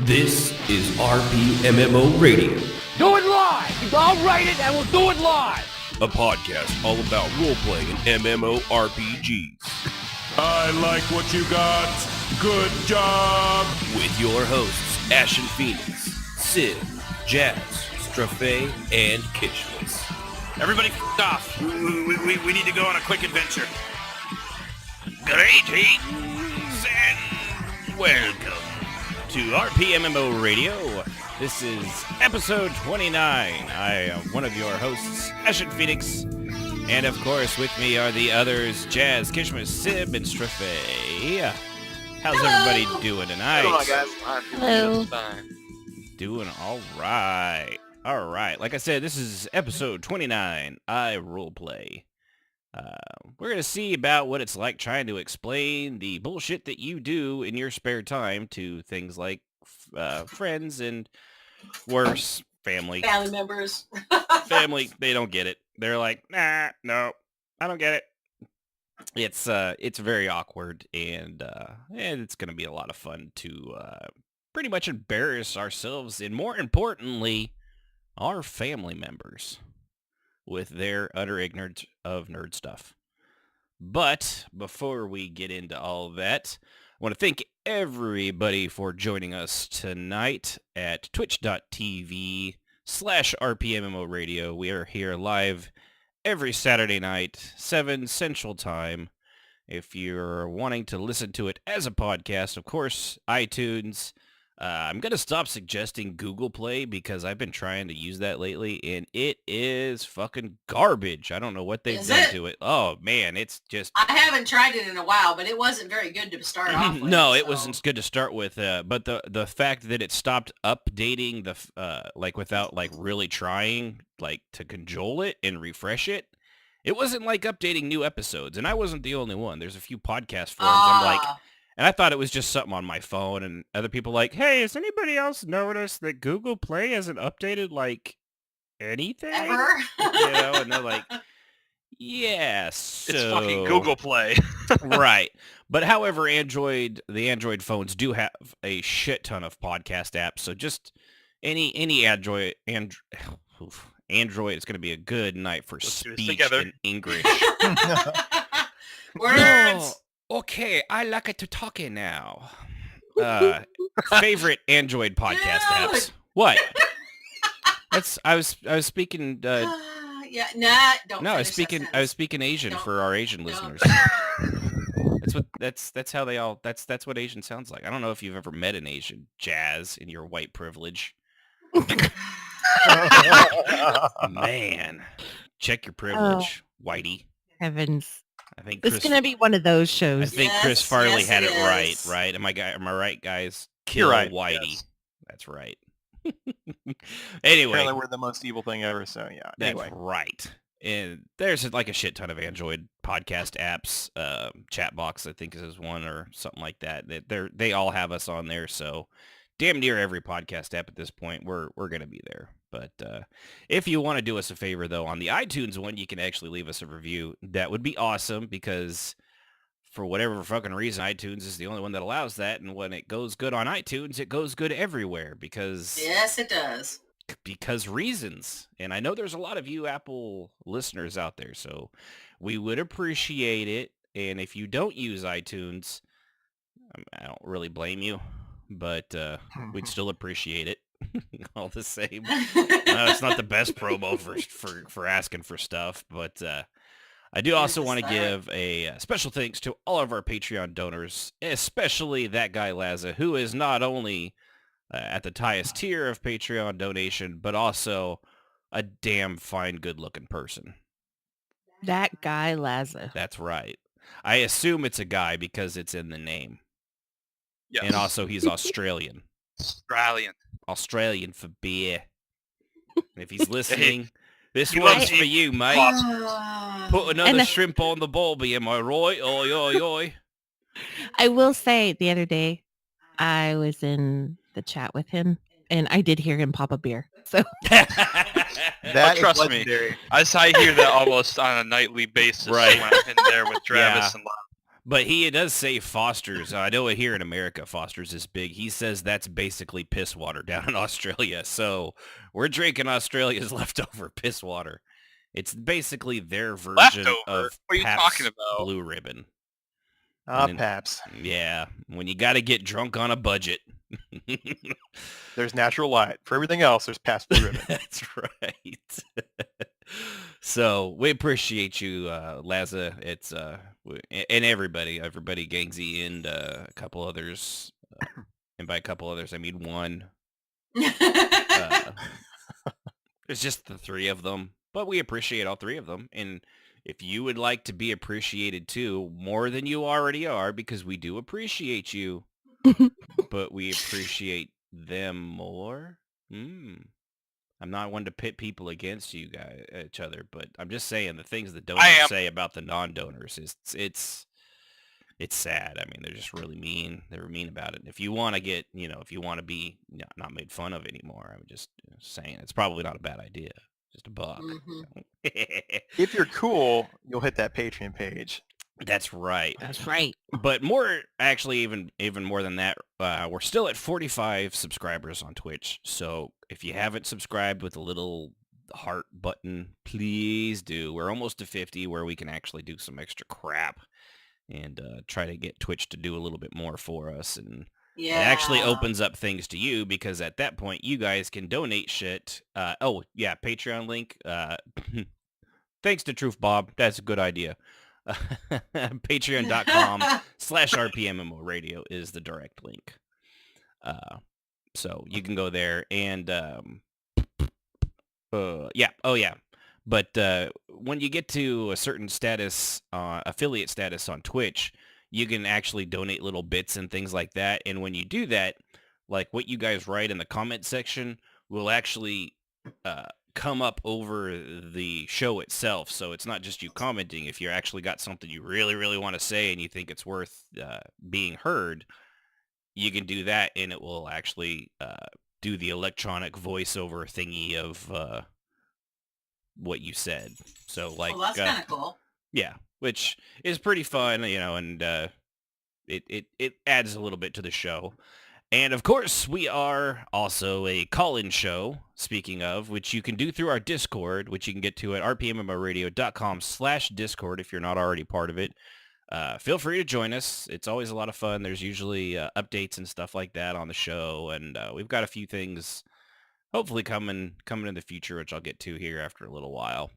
This is RPMMORadio, Do it live! I'll write it and we'll do it live! a podcast all about roleplay and MMORPGs. I like what you got. Good job. With your hosts, Ashen Phoenix, Sid, Jazz, Sibh'Bae, and Kitchless. Everybody f***ed off. We need to go on a quick adventure. Greetings and welcome to RPMMORadio. This is episode 29. I am one of your hosts, Ashen Phoenix. And of course, with me are the others, Jazz, Kishma, Sib, and Sibh'Bae. How's everybody doing tonight? What's going on, guys? Hello. Fine. Doing all right. All right. Like I said, this is episode 29. I roleplay. We're going to see about what it's like trying to explain the bullshit that you do in your spare time to things like friends and worse, family. Family members. Family, they don't get it. They're like, nah, no, I don't get it. It's very awkward, and it's going to be a lot of fun to pretty much embarrass ourselves, and more importantly, our family members with their utter ignorance of nerd stuff. But before we get into all of that, I want to thank everybody for joining us tonight at twitch.tv/RPMMORadio. We are here live every Saturday night, 7 Central Time. If you're wanting to listen to it as a podcast, of course, iTunes. I'm going to stop suggesting Google Play because I've been trying to use that lately, and it is fucking garbage. I don't know what they've done to it. Oh, man, it's just... I haven't tried it in a while, but it wasn't very good to start off with. No, it wasn't good to start with, but the fact that it stopped updating the like without like really trying like to cajole it and refresh it, it wasn't like updating new episodes, and I wasn't the only one. There's a few podcast forums. I'm like... And I thought it was just something on my phone, and other people like, hey, has anybody else noticed that Google Play hasn't updated, like, anything? Ever? And they're like, yeah, so... It's fucking Google Play. Right. But however, the Android phones do have a shit ton of podcast apps, so just any Android is going to be a good night for speech and English. Words! Okay, I like it to talking now. Favorite Android podcast apps. What? I was speaking. Yeah, nah, don't. No, I was speaking Asian for our Asian listeners. That's how they all. That's what Asian sounds like. I don't know if you've ever met an Asian, Jazz, in your white privilege. Man, check your privilege, whitey. Heavens. I think It's going to be one of those I shows. think Chris Farley had it is. right? Am I right, guys? Kill You're right, Whitey. yes. That's right. Anyway, Apparently we're the most evil thing ever, so yeah. that's Anyway. right. And there's like a shit ton of Android podcast apps. Chatbox, I think, is one or something like that. They all have us on there, so damn near every podcast app at this point, we're going to be there. But if you want to do us a favor, though, on the iTunes one, you can actually leave us a review. That would be awesome because for whatever fucking reason, iTunes is the only one that allows that. And when it goes good on iTunes, it goes good everywhere because... Yes, it does. Because reasons. And I know there's a lot of you Apple listeners out there, so we would appreciate it. And if you don't use iTunes, I don't really blame you, but we'd still appreciate it. All the same. It's not the best promo for asking for stuff, but I do also want to give a special thanks to all of our Patreon donors, especially that guy Laza, who is not only at the highest tier of Patreon donation, but also a damn fine, good-looking person. That guy, Laza. That's right. I assume it's a guy because it's in the name. Yes. And also he's Australian. Australian for beer. And if he's listening, this one's for you, mate. Put another shrimp on the barbie, am I right? Oi, oi, oi. I will say the other day, I was in the chat with him, and I did hear him pop a beer. So That trust me. I hear that almost on a nightly basis. Right. When I'm in there with Travis and Lon. But he does say Foster's. I know here in America, Foster's is big. He says that's basically piss water down in Australia. So we're drinking Australia's leftover piss water. It's basically their version Leftover? of What are you Pabst talking about? Blue Ribbon. Ah, Paps. Yeah, when you got to get drunk on a budget. There's Natural Light. For everything else, there's Pabst Blue Ribbon. That's right. So we appreciate you, Laza. It's and everybody, Gangsy, and a couple others. And by a couple others, I mean one. It's just the three of them, but we appreciate all three of them. And if you would like to be appreciated too, more than you already are, because we do appreciate you, but we appreciate them more. I'm not one to pit people against you guys, each other, but I'm just saying the things the donors say about the non-donors it's sad. I mean, they're just really mean. They're mean about it. If you want to get, if you want to be not made fun of anymore, I'm just saying it's probably not a bad idea. Just a buck. Mm-hmm. If you're cool, you'll hit that Patreon page. That's right. That's right. But more, actually, even more than that, we're still at 45 subscribers on Twitch. So if you haven't subscribed with a little heart button, please do. We're almost to 50 where we can actually do some extra crap and try to get Twitch to do a little bit more for us. And it actually opens up things to you because at that point, you guys can donate shit. Patreon link. Thanks to Truth Bob. That's a good idea. Patreon.com/RPMMORadio is the direct link. So you can go there and But when you get to a certain status, affiliate status on Twitch, you can actually donate little bits and things like that. And when you do that, like what you guys write in the comment section will actually come up over the show itself. So it's not just you commenting. If you actually got something you really, really want to say and you think it's worth being heard, you can do that and it will actually do the electronic voiceover thingy of what you said. So like, that's kind of cool. Yeah, which is pretty fun, and it adds a little bit to the show. And of course, we are also a call-in show, speaking of, which you can do through our Discord, which you can get to at rpmmoradio.com/Discord if you're not already part of it. Feel free to join us. It's always a lot of fun. There's usually updates and stuff like that on the show, and we've got a few things hopefully coming in the future, which I'll get to here after a little while.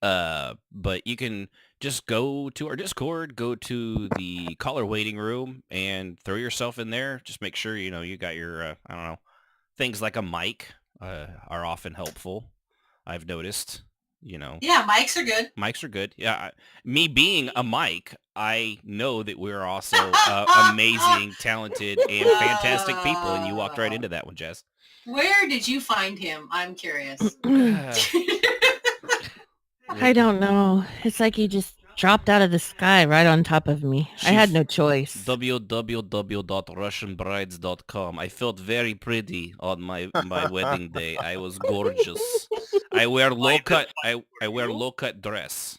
But you can just go to our Discord, go to the caller waiting room, and throw yourself in there. Just make sure, you got your, things like a mic are often helpful. I've noticed, Yeah, mics are good. Mics are good. Yeah. Me being a mic, I know that we're also amazing, talented, and fantastic people. And you walked right into that one, Jess. Where did you find him? I'm curious. I don't know. It's like he just dropped out of the sky right on top of me. I had no choice. www.russianbrides.com. I felt very pretty on my wedding day. I was gorgeous. I wear low cut dress.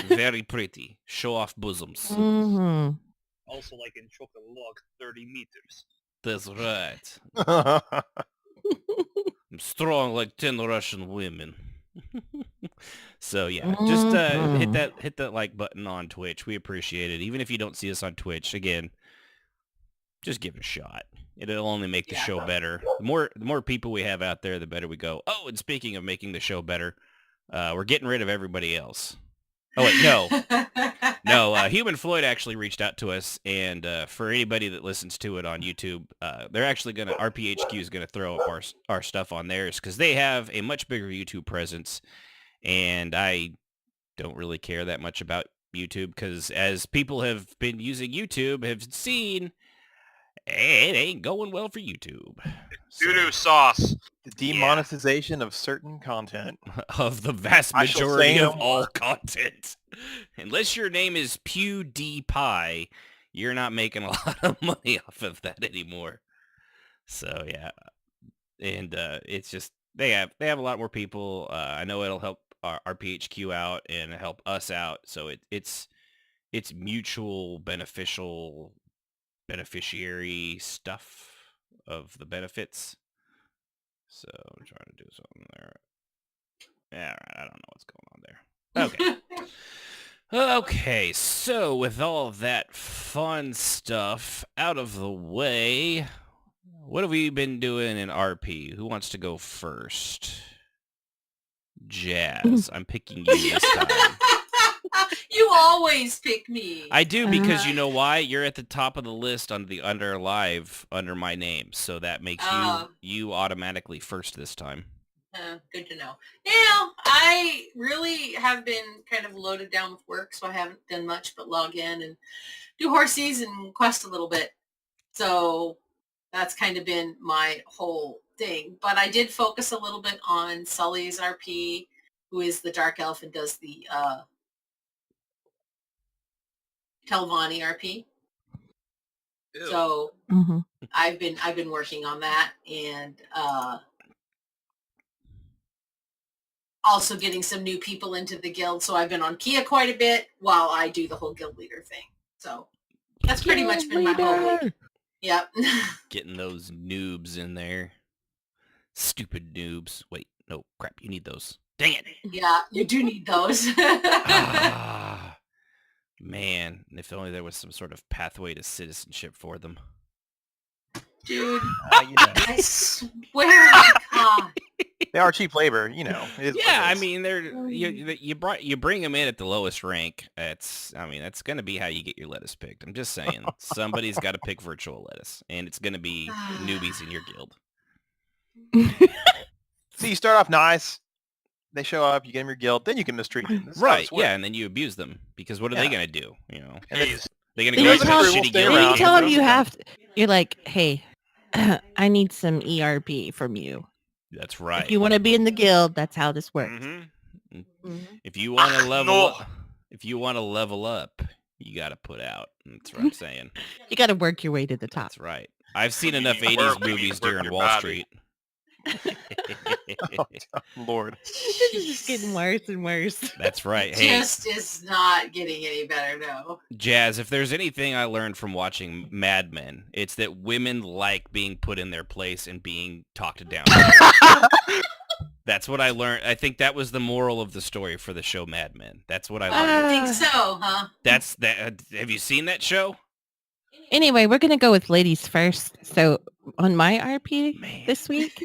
Very pretty. Show off bosoms. Mm-hmm. Also like in Chocolate 30 meters. That's right. I'm strong like 10 Russian women. So yeah, just hit that like button on Twitch. We appreciate it. Even if you don't see us on Twitch, again, just give it a shot. It'll only make the show better. The more people we have out there, the better we go. Oh, and speaking of making the show better, we're getting rid of everybody else. Oh wait, no. Human Floyd actually reached out to us, and for anybody that listens to it on YouTube, they're actually RPHQ is gonna throw up our stuff on theirs because they have a much bigger YouTube presence, and I don't really care that much about YouTube because as people have been using YouTube have seen, it ain't going well for YouTube. Doo-doo sauce. The demonetization of certain content. Of the vast majority of all content. Unless your name is PewDiePie, you're not making a lot of money off of that anymore. So yeah. And it's just they have a lot more people. I know it'll help our RPHQ out and help us out. So it's it's mutual beneficiary stuff of the benefits. So I'm trying to do something there. Yeah, I don't know what's going on there. Okay. Okay, so with all of that fun stuff out of the way, what have we been doing in RP? Who wants to go first? Jazz, I'm picking you this time. You always pick me. I do, because you know why? You're at the top of the list on the under live under my name, so that makes you automatically first this time. Good to know. Yeah, I really have been kind of loaded down with work, so I haven't done much but log in and do Horsies and quest a little bit. So that's kind of been my whole thing. But I did focus a little bit on Sully's RP, who is the Dark Elf and does the Telvanni RP. Ew. So I've been working on that, and also getting some new people into the guild. So I've been on Kia quite a bit while I do the whole guild leader thing. So that's pretty much been my whole week. Yep. Getting those noobs in there. Stupid noobs. Wait, no, crap, you need those. Dang it. Yeah, you do need those. Man, if only there was some sort of pathway to citizenship for them. Dude, I swear to God. They are cheap labor, you know. Yeah, I mean, you bring them in at the lowest rank. That's going to be how you get your lettuce picked. I'm just saying, somebody's got to pick virtual lettuce, and it's going to be newbies in your guild. So you start off nice. They show up, you get them your guild, then you can mistreat them. Right? Yeah, and then you abuse them because what are they going to do? You know, they're going to You go to a shitty guild. You tell them you have to. You're like, hey, I need some ERP from you. That's right. If you want to be in the guild, that's how this works. If you want to level up, you got to put out. That's what I'm saying. You got to work your way to the top. That's right. I've seen enough 80s movies during Wall Street. Oh, Lord. This is just getting worse and worse. That's right. It just is not getting any better, no. Jazz, if there's anything I learned from watching Mad Men, it's that women like being put in their place and being talked down. That's what I learned. I think that was the moral of the story for the show Mad Men. That's what I learned. I think so, huh? That's that. Have you seen that show? Anyway, we're going to go with ladies first. So on my RP this week,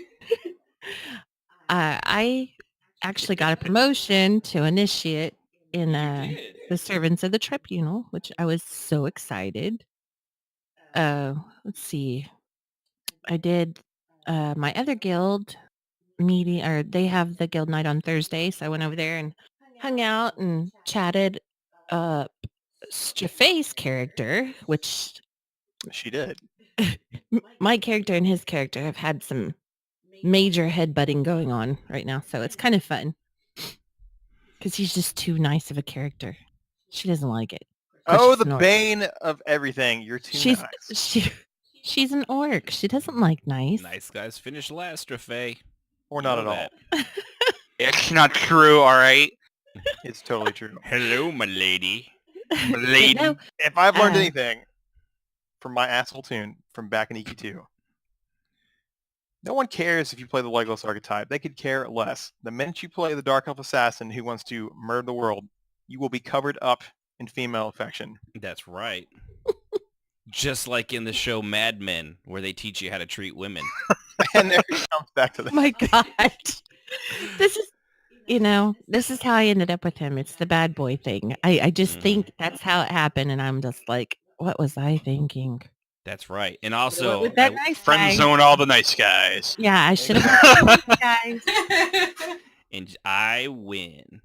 I actually got a promotion to initiate in the Servants of the Tribunal, which I was so excited. Let's see. I did my other guild meeting, or they have the guild night on Thursday, so I went over there and hung out and chatted. Sibh'Bae's character, which she did. My character and his character have had some major headbutting going on right now, so it's kind of fun because he's just too nice of a character. She doesn't like it. Oh, the bane of everything. You're too nice. She's an orc. She doesn't like nice. Nice guys finish last, Sibh'Bae. Or not at all. It's not true, all right? It's totally true. Hello, my lady. My lady. No, if I've learned anything from my asshole tune from back in EQ2, no one cares if you play the Legolas archetype. They could care less. The minute you play the Dark Elf Assassin who wants to murder the world, you will be covered up in female affection. That's right. Just like in the show Mad Men, where they teach you how to treat women. And there it comes back to that. My God. This is how I ended up with him. It's the bad boy thing. I just think that's how it happened. And I'm just like, what was I thinking? That's right. And also, with that nice friend zone all the nice guys. Yeah, I should have nice guys. And I win.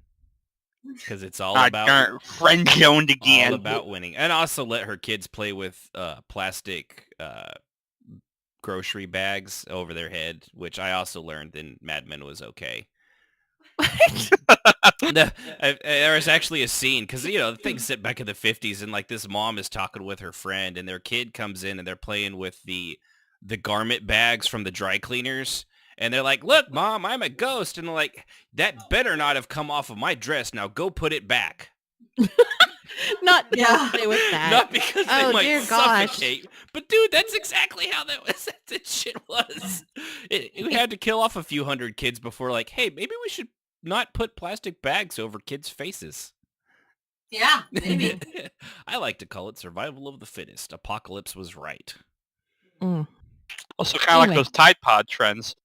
Because it's all about friend zoned again. All about winning. And also let her kids play with plastic grocery bags over their head, which I also learned in Mad Men was okay. There was actually a scene because the thing's set back in the 50s, and like this mom is talking with her friend, and their kid comes in and they're playing with the garment bags from the dry cleaners, and they're like, "Look, Mom, I'm a ghost," and they're like, "That better not have come off of my dress. Now go put it back." Not Yeah. play with that. Not because they Oh, might dear gosh. suffocate. But dude, that's exactly how that shit was. We had to kill off a few hundred kids before like, hey, maybe we should not put plastic bags over kids' faces. Yeah, maybe. I like to call it survival of the fittest. Apocalypse was right. Mm. Also, kind of like Anyway. those Tide Pod trends.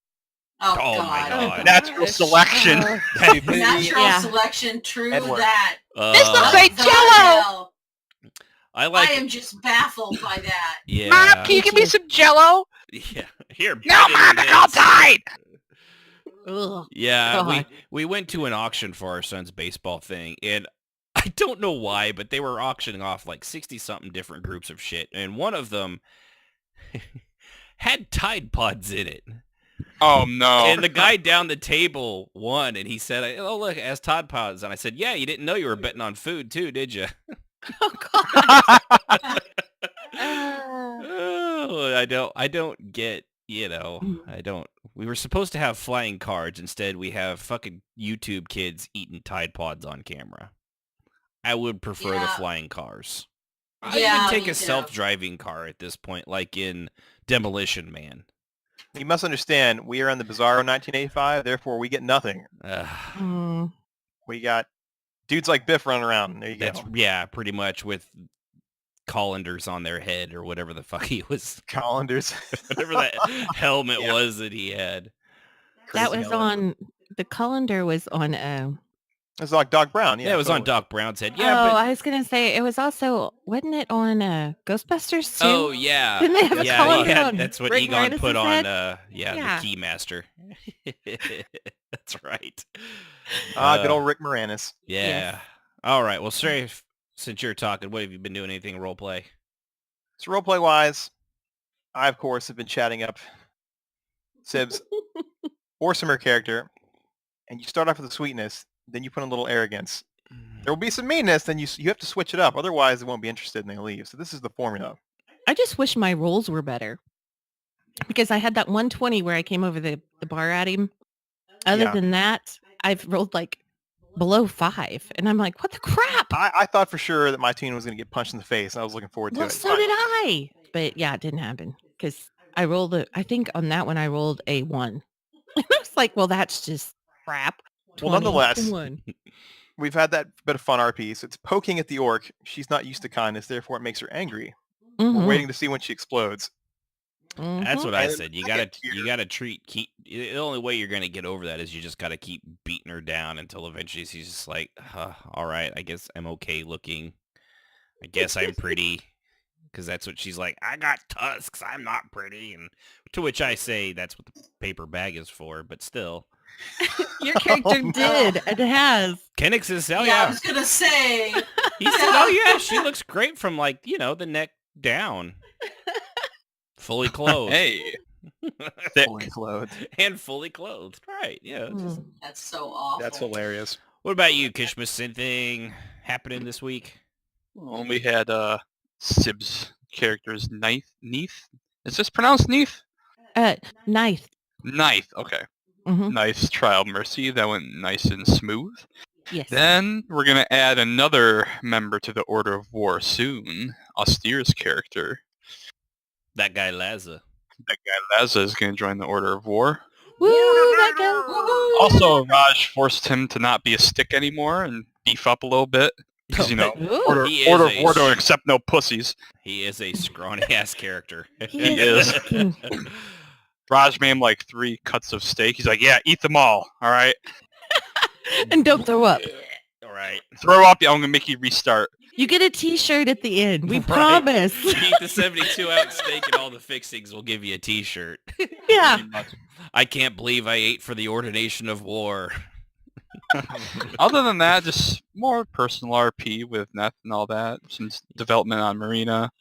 Oh, Oh, God. my God. Natural selection. Natural Yeah. selection, true Edward. that. Mr. Say Jello! I like I am just baffled by that. yeah. Mom, can you give me some Jello? Yeah. Here. No, bite Mom, into it's all this. Tide. Ugh. Yeah, God. we went to an auction for our son's baseball thing, and I don't know why, but they were auctioning off like 60-something different groups of shit, and one of them had Tide Pods in it. Oh, no. And the guy down the table won, and he said, oh, look, it has Tide Pods. And I said, yeah, you didn't know you were betting on food, too, did you? Oh, God. Oh, I don't get, we were supposed to have flying cards. Instead, we have fucking YouTube kids eating Tide Pods on camera. I would prefer the Yeah. flying cars. Yeah, I would take me a too. self-driving car at this point, like in Demolition Man. You must understand, we are in the Bizarro 1985, therefore we get nothing. Mm. We got dudes like Biff running around. There you That's go. yeah, pretty much with colanders on their head or whatever the fuck he was, Colanders. whatever that helmet Yeah. was that he had. That Crazy was Ellen. on, the colander was on, It's like Doc Brown. Yeah, it was on totally. Doc Brown's head. Yeah, I was going to say, it was also, wasn't it on Ghostbusters too? oh yeah, Didn't they have a yeah, colander on that's what Rick Egon put Moranis' on. head? Yeah. The Keymaster. That's right. Good old Rick Moranis. Yeah. Yes. All right. Well, Strafe, since you're talking, what have you been doing? Anything role play? So roleplay wise, I of course have been chatting up Sib's awesomer character, and you start off with the sweetness, then you put in a little arrogance. There will be some meanness, then you have to switch it up. Otherwise, they won't be interested and they leave. So this is the formula. I just wish my rolls were better because I had that 120 where I came over the bar at him. Other Yeah. than that, I've rolled like below 5 and I'm like, what the crap? I thought for sure that my team was going to get punched in the face, and I was looking forward to Well, it. so did I. But yeah, it didn't happen because I rolled I think on that one I rolled a 1. I was like, well, that's just crap. Well, nonetheless, 21. we've had that bit of fun RP. So it's poking at the orc. She's not used to kindness, therefore it makes her angry. We're Mhm. waiting to see when she explodes. That's Mhm. what I And said. You I gotta get the only way you're gonna get over that is you just gotta keep beating her down until eventually she's just like, all right, I guess I'm okay looking. I guess I'm pretty. Because that's what she's like, I got tusks, I'm not pretty. And to which I say that's what the paper bag is for, but still. Your character no. did. It has. Kennick says, oh I yeah. was gonna say. He said, oh yeah, she looks great from like, the neck down. Fully clothed. Hey. Fully clothed. And fully clothed. Right, yeah. Mm. That's so awful. That's hilarious. What about you, Kishmas? Anything happening this week? Well, we had Sib's character's Neith. Is this pronounced Neith? Ninth. Knife. Okay. Mhm. Nice trial mercy. That went nice and smooth. Yes. Then we're going to add another member to the Order of War soon. Austere's character. That guy Laza. That guy Laza is going to join the Order of War. Woo, that guy. Woohoo! Also, Raj forced him to not be a stick anymore and beef up a little bit. Because, Ooh. Order He is of a War don't accept no pussies. He is a scrawny ass character. He is. fucking- Raj made him like 3 cuts of steak. He's like, yeah, eat them all right? And don't throw up. All right. Throw up, I'm going to make you restart. You get a t-shirt at the end. We Right. promise. Eat the 72-ounce steak and all the fixings will give you a t-shirt. Yeah. I can't believe I ate for the ordination of war. Other than that, just more personal RP with Neth and all that. Some development on Marina.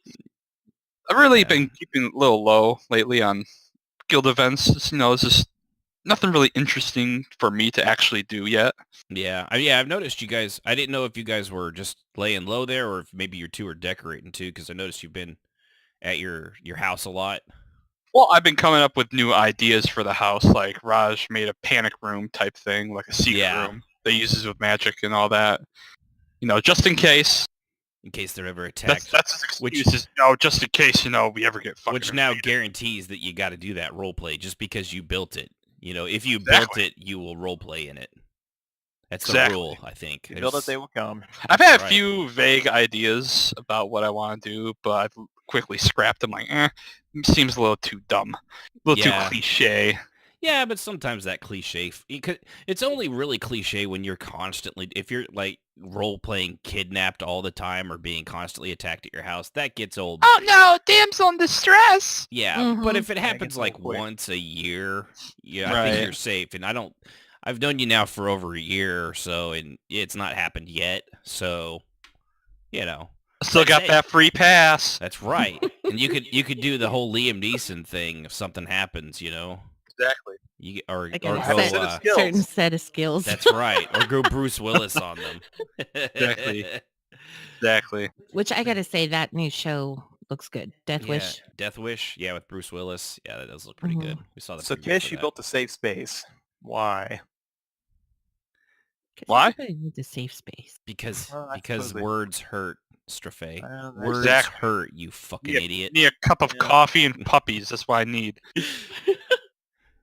I've really been keeping it a little low lately on guild events. It's just nothing really interesting for me to actually do yet. Yeah. I've noticed you guys. I didn't know if you guys were just laying low there or if maybe you two are decorating too, because I noticed you've been at your house a lot. Well, I've been coming up with new ideas for the house, like Raj made a panic room type thing, like a secret Yeah. room that uses with magic and all that. just in case. in case they're ever attacked. That's his excuse. Just in case, we ever get fucking Which now invaded. guarantees that you got to do that role play just because you built it. If you built Exactly. it, you will role play in it. That's Exactly. the rule, I think. You build it, they will come. I've had a Right. few vague ideas about what I want to do, but I've quickly scrapped them. Like, seems a little too dumb, a little Yeah. too cliche. Yeah, but sometimes that cliche, it's only really cliche when you're constantly, if you're like role-playing kidnapped all the time or being constantly attacked at your house, that gets old. Oh no, damsel in distress. Yeah, but Mhm. if it Yeah, it happens gets old like quick. once a year, I Right. think you're safe. And I've known you now for over a year or so, and it's not happened yet. So, Still got Hey. that free pass. that's right. And you could do the whole Liam Neeson thing if something happens, Exactly. or Like or a have a set go. of skills. certain set of skills. That's right. Or go Bruce Willis on them. Exactly. Exactly. Which I gotta say, that new show looks good. Death Yeah, Wish. Death Wish. Yeah, with Bruce Willis. Yeah, that does look pretty Mhm. good. We saw the So preview Kish, for you that. built a safe space. Why? 'Cause Why? everybody needs a safe space. because Well, I because suppose they- words hurt, Strafe. Well, Words Exactly. hurt, you fucking Yeah. idiot. Need a cup of Yeah. coffee and puppies. That's what I need.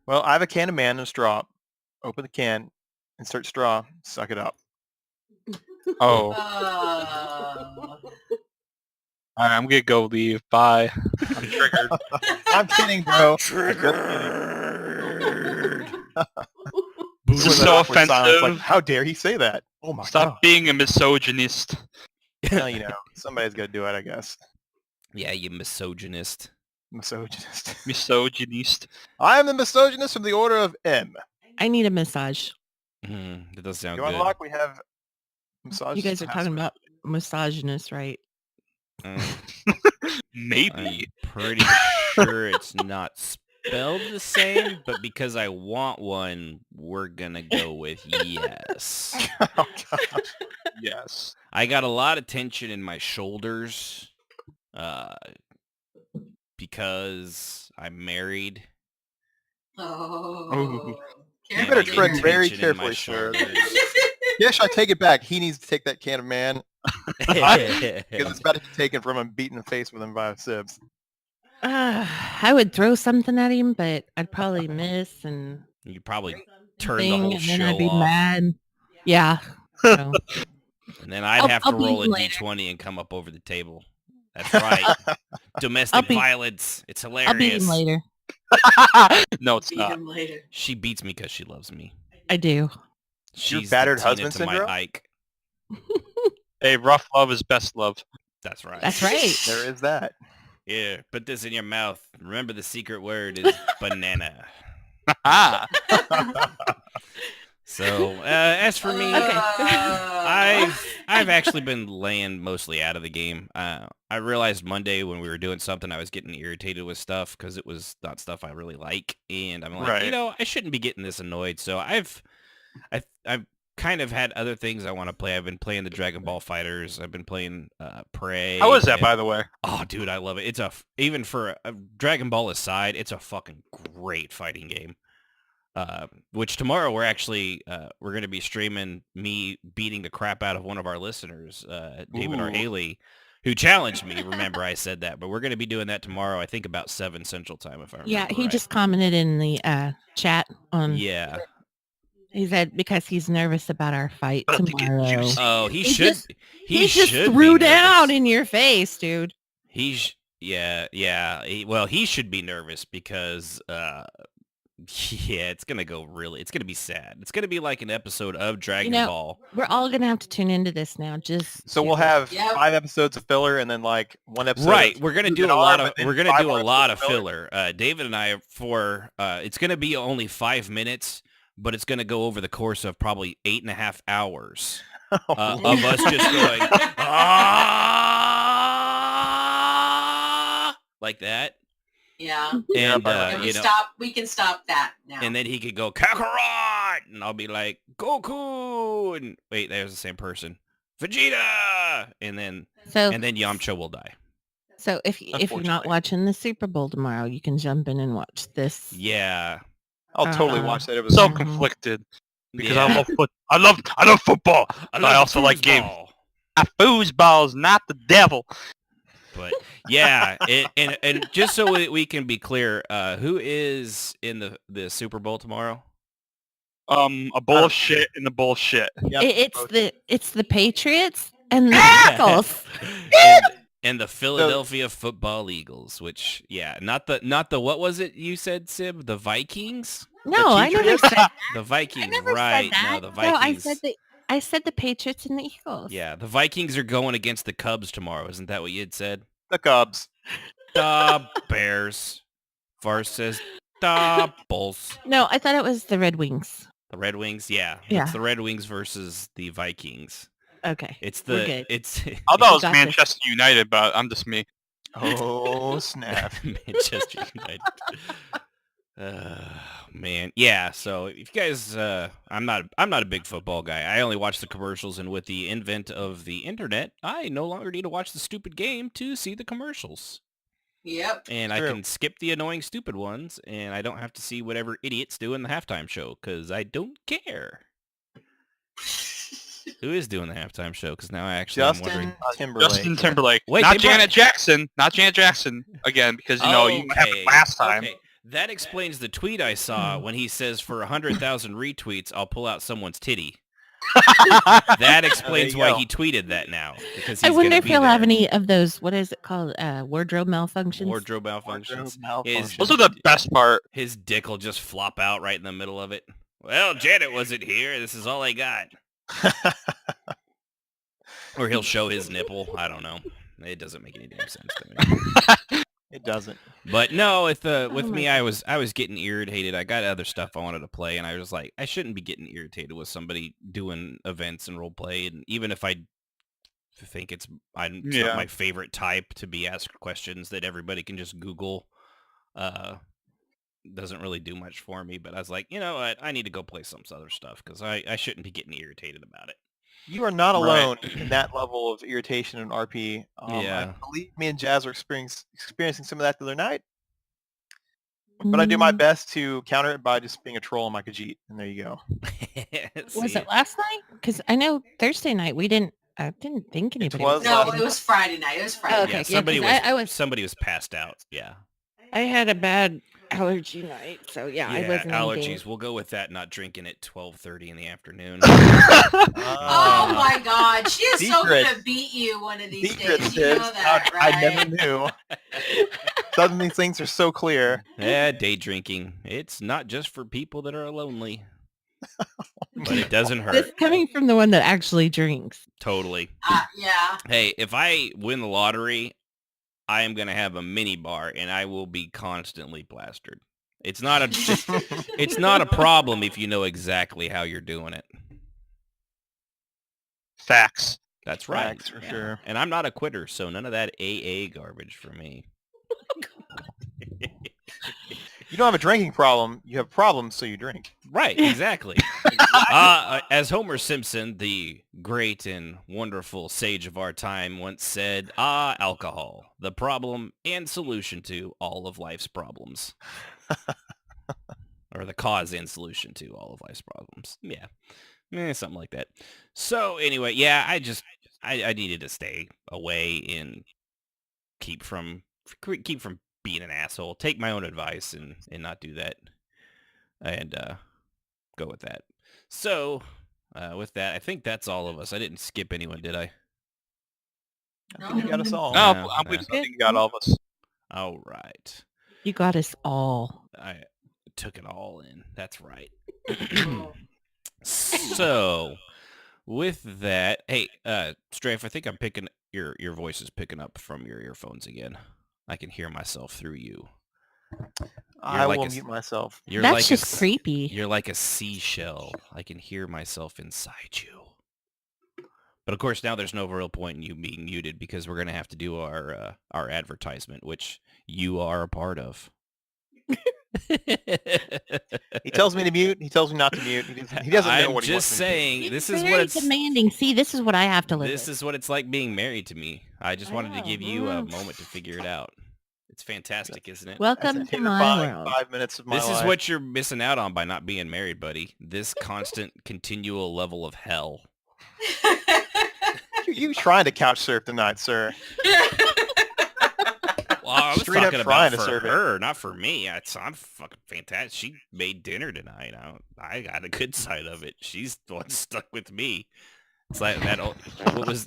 Well, I have a can of man and a straw. Open the can, insert straw, suck it up. Oh, all right, I'm gonna go leave. Bye. I'm triggered. I'm kidding, bro. This There was is an so awkward silence, offensive. like, how dare he say that? Oh my Stop god. being a misogynist. Well, somebody's got to do it, I guess. Yeah, you misogynist. Misogynist. Misogynist. I am the misogynist from the order of M. I need a massage. That does sound You good. unlock, we have massage. You guys are talking about misogynist, right? Maybe. I'm pretty sure it's not spelled the same, but because I want one, we're gonna go with yes. Oh, God. Yes. I got a lot of tension in my shoulders because I'm married. Oh. You and better I get tread very tension in my carefully, sir. shoulders. Yes, I take it back. He needs to take that can of man because it's about to be taken from him, beaten in the face with him by Sibs. I would throw something at him, but I'd probably miss and You probably turn the thing, whole and show then I'd be off. mad. Yeah. So, And then I'd I'll- have I'll to beat roll a him later. d20 and come up over the table. That's right. Domestic beat- violence. It's hilarious. I'll beat him later. No, it's Beat not. him later. She beats me because she loves me. I do. She's battered the Tina husband to my syndrome? Ike. Hey, rough love is best love. That's right. That's right. There is that. Yeah, put this in your mouth. Remember the secret word is banana. Ah. So, as for me, Okay. I've actually been laying mostly out of the game. I realized Monday when we were doing something, I was getting irritated with stuff because it was not stuff I really like, and I'm like, Right. I shouldn't be getting this annoyed. So I've kind of had other things I want to play. I've been playing the Dragon Ball Fighters. I've been playing Prey. How is that, and- by the way? Oh, dude, I love it. It's even for a Dragon Ball aside, it's a fucking great fighting game. Which tomorrow we're going to be streaming me beating the crap out of one of our listeners, David R. Ooh. Haley, who challenged me. Remember, I said that, but we're going to be doing that tomorrow. I think about 7 Central Time, if I remember. Yeah, he right. just commented in the chat on. Yeah. He said because he's nervous about our fight About to get tomorrow. juicy. Oh, He should. just- He just should threw be down nervous. in your face, dude. Yeah. He should be nervous because, it's going to it's going to be sad. It's going to be like an episode of Dragon Ball. We're all gonna have to tune into this now. Just So we'll have Yep. 5 episodes of filler and then like 1 episode. Right, of we're gonna Who's do in a lot Arm, of and then 5 more of episodes filler. David and I it's gonna be only 5 minutes, but it's gonna go over the course of probably 8.5 hours of us just going like that, Yeah. and And we can stop that now. and then he could go Kakarot, and I'll be like Goku, and wait, there's the same person, Vegeta, and then so Yamcha will die. so if you're not Unfortunately. watching the Super Bowl tomorrow, you can jump in and watch this. Yeah. I'll totally Uh-uh. watch that. It was So Mhm. conflicted because Yeah. I love football. I love football. But I also like games. foosball. foosball's not the devil. But yeah, and just so we can be clear, who is in the Super Bowl tomorrow? A bullshit in the bullshit. Yep. It's the Patriots and the Eagles. and the Philadelphia Football Eagles, which not the what was it you said, Sib? The Vikings? No, I never said that. The Vikings, I never right? said that. No, the Vikings. No, I said the Patriots and the Eagles. Yeah, the Vikings are going against the Cubs tomorrow. Isn't that what you had said? The Cubs. The Bears versus the Bulls. No, I thought it was the Red Wings. The Red Wings, yeah. Yeah. It's the Red Wings versus the Vikings. Okay. We're good. I thought it was Got Manchester United, but I'm just me. Oh, snap. Manchester United. Man, yeah. So if you guys, I'm not a big football guy. I only watch the commercials, and with the invent of the internet, I no longer need to watch the stupid game to see the commercials. Yep. And I can skip the annoying stupid ones, and I don't have to see whatever idiots do in the halftime show because I don't care. Who is doing the halftime show? Because now I'm wondering. Justin Timberlake. Wait, not Janet Jackson. Not Janet Jackson again, because you know you happened last time. Okay. That explains the tweet I saw when he says for 100,000 retweets, I'll pull out someone's titty. That explains why he tweeted that now. Because I wonder if he'll have any of those, what is it called, wardrobe malfunctions? Wardrobe malfunctions. Those are the best part. His dick will just flop out right in the middle of it. Well, Janet wasn't here. This is all I got. Or he'll show his nipple. I don't know. It doesn't make any damn sense to me. It doesn't. But no, with me, I was getting irritated. I got other stuff I wanted to play, and I was like, I shouldn't be getting irritated with somebody doing events and role play. And even if I think it's not my favorite type to be asked questions that everybody can just Google, doesn't really do much for me. But I was like, you know what? I need to go play some other stuff because I shouldn't be getting irritated about it. You are not alone in that level of irritation in RP. Yeah. I believe me and Jazz are experiencing some of that the other night. But I do my best to counter it by just being a troll on my Khajiit. And there you go. Was it last night? Because I know Thursday night I didn't think anybody was. No, it was Friday night. It was Friday. Oh, okay. Yeah, somebody was passed out. Yeah. I had a bad allergy night, so I wasn't allergies. eating. We'll go with that. Not drinking at 12:30 in the afternoon. Oh my God, she is so gonna beat you one of these days. You know that, right? I never knew. Suddenly things are so clear. Yeah, day drinking. It's not just for people that are lonely, but it doesn't hurt. This coming from the one that actually drinks. Totally. Yeah. Hey, if I win the lottery, I am going to have a mini bar and I will be constantly plastered. It's not a problem if you know exactly how you're doing it. Facts. That's right. Facts for sure. And I'm not a quitter, so none of that AA garbage for me. You don't have a drinking problem. You have problems, so you drink. Right, exactly. As Homer Simpson, the great and wonderful sage of our time, once said, alcohol, the problem and solution to all of life's problems. Or the cause and solution to all of life's problems. Yeah. Something like that. So anyway, I needed to stay away and keep from being an asshole. Take my own advice and not do that. And go with that. So, with that, I think that's all of us. I didn't skip anyone, did I? I think you got us all. No, I think you got all of us. All right. You got us all. I took it all in. That's right. So, with that, hey, Strafe, I think I'm picking your voice is picking up from your earphones again. I can hear myself through you. I will mute myself. That's just creepy. You're like a seashell. I can hear myself inside you. But of course, now there's no real point in you being muted because we're going to have to do our advertisement, which you are a part of. He tells me to mute. He tells me not to mute. He doesn't know what he wants. I'm just saying, this is very what it's demanding. See, this is what I have to live This with. is what it's like being married to me. I just wanted to give you a moment to figure it out. It's fantastic, isn't it? Welcome to my world. 5 minutes of my life. This is what you're missing out on by not being married, buddy. This constant, continual level of hell. You trying to couch surf tonight, sir? Well, I was Straight up talking trying about to for serve it. her, not for me. I'm fucking fantastic. She made dinner tonight. I got a good side of it. She's the one stuck with me. It's like that.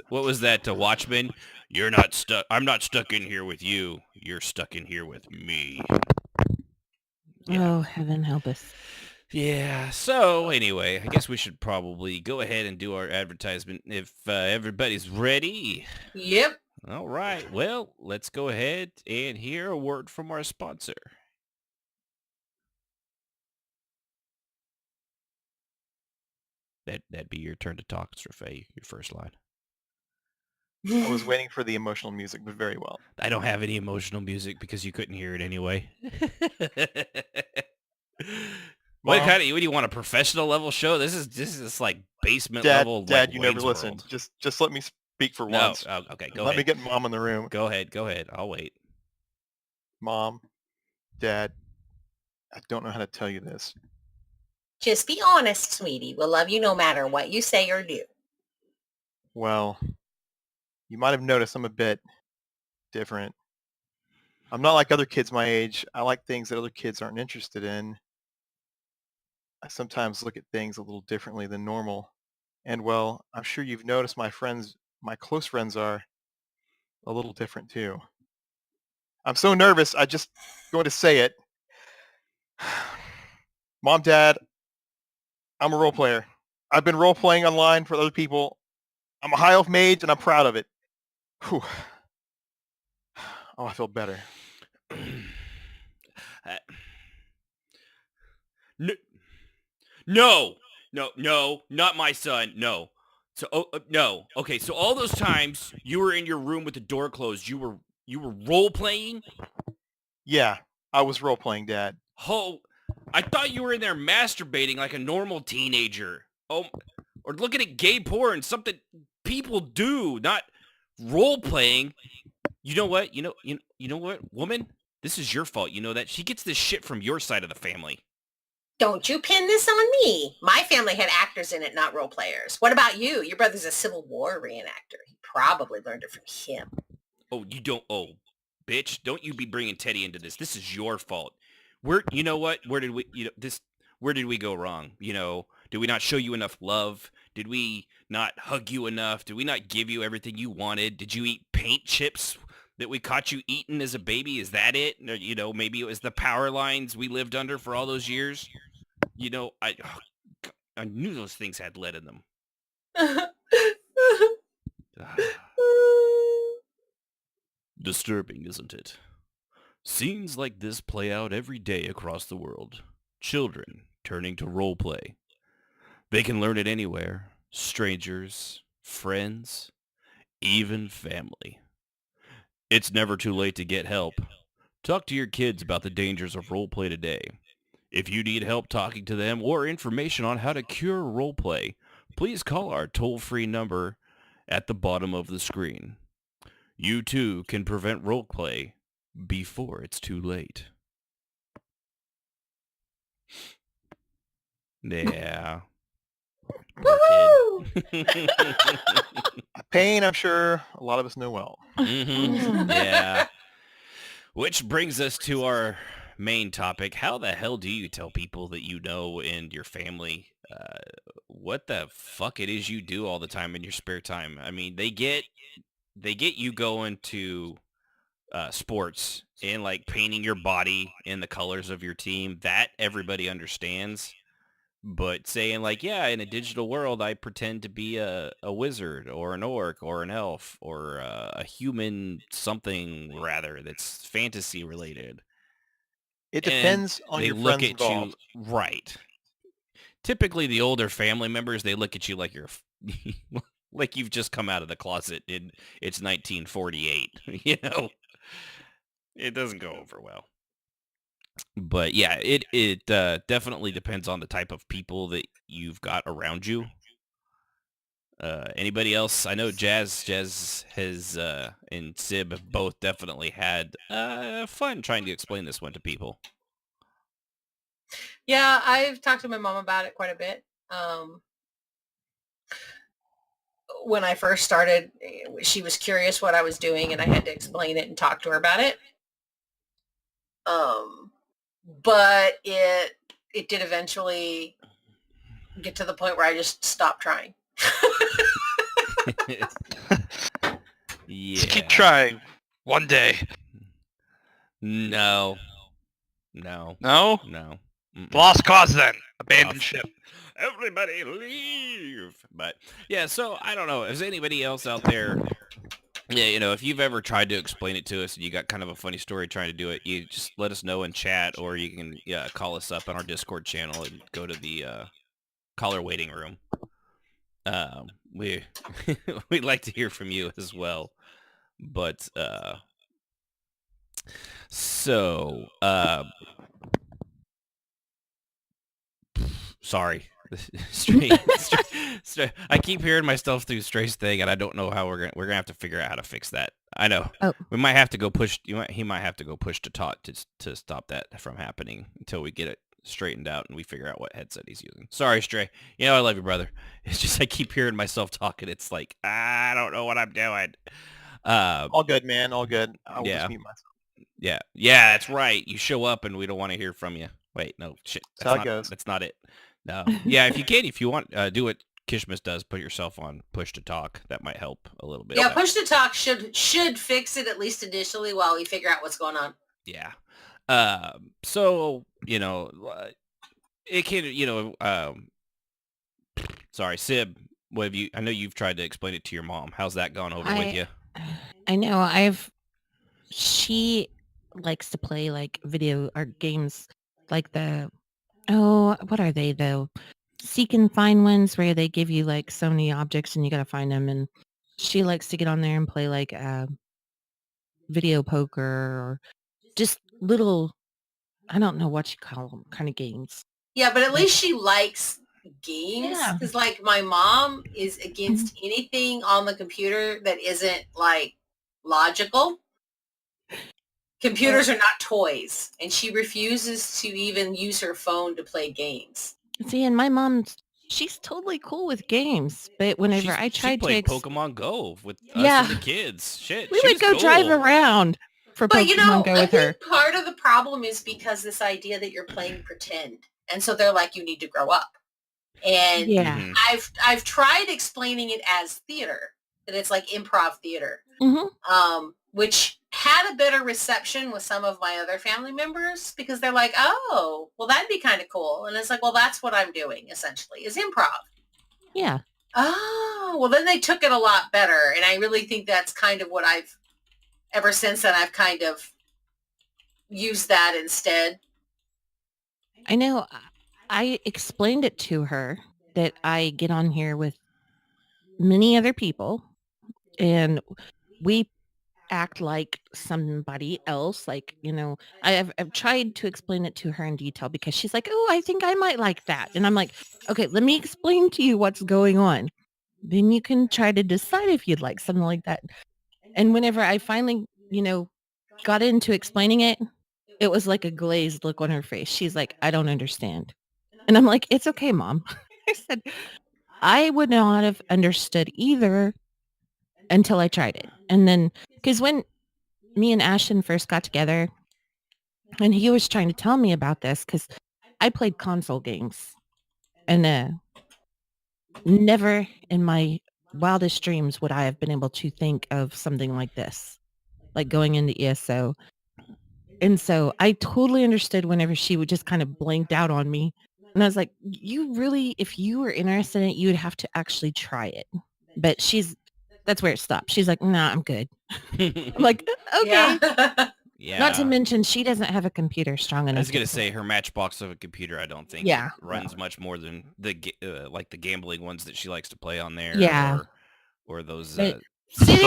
What was that to Watchmen? You're not stuck. I'm not stuck in here with you. You're stuck in here with me. Yeah. Oh, heaven help us. Yeah. So anyway, I guess we should probably go ahead and do our advertisement if everybody's ready. Yep. All right. Well, let's go ahead and hear a word from our sponsor. That'd be your turn to talk, Sibh'Bae, your first line. I was waiting for the emotional music, but very well. I don't have any emotional music because you couldn't hear it anyway. What Mom? do you want, a professional level show? This is like basement Dad, level. Dad, like you never Wayne's listen. World. Just let me speak for No. once. Oh, okay. Go Let ahead. me get Mom in the room. Go ahead. I'll wait. Mom, Dad, I don't know how to tell you this. Just be honest, sweetie. We'll love you no matter what you say or do. Well, you might have noticed I'm a bit different. I'm not like other kids my age. I like things that other kids aren't interested in. I sometimes look at things a little differently than normal. And well, I'm sure you've noticed my close friends are a little different too. I'm so nervous, I just going to say it. Mom, Dad, I'm a role player. I've been role playing online for other people. I'm a high elf mage and I'm proud of it. Whew. Oh, I feel better. No, not my son. No. So, no. Okay, so all those times you were in your room with the door closed, you were role playing? Yeah, I was role playing, Dad. Oh, I thought you were in there masturbating like a normal teenager. Oh, or looking at gay porn, something people do, not role playing. You know what? You know what, woman? This is your fault. You know that? She gets this shit from your side of the family. Don't you pin this on me. My family had actors in it, not role players. What about you? Your brother's a Civil War reenactor. He probably learned it from him. Oh, you don't. Oh, bitch! Don't you be bringing Teddy into this. This is your fault. You know what? Where did we go wrong? You know, did we not show you enough love? Did we not hug you enough? Did we not give you everything you wanted? Did you eat paint chips that we caught you eating as a baby? Is that it? Or, you know, maybe it was the power lines we lived under for all those years. You know, I knew those things had lead in them. Disturbing, isn't it? Scenes like this play out every day across the world. Children turning to role play. They can learn it anywhere. Strangers, friends, even family. It's never too late to get help. Talk to your kids about the dangers of role play today. If you need help talking to them or information on how to cure role play, please call our toll-free number at the bottom of the screen. You too can prevent role play before it's too late. Yeah. Woohoo! A pain, I'm sure a lot of us know well. Mm-hmm. Yeah. Which brings us to our main topic. How the hell do you tell people that you know and your family what the fuck it is you do all the time in your spare time? I mean, they get you going to sports and like painting your body in the colors of your team. That everybody understands. But saying like, yeah, in a digital world, I pretend to be a wizard or an orc or an elf or a human something rather that's fantasy related. It depends on your friends involved. You, right. Typically, the older family members, they look at you like you're like you've just come out of the closet and it's 1948. You know, it doesn't go over well. But yeah, it definitely depends on the type of people that you've got around you. Anybody else? I know Jazz has and Sib have both definitely had fun trying to explain this one to people. Yeah, I've talked to my mom about it quite a bit. when I first started, she was curious what I was doing, and I had to explain it and talk to her about it. But it did eventually get to the point where I just stopped trying. Yeah. Just keep trying. One day. No. No? Mm-mm. Lost cause then. Abandoned ship. Everybody leave. But yeah, so I don't know. Is anybody else out there? Yeah, if you've ever tried to explain it to us and you got kind of a funny story trying to do it, you just let us know in chat, or you can call us up on our Discord channel and go to the caller waiting room. We'd like to hear from you as well. But sorry. I keep hearing myself through Stray's thing, and I don't know how we're gonna have to figure out how to fix that. I know. Oh. We might have to go push. He might have to go push to talk to stop that from happening until we get it straightened out and we figure out what headset he's using. Sorry, Stray. I love you, brother. It's just I keep hearing myself talking. It's like I don't know what I'm doing. All good, man. All good. I'll Yeah. just mute myself. Yeah, that's right. You show up and we don't want to hear from you. Wait, no, shit. That's how it goes. That's not it. No. Yeah, if you want, do what Kishmas does. Put yourself on push to talk. That might help a little bit. Yeah, push to talk should fix it at least initially while we figure out what's going on. Yeah. So it can. Sorry, Sib. What have you? I know you've tried to explain it to your mom. How's that gone over with you? I know. She likes to play like video or games like what are they though? Seek and find ones where they give you like so many objects and you got to find them. And she likes to get on there and play like video poker or just little, I don't know what you call them, kind of games. Yeah, but at least she likes games. Yeah. Because like my mom is against anything on the computer that isn't like logical. Computers are not toys, and she refuses to even use her phone to play games. See, and my mom, she's totally cool with games, but whenever I tried she played to Pokemon Go with us Yeah. and the kids. Shit, we she would was go cool. drive around for But Pokemon Go I with her. think part of the problem is because this idea that you're playing pretend, and so they're like, you need to grow up. And Yeah. Mhm. I've tried explaining it as theater, that it's like improv theater, which had a better reception with some of my other family members because they're like, oh, well, that'd be kind of cool. And it's like, well, that's what I'm doing essentially is improv. Yeah. Oh, well, then they took it a lot better. And I really think that's kind of what ever since then, I've kind of used that instead. I know. I explained it to her that I get on here with many other people and we act like somebody else. Like, I've tried to explain it to her in detail because she's like, oh, I think I might like that. And I'm like, okay, let me explain to you what's going on. Then you can try to decide if you'd like something like that. And whenever I finally, got into explaining it, it was like a glazed look on her face. She's like, I don't understand. And I'm like, it's okay, Mom. I said, I would not have understood either until I tried it. And then, because when me and Ashton first got together, and he was trying to tell me about this, because I played console games. And never in my wildest dreams would I have been able to think of something like this, like going into ESO. And so I totally understood whenever she would just kind of blinked out on me. And I was like, you really, if you were interested in it, you would have to actually try it. But that's where it stopped. She's like, nah, I'm good. I'm like, okay. Yeah. Not to mention, she doesn't have a computer strong enough. I was gonna say her Matchbox of a computer. I don't think runs much more than the gambling ones that she likes to play on there. Yeah. Or those. Still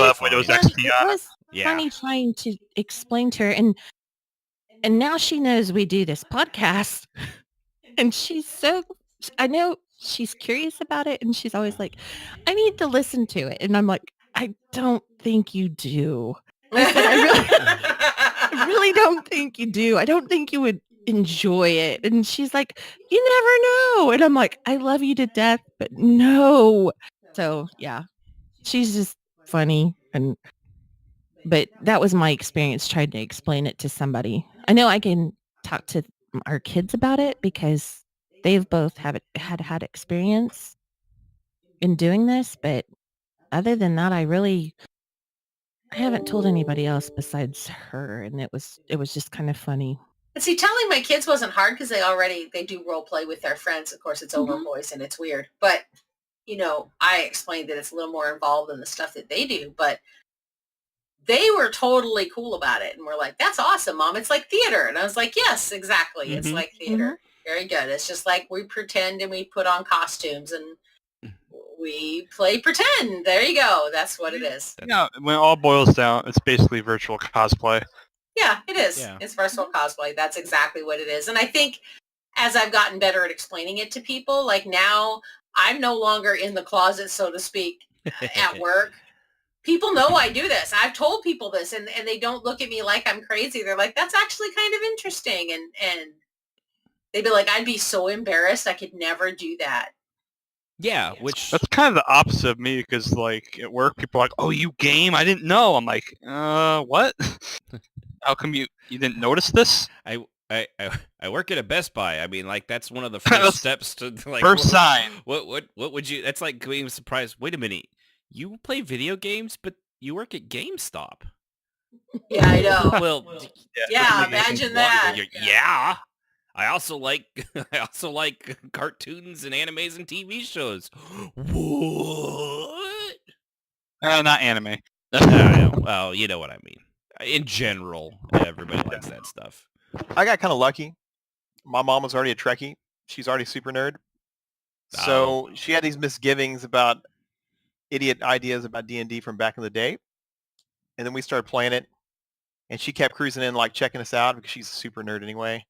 have Windows XP on it. It was funny trying to explain to her, and now she knows we do this podcast, and I know she's curious about it, and she's always like, I need to listen to it, and I'm like, I don't think you do. I really don't think you do. I don't think you would enjoy it. And she's like, you never know. And I'm like, I love you to death, but no. So yeah, she's just funny, but that was my experience trying to explain it to somebody. I know I can talk to our kids about it because they've both had experience in doing this, but other than that, I haven't told anybody else besides her, and it was just kind of funny. And see, telling my kids wasn't hard because they do role play with their friends. Of course, it's over voice and it's weird, but I explained that it's a little more involved than the stuff that they do, but they were totally cool about it and were like, "That's awesome, Mom. It's like theater." And I was like, "Yes, exactly. It's like theater. Very good. It's just like we pretend and we put on costumes and we play pretend. There you go. That's what it is." Yeah, when it all boils down, it's basically virtual cosplay. Yeah, it is. Yeah. It's virtual cosplay. That's exactly what it is. And I think as I've gotten better at explaining it to people, like now I'm no longer in the closet, so to speak, at work. People know I do this. I've told people this and they don't look at me like I'm crazy. They're like, "That's actually kind of interesting." And they'd be like, "I'd be so embarrassed. I could never do that." Yeah, which That's kind of the opposite of me because, like, at work, people are like, "Oh, you game? I didn't know." I'm like, what? How come you didn't notice this? I work at a Best Buy. I mean, like that's one of the first steps to like First sign. What would you? That's like being surprised. Wait a minute, you play video games, but you work at GameStop. Yeah, I know. Well, Yeah, imagine that. Yeah. I also like cartoons and animes and TV shows. What? Not anime. Well, you know what I mean. In general, everybody likes that stuff. I got kind of lucky. My mom was already a Trekkie. She's already super nerd. So she had these misgivings about idiot ideas about D&D from back in the day. And then we started playing it. And she kept cruising in, like, checking us out because she's a super nerd anyway.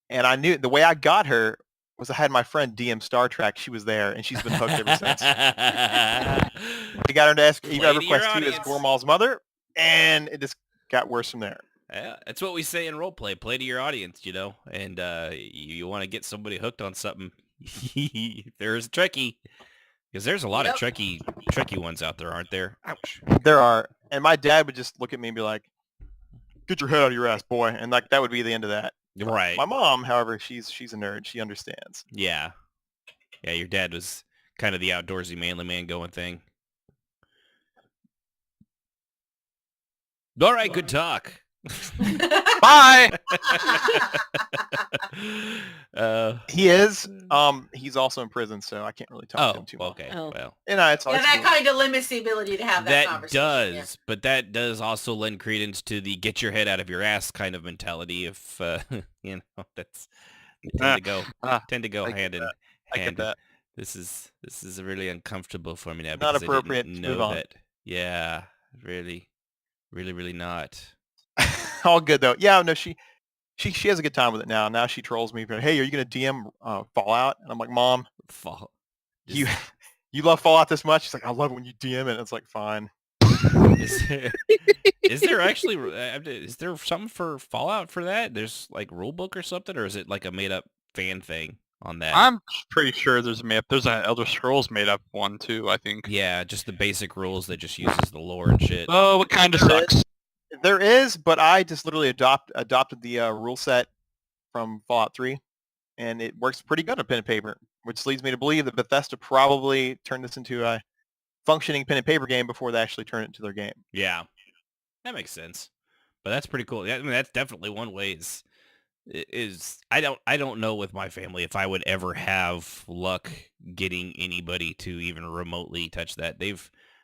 And I knew the way I got her was I had my friend DM Star Trek. She was there, and she's been hooked ever since. We got her to ask EverQuest 2 as Gormal's mother, and it just got worse from there. Yeah, that's what we say in roleplay. Play to your audience, and you want to get somebody hooked on something. There's a Trekkie, because there's a lot of Trekkie ones out there, aren't there? Ouch. There are, and my dad would just look at me and be like, "Get your head out of your ass, boy," and like that would be the end of that. Right. My mom, however, she's a nerd. She understands. Yeah. Yeah, your dad was kind of the outdoorsy manly man going thing. All right, good talk. Bye. He is. He's also in prison, so I can't really talk to him too much. Okay. Oh. Well, It's Yeah, that kind of limits the ability to have that conversation. But that does also lend credence to the get your head out of your ass kind of mentality. If that's tend to go hand in hand. I get that. This is really uncomfortable for me now. Not because appropriate I didn't to move know on. that. Yeah, really not. All good though. Yeah, no, she has a good time with it now. Now she trolls me. Hey, are you gonna DM Fallout? And I'm like, Mom, you love Fallout this much? She's like, I love it when you DM it. And it's like, fine. Is there actually is there something for Fallout for that? There's like rule book or something, or is it like a made up fan thing on that? I'm pretty sure there's an Elder Scrolls made up one too, I think. Yeah, just the basic rules that just uses the lore and shit. Oh, it kind of sucks. There is, but I just literally adopted the rule set from Fallout 3, and it works pretty good on pen and paper, which leads me to believe that Bethesda probably turned this into a functioning pen and paper game before they actually turn it into their game. Yeah, that makes sense. But that's pretty cool. Yeah, I mean, that's definitely one way. I don't know with my family if I would ever have luck getting anybody to even remotely touch that.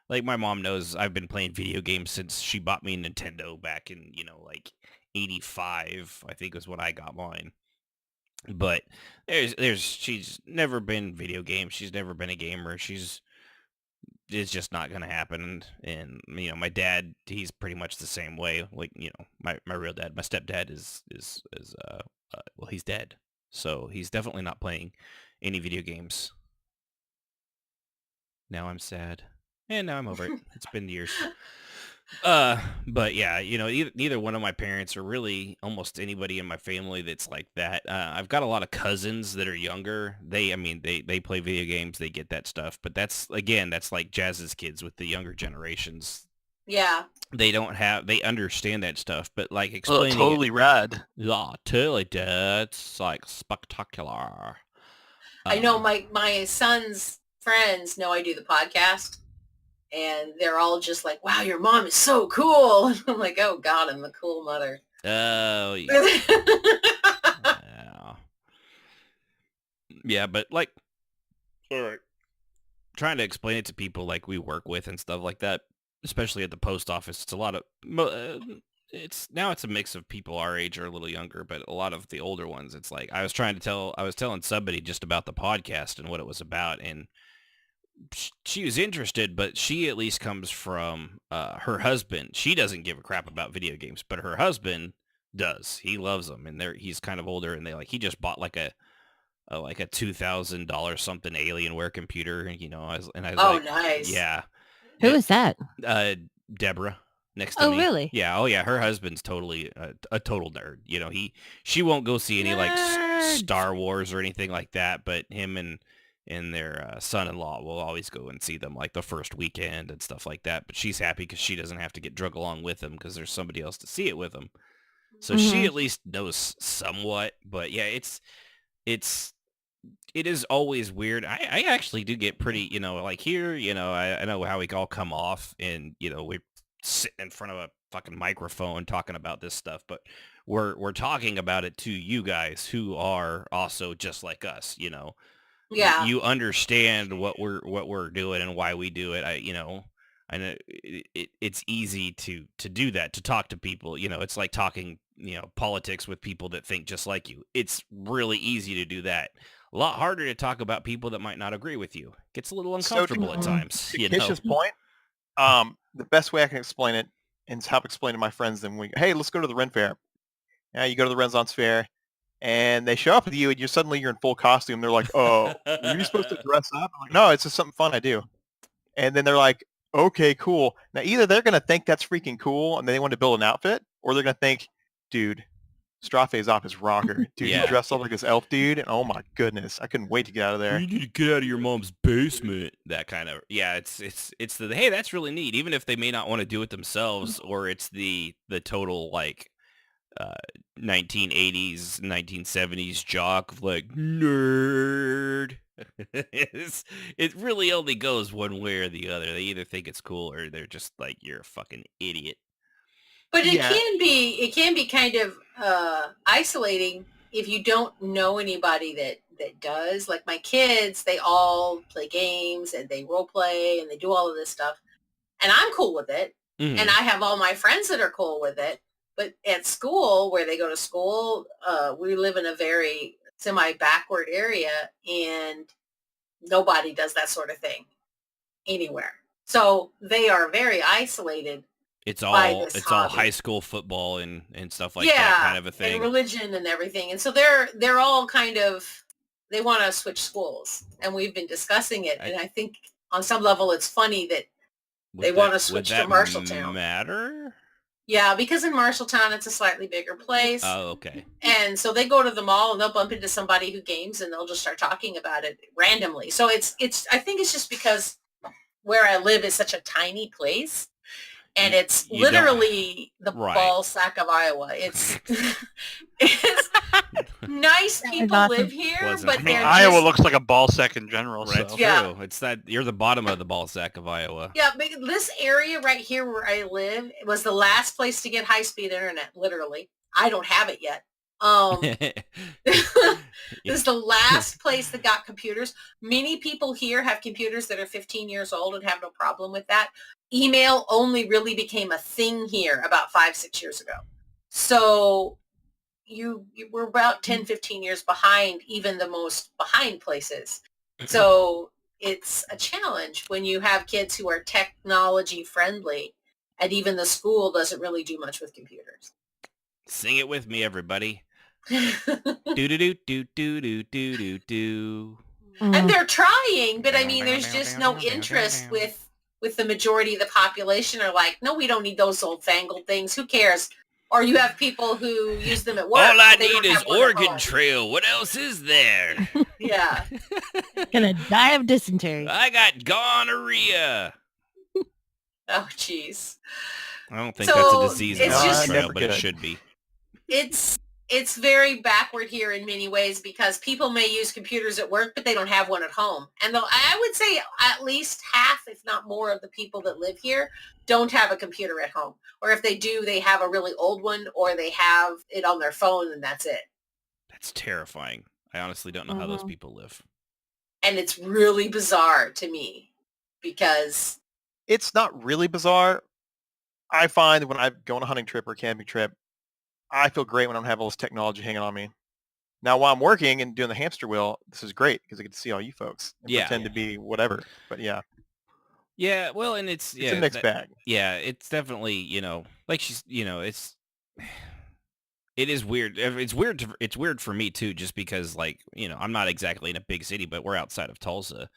Like my mom knows I've been playing video games since she bought me a Nintendo back in, like 85, I think was when I got mine. But she's never been video games. She's never been a gamer. It's just not going to happen. And my dad, he's pretty much the same way. Like, my real dad, my stepdad is well, he's dead. So he's definitely not playing any video games. Now I'm sad. And now I'm over it. It's been years. But yeah, neither one of my parents or really almost anybody in my family that's like that. I've got a lot of cousins that are younger. They play video games. They get that stuff. But that's like Jazz's kids with the younger generations. Yeah. They understand that stuff, but like Oh, explaining totally rad. Yeah, totally. That's like spectacular. I know my son's friends know I do the podcast, and they're all just like, wow, your mom is so cool. And I'm like, oh God, I'm a cool mother. Oh, yeah. Yeah. Yeah, but like, trying to explain it to people like we work with and stuff like that, especially at the post office, it's a lot of, it's a mix of people our age or a little younger, but a lot of the older ones, it's like, I was telling somebody just about the podcast and what it was about, and she was interested, but she at least comes from her husband. She doesn't give a crap about video games, but her husband does. He loves them, and he's kind of older, and he just bought like a $2,000 something Alienware computer, and I was Oh, like, nice. yeah. Who is that? Deborah next to me. Oh, really? Yeah. Oh, yeah. Her husband's totally a total nerd. She won't go see any like Star Wars or anything like that, but him and their son-in-law will always go and see them like the first weekend and stuff like that. But she's happy because she doesn't have to get drug along with them because there's somebody else to see it with them. So she at least knows somewhat. But yeah, it is always weird. I actually do get pretty, like here, I know how we all come off, and we're sitting in front of a fucking microphone talking about this stuff, but we're talking about it to you guys who are also just like us. Yeah. You understand what we're doing and why we do it. I know it's easy to do that, to talk to people. It's like talking, politics with people that think just like you. It's really easy to do that. A lot harder to talk about people that might not agree with you. Gets a little uncomfortable at times. To Kish's point, the best way I can explain it, and it's how I explain to my friends, hey, let's go to the Ren Fair. Yeah, you go to the Renaissance Fair, and they show up with you, and you're in full costume. They're like, oh, are you supposed to dress up? I'm like, no, it's just something fun I do. And then they're like, okay, cool. Now, either they're going to think that's freaking cool, and they want to build an outfit, or they're going to think, dude, Strafe's op is rocker. Dude, Yeah. you dressed up like this elf dude, and oh my goodness, I couldn't wait to get out of there. You need to get out of your mom's basement. That kind of, yeah, it's the, hey, that's really neat. Even if they may not want to do it themselves, or it's the total like 1980s, 1970s jock of like nerd. It really only goes one way or the other. They either think it's cool or they're just like, you're a fucking idiot. But Yeah. it can be kind of isolating if you don't know anybody that does. Like my kids, they all play games and they role play and they do all of this stuff. And I'm cool with it. Mhm. And I have all my friends that are cool with it. But at school, where they go to school, we live in a very semi-backward area, and nobody does that sort of thing anywhere. So they are very isolated. It's by all this it's all hobby. high school football and stuff like that kind of a thing. And religion and everything. And so they're all kind of, they want to switch schools, and we've been discussing it. And I think on some level it's funny that Would they that- want to would switch to that Marshalltown. matter? Yeah, because in Marshalltown it's a slightly bigger place. Oh, okay. And so they go to the mall and they'll bump into somebody who games, and they'll just start talking about it randomly. So it's I think it's just because where I live is such a tiny place, and it's You don't- literally the Right. ball sack of Iowa. It's it's nice people awesome. live here, Wasn't- but I mean, they're Iowa just, looks like a ball sack in general. That's So. true. Yeah. It's that you're the bottom of the ball sack of Iowa. yeah, but this area right here where I live was the last place to get high-speed internet, literally. I don't have it yet. This is the last place that got computers. Many people here have computers that are 15 years old and have no problem with that. Email only really became a thing here about 5-6 years ago. So you were about 10, 15 years behind even the most behind places. So it's a challenge when you have kids who are technology friendly, and even the school doesn't really do much with computers. Sing it with me, everybody. Do do do do do do do do do. And they're trying, but I mean, there's just no interest with with the majority of the population are like, no, we don't need those old fangled things. Who cares? Or you have people who use them at work. All I but they don't need is have one at Oregon home. Trail. What else is there? Yeah. Gonna die of dysentery. I got gonorrhea. Oh, jeez. I don't think So, that's a disease in it's Oregon just- Trail, Never but it could. should be. It's very backward here in many ways because people may use computers at work, but they don't have one at home. And though I would say at least half, if not more, of the people that live here don't have a computer at home. Or if they do, they have a really old one, or they have it on their phone, and that's it. That's terrifying. I honestly don't know how those Mhm. people live. And it's really bizarre to me because It's not really bizarre. I find when I go on a hunting trip or camping trip, I feel great when I don't have all this technology hanging on me. Now, while I'm working and doing the hamster wheel, this is great because I get to see all you folks and Yeah. pretend to be whatever. But yeah, Yeah, well, and it's it's a mixed bag. Yeah, it's definitely, like she's, it is weird. It's weird for me too, just because like, I'm not exactly in a big city, but we're outside of Tulsa,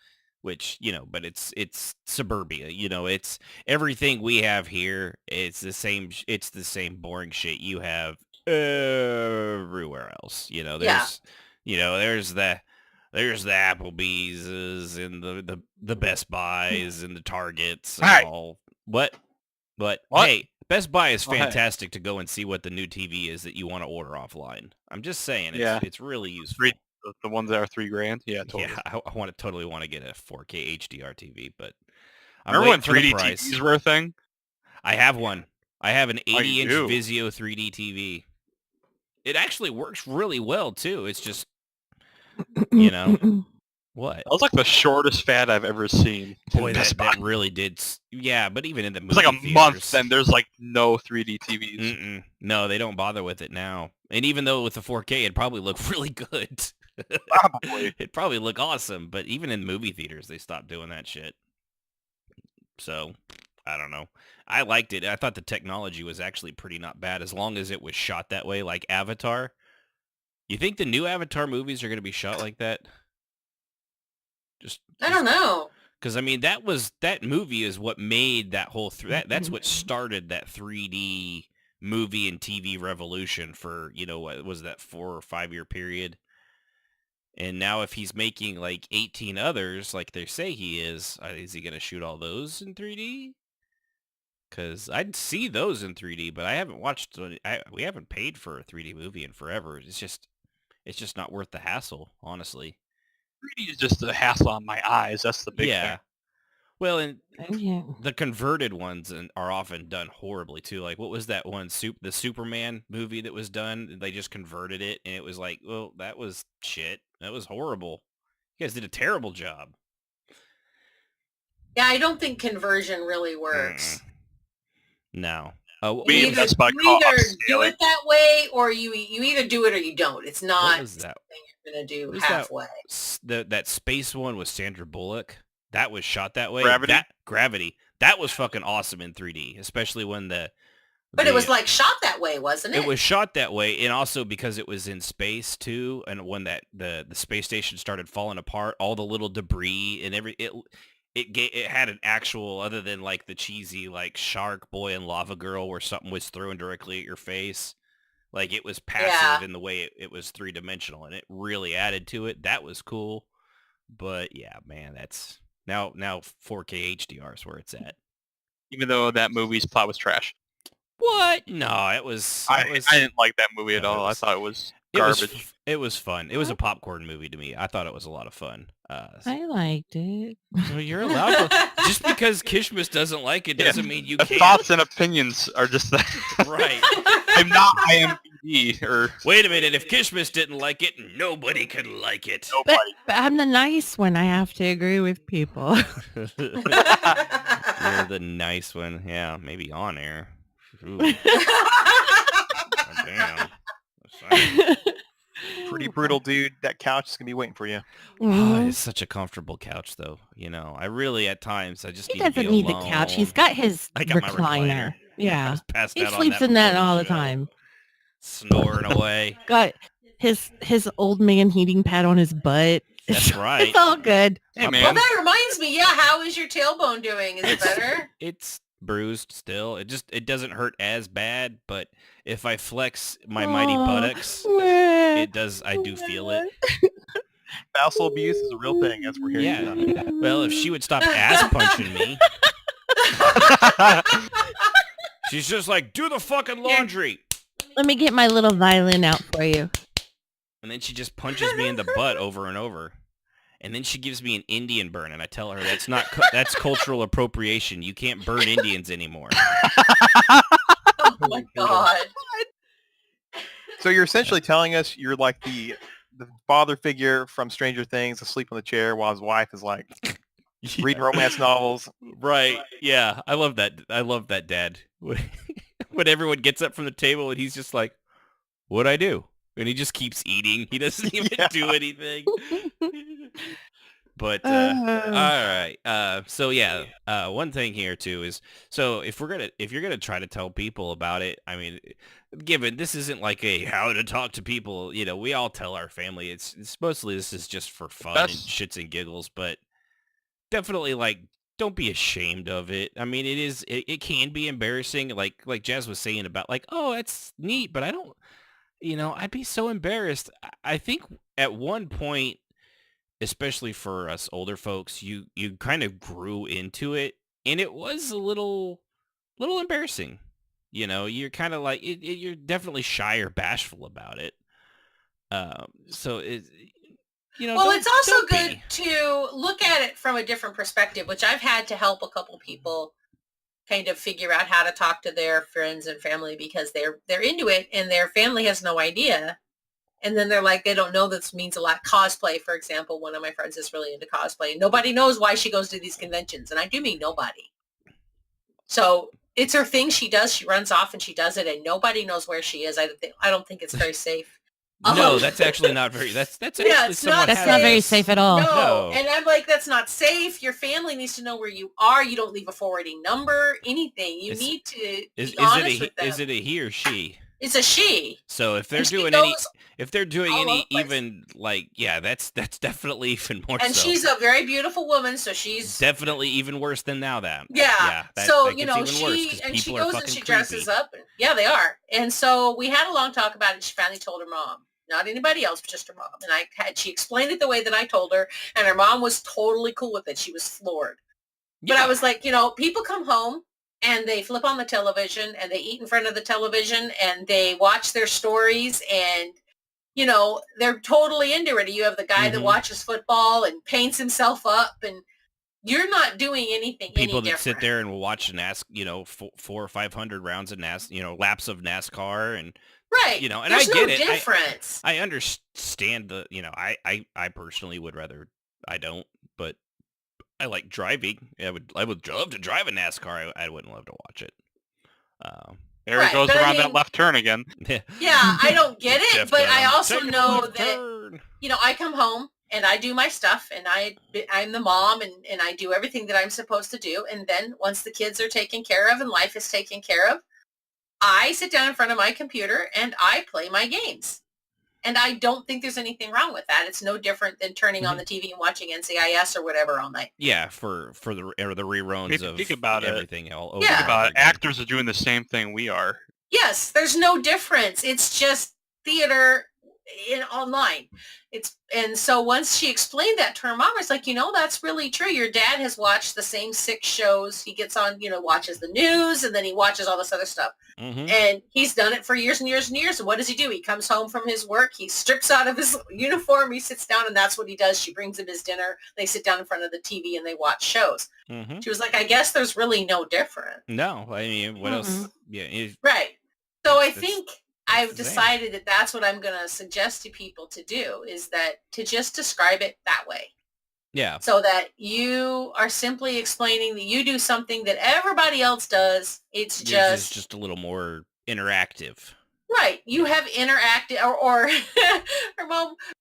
which, but it's suburbia, it's everything we have here. It's the same boring shit you have everywhere else. There's, there's the Applebee's and the Best Buys and the Targets and Hey. all. What? What? Hey, Best Buy is Oh, hey. fantastic to go and see what the new TV is that you want to order offline. I'm just saying, Yeah. it's really useful. The ones that are $3,000. Yeah, totally. Yeah, I totally want to get a 4K HDR TV, but I'm Remember when waiting for the 3D price. TVs were a thing? I have one. I have an Oh, you 80-inch do? Vizio 3D TV. It actually works really well too. It's just what? That was like the shortest fad I've ever seen. Boy, Best that Buy. really did. Yeah, but even in the It movie was like a month, theaters- and there's like no 3D TVs. Mm-mm. No, they don't bother with it now. And even though with the 4K, it'd probably look really good. Probably. It'd probably look awesome. But even in movie theaters, they stopped doing that shit. So, I don't know. I liked it. I thought the technology was actually pretty not bad as long as it was shot that way, like Avatar. You think the new Avatar movies are going to be shot like that? I don't know. Because, I mean, that movie is what made that whole... that's what started that 3D movie and TV revolution for, what was that, 4 or 5 year period? And now if he's making, like, 18 others, like they say he is he going to shoot all those in 3D? Because I'd see those in 3D, but I haven't watched... we haven't paid for a 3D movie in forever. It's just not worth the hassle, honestly. 3D is just a hassle on my eyes. That's the big thing. Well, and Yeah. the converted ones are often done horribly too. Like, what was that one, the Superman movie that was done? They just converted it, and it was like, well, that was shit. That was horrible. You guys did a terrible job. Yeah, I don't think conversion really works. No. We You either, Best Buy you call either do upscaling. it that way, or you either do it or you don't. It's not What was that? something you're going to do What was that? halfway. That space one with Sandra Bullock. That was shot that way. Gravity? Gravity. That was fucking awesome in 3D, especially when But it was like shot that way, wasn't it? It was shot that way, and also because it was in space too, and when the space station started falling apart, all the little debris and it had an actual, other than like the cheesy like Shark Boy and Lava Girl where something was thrown directly at your face, like it was passive in the way it was 3-dimensional, and it really added to it. That was cool, but yeah, man, that's now 4K HDR is where it's at. Even though that movie's plot was trash. What? No, it was. I didn't like that movie at No, it all. was- I thought it was garbage. It was fun. It was a popcorn movie to me. I thought it was a lot of fun. I liked it. So you're allowed to. Just because Kishmas doesn't like it doesn't mean you The can't. thoughts and opinions are just that. Right. I'm not IMDb or Wait a minute. If Kishmas didn't like it, nobody could like it. nobody. But I'm the nice one. I have to agree with people. You're the nice one. Yeah, maybe on air. Ooh, damn. Pretty brutal, dude. That couch is gonna be waiting for you. Oh, Mhm. it's such a comfortable couch, though. I really, at times, I just He need to doesn't be need the couch. alone. He's got his I got my recliner. I Yeah. was passed He out on sleeps in that before all the show. time. Snoring away. Got his old man heating pad on his butt. That's right. It's all good. Hey, Well, man. that reminds me. Yeah, how is your tailbone doing? Is it better? It's bruised still. It doesn't hurt as bad, but if I flex my mighty buttocks, it does. I do feel it. Spousal abuse is a real thing, as we're hearing. Yeah. Well, if she would stop ass punching me, she's just like, do the fucking laundry. Let me get my little violin out for you. And then she just punches me in the butt over and over. And then she gives me an Indian burn, and I tell her that's cultural appropriation. You can't burn Indians anymore. Oh my god. So you're essentially telling us you're like the father figure from Stranger Things asleep on the chair while his wife is like reading romance novels. Right. Yeah. I love that. I love that dad. When everyone gets up from the table and he's just like, what'd I do? And he just keeps eating. He doesn't even do anything. But all right. So yeah, one thing here too is, so if you're gonna try to tell people about it, I mean, given this isn't like a how to talk to people, you know, we all tell our family. It's mostly this is just for fun and shits and giggles, but definitely like don't be ashamed of it. I mean, it can be embarrassing, like Jazz was saying about like, oh, that's neat, but I don't. You know, I'd be so embarrassed. I think at one point, especially for us older folks, you kind of grew into it, and it was a little embarrassing. You know, you're kind of like, you're definitely shy or bashful about it. So it's, you know. Well, it's also good to look at it from a different perspective, which I've had to help a couple people kind of figure out how to talk to their friends and family because they're into it and their family has no idea. And then they're like, they don't know this means a lot. Cosplay, for example, one of my friends is really into cosplay. And nobody knows why she goes to these conventions. And I do mean nobody. So it's her thing. She does. She runs off and she does it. And nobody knows where she is. I don't think it's very safe. No, that's actually not very. That's actually it's somewhat That's not very safe at all. No. And I'm like, that's not safe. Your family needs to know where you are. You don't leave a forwarding number, anything. You need to be honest with them. Is it a he or she? It's a she. So if they're doing any even like, yeah, that's definitely even more. And so. she's a very beautiful woman, so she's definitely even worse than now. That so that you know, she goes and she dresses up. And, yeah, they are. And so we had a long talk about it. She finally told her mom. Not anybody else, but just her mom. And she explained it the way that I told her, and her mom was totally cool with it. She was floored. But I was like, you know, people come home and they flip on the television and they eat in front of the television and they watch their stories and, you know, they're totally into it. You have the guy that watches football and paints himself up, and you're not doing anything people any that sit there and will watch you know, 400 or 500 rounds of you know, laps of NASCAR and. Right. You know, and there's I get no it. Difference. I understand you know, I personally would rather I don't, but I like driving. I would love to drive a NASCAR. I wouldn't love to watch it. There he goes around that left turn again. Yeah, I don't get it, but I also know that turn. You know, I come home and I do my stuff and I'm the mom and I do everything that I'm supposed to do, and then once the kids are taken care of and life is taken care of, I sit down in front of my computer and I play my games. And I don't think there's anything wrong with that. It's no different than turning on the TV and watching NCIS or whatever all night. Yeah, for the reruns of think about everything all over. Yeah. Think about it. Actors are doing the same thing we are. Yes, there's no difference. It's just theater online. And so once she explained that to her mom, it's like, you know, that's really true. Your dad has watched the same 6 shows. He gets on, you know, watches the news, and then he watches all this other stuff. And he's done it for years and years and years. And what does he do? He comes home from his work. He strips out of his uniform. He sits down, and that's what he does. She brings him his dinner. They sit down in front of the TV and they watch shows. She was like, I guess there's really no difference. No, I mean, what else? Yeah, right. So I think I've decided that that's what I'm going to suggest to people to do, is that to just describe it that way. Yeah. So that you are simply explaining that you do something that everybody else does. It's just a little more interactive. Right. You have interactive or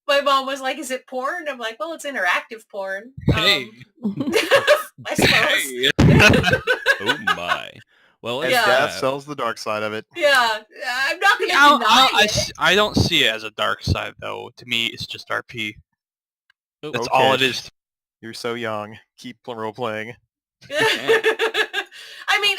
my mom was like, is it porn? I'm like, well, it's interactive porn. Hey. I suppose. Oh my. Well, and Dad sells the dark side of it. Yeah. I'm not going to deny it. I don't see it as a dark side, though. To me, it's just RP. That's Okay. all it is. You're so young. Keep role playing. I mean,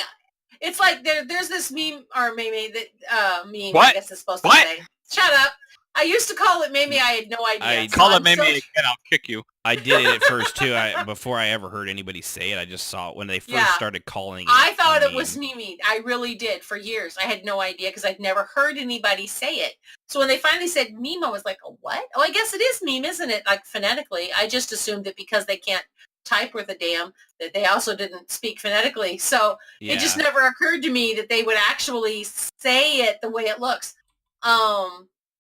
it's like there's this meme or meme that meme. What? I guess it's supposed to What? say. Shut up. I used to call it meme. I had no idea. I So Call it I'm maybe so- again, I'll kick you. I did it at first too. Before I ever heard anybody say it, I just saw it when they first Yeah. started calling it. I thought a it was meme. meme. I really did for years. I had no idea because I'd never heard anybody say it. So when they finally said meme, I was like, oh, what? Oh, I guess it is meme, isn't it? Like phonetically. I just assumed that because they can't type worth a damn, that they also didn't speak phonetically. So it just never occurred to me that they would actually say it the way it looks.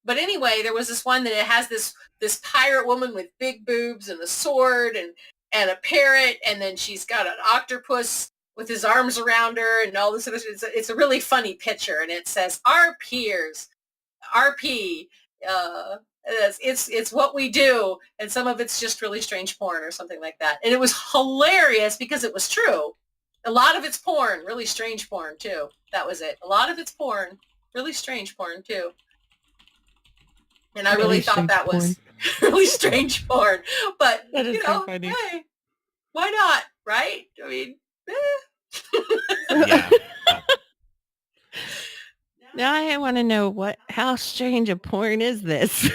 But anyway, there was this one that it has this pirate woman with big boobs and a sword and a parrot, and then she's got an octopus with his arms around her and all this other stuff. It's a really funny picture, and it says our peers, RP, it's what we do, and some of it's just really strange porn or something like that. And it was hilarious because it was true. A lot of it's porn, really strange porn too. That was it. A lot of it's porn, really strange porn too. And I really thought that was really strange porn. But, That is you so know, funny. hey, why not, right? I mean, Yeah. Now I want to know how strange a porn is this?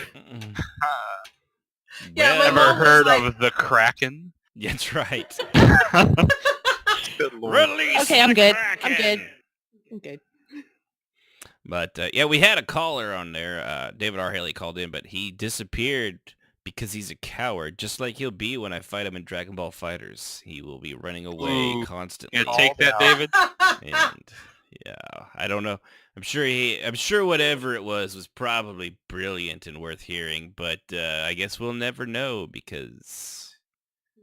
Yeah, my Well, Ever mom was heard like- of the Kraken? that's right. Good lord. Release Okay, I'm the good. Kraken. I'm good. I'm good. But yeah, we had a caller on there. David R. Haley called in, but he disappeared because he's a coward, just like he'll be when I fight him in Dragon Ball Fighters. He will be running away Ooh. constantly. Yeah, take that, David. And yeah, I don't know. I'm sure whatever it was probably brilliant and worth hearing, but I guess we'll never know because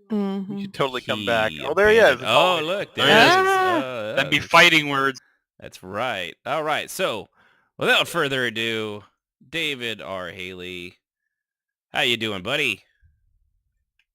You Mhm. should totally come he back. Oh, there he is. abandoned- Oh, look, there There he he is. is. Oh, That'd be that was- fighting words. That's right. All right. So, without further ado, David R. Haley, how you doing, buddy?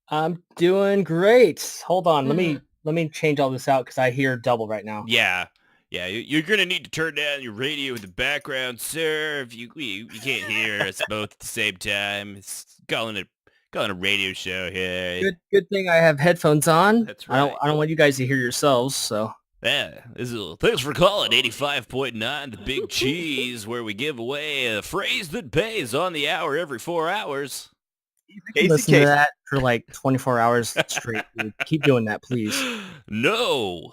I'm doing great. Hold on, Mm-hmm. let me change all this out because I hear double right now. Yeah. Yeah, you're gonna need to turn down your radio in the background, sir. If you can't hear us both at the same time. It's calling a radio show here. Good thing I have headphones on. That's I right. don't want you guys to hear yourselves. So Yeah, thanks for calling 85.9 The Big Cheese, where we give away a phrase that pays on the hour every 4 hours. listen to that for like 24 hours straight. Dude. Keep doing that, please. No.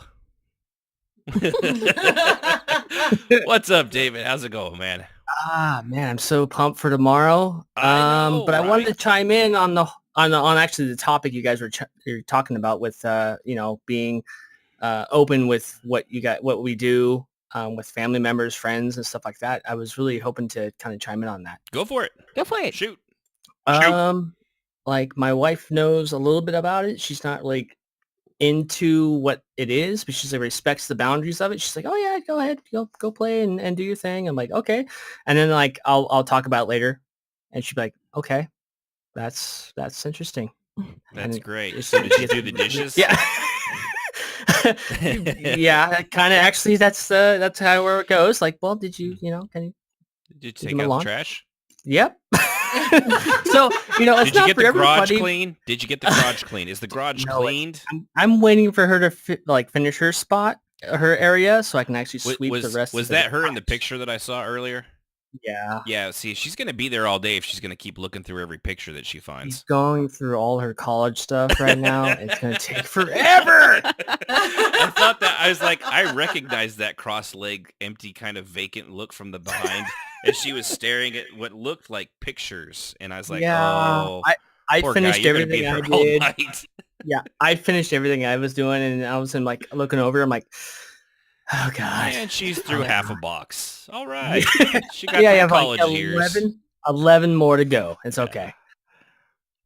What's up, David? How's it going, man? Ah, man, I'm so pumped for tomorrow. I know, But I wanted to right? chime in on actually the topic you guys were you're talking about with being open with what we do with family members, friends, and stuff like that. I was really hoping to kind of chime in on that. Go for it. Go for it. Shoot. Like my wife knows a little bit about it. She's not like into what it is, but she respects the boundaries of it. She's like, oh yeah, go ahead, go play and do your thing. I'm like, okay. And then like I'll talk about it later, and she'd be like, okay, that's interesting. That's And great. it's- So did you do the dishes? Yeah. Yeah, kind of actually that's how where it goes. Like, well, did you can you Did you Did take you mow out the lawn? trash? Yep. So, it's Did you not get for the garage everybody. clean? Did you get the garage clean? Is the garage No, cleaned? I'm waiting for her to finish her spot, her area, so I can actually sweep the rest. Was of that her in the house. picture that I saw earlier? Yeah. Yeah, see, she's going to be there all day if she's going to keep looking through every picture that she She's finds. going through all her college stuff right now. It's going to take forever. I thought that, I was like, I recognized that cross-leg, empty, kind of vacant look from the behind as she was staring at what looked like pictures. And I was like, Yeah, oh, I poor finished guy, you're going to be everything there I all did. night. Yeah, I finished everything I was doing, and I was like looking over. I'm like, oh god. And she's through Oh, half a God. box. All right. She got Yeah, through yeah, like college years. 11 more to go. It's okay.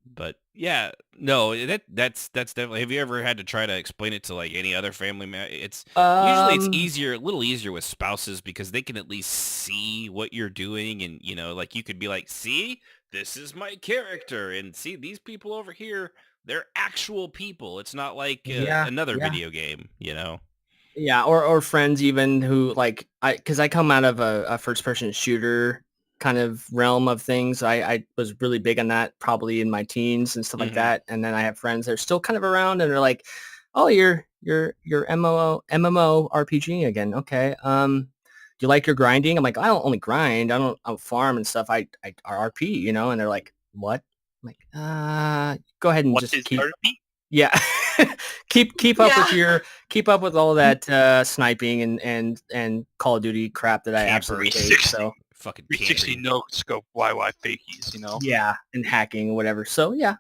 But yeah, no, that's definitely. Have you ever had to try to explain it to like any other family member? It's usually it's easier, a little easier with spouses because they can at least see what you're doing, and like you could be like, see, this is my character, and see these people over here, they're actual people. It's not like another yeah. video game, Yeah, or friends even who like because I come out of a first person shooter kind of realm of things. I was really big on that probably in my teens and stuff like that. And then I have friends that are still kind of around and they're like, oh, you're MMO RPG again. Okay. Do you like your grinding? I'm like, I don't only grind. I don't farm and stuff. I RP, you know, and they're like, what? I'm like, go ahead and just keep. RP? Yeah. keep up with all that sniping and Call of Duty crap that I absolutely hate. So fucking 360 no scope YY fakies, you know. Yeah, and hacking or whatever. So yeah.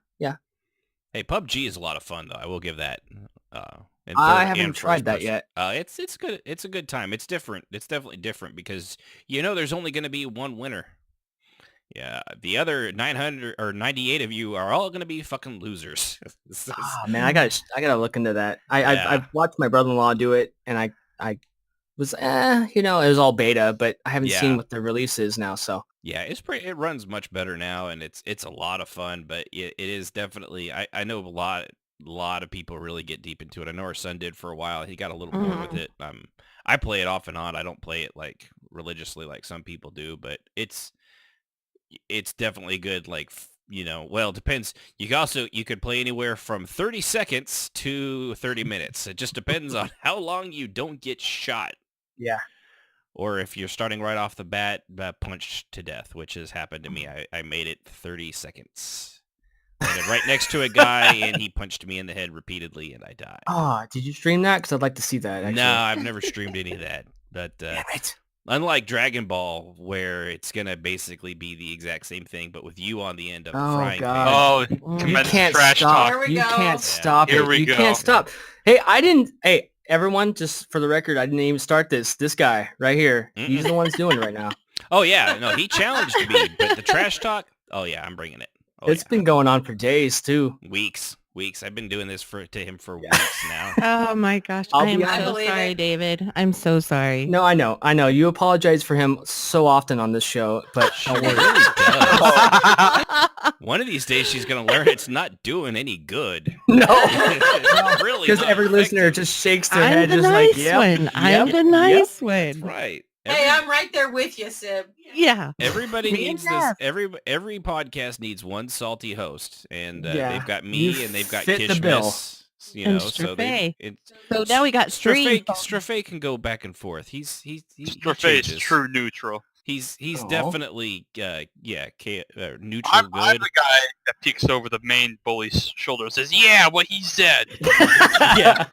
Hey, PUBG is a lot of fun though. I will give that. I haven't tried that yet. It's good. It's a good time. It's different. It's definitely different because there's only going to be one winner. Yeah, the other 900 or 98 of you are all going to be fucking losers. Oh, man, I gotta look into that. I've watched my brother-in-law do it, and I was it was all beta, but I haven't seen what the release is now. So yeah, it runs much better now, and it's a lot of fun. But it is definitely I know a lot of people really get deep into it. I know our son did for a while. He got a little bored with it. I play it off and on. I don't play it like religiously like some people do, but it's definitely good. Like, well, it depends. You could play anywhere from 30 seconds to 30 minutes. It just depends on how long you don't get shot. Yeah. Or if you're starting right off the bat, punched to death, which has happened to me. I made it 30 seconds. Landed right next to a guy, and he punched me in the head repeatedly, and I died. Oh, did you stream that? Because I'd like to see that, actually. No, I've never streamed any of that. But damn it. Unlike Dragon Ball, where it's going to basically be the exact same thing, but with you on the end of the frying pan. Oh, you can't stop. You can't stop it. You can't stop. Hey, everyone, just for the record, I didn't even start this. This guy right here, he's the one that's doing it right now. Oh, yeah. No, he challenged me, but the trash talk, oh, yeah, I'm bringing it. Oh, it's been going on for days, too. Weeks. I've been doing this to him for weeks now. Oh my gosh. I am so sorry, David. I'm so sorry. No, I know. You apologize for him so often on this show, but don't worry. Really does. One of these days she's going to learn it's not doing any good. No. Really. Because every listener just shakes their head just like, yeah. I'm the nice one. That's right. Hey, I'm right there with you, Sib. Yeah. Everybody needs this. Every podcast needs one salty host, and they've got me and they've got Kishmas. And Sibh'Bae. So now we got Stream. Sibh'Bae can go back and forth. Sibh'Bae is true neutral. He's definitely neutral I'm good. the guy that peeks over the main bully's shoulder and says, "Yeah, what he said." Yeah,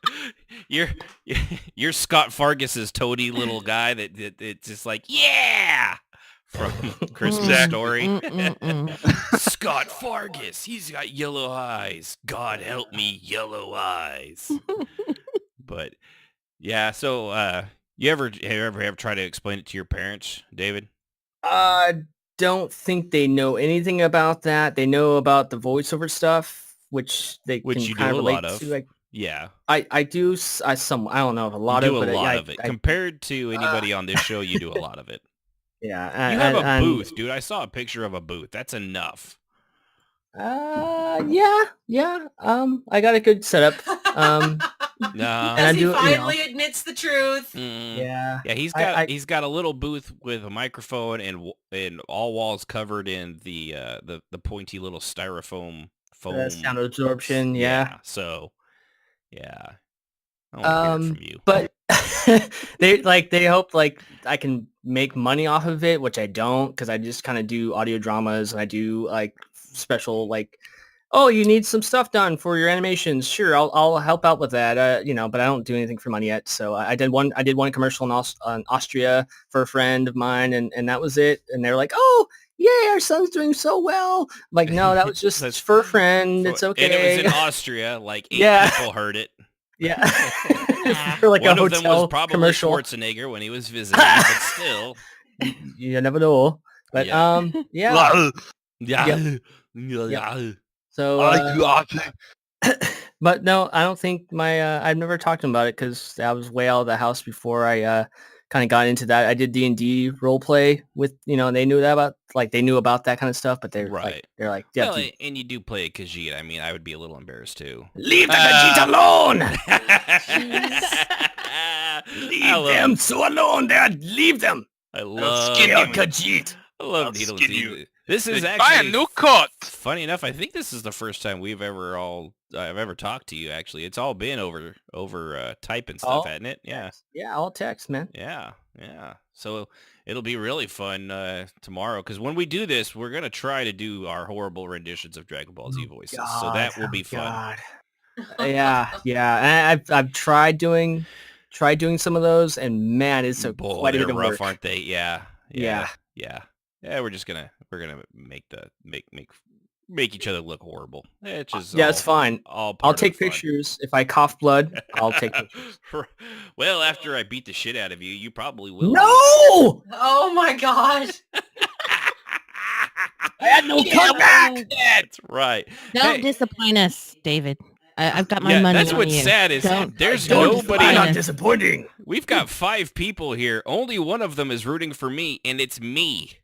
you're Scott Fargus's toady little guy that it's just like, yeah, from Christmas Story. Scott Fargus, he's got yellow eyes. God help me, yellow eyes. But yeah, so you ever try to explain it to your parents, David? Don't think they know anything about that. They know about the voiceover stuff, which can you kind do of a lot relate of. to. Like, Yeah, I do. I don't know if a lot you of, do but a lot of it compared to anybody on this show. You do a lot of it. Yeah, you have a booth, dude. I saw a picture of a booth. That's enough. Yeah. I got a good setup. No, and he finally admits the truth. Yeah. Yeah, he's got a little booth with a microphone and all walls covered in the pointy little styrofoam foam. Sound absorption. Yeah. So, yeah. I want to hear it from you. But they hope like I can make money off of it, which I don't, because I just kind of do audio dramas and I do like special like, oh, you need some stuff done for your animations. Sure, I'll help out with that. But I don't do anything for money yet. So I did one commercial in Austria for a friend of mine, and that was it. And they're like, oh, yay, our son's doing so well. I'm like, no, that was just for a friend. It's okay. And it was in Austria. Like 8 people heard it. Yeah. For like one a of them was hotel probably commercial. Schwarzenegger when he was visiting, but still. You never know. But yeah. So, but no, I don't think I've never talked to him about it because I was way out of the house before I kind of got into that. I did D&D role play with, and they knew about that kind of stuff, but they're like, yeah. Well, and you do play a Khajiit. I mean, I would be a little embarrassed too. Leave the Khajiit alone! Leave them so alone, Dad. Leave them. I love Khajiit. I love I'll Needle and skin Seed. you. This is Buy a actually new cut. funny enough. I think this is the first time I've ever talked to you. Actually, it's all been over type and stuff, Oh, hasn't it? Yeah, Yeah, all text, man. yeah. So it'll be really fun tomorrow because when we do this, we're gonna try to do our horrible renditions of Dragon Ball Z voices. So that will be fun. God. Yeah. And I've tried doing some of those, and man, it's quite a They're bit of rough, work. aren't they? Yeah. Yeah. We're gonna make each other look horrible. It's just It's fine. All I'll part take of the fun. pictures. If I cough blood, I'll take pictures. Well, after I beat the shit out of you, you probably will. No! Oh my gosh. I had no comeback. That's right. Don't Hey, disappoint us, David. I've got my money that's on what's you. sad is there's don't nobody. disappoint Not us. disappointing. We've got 5 people here. Only one of them is rooting for me, and it's me.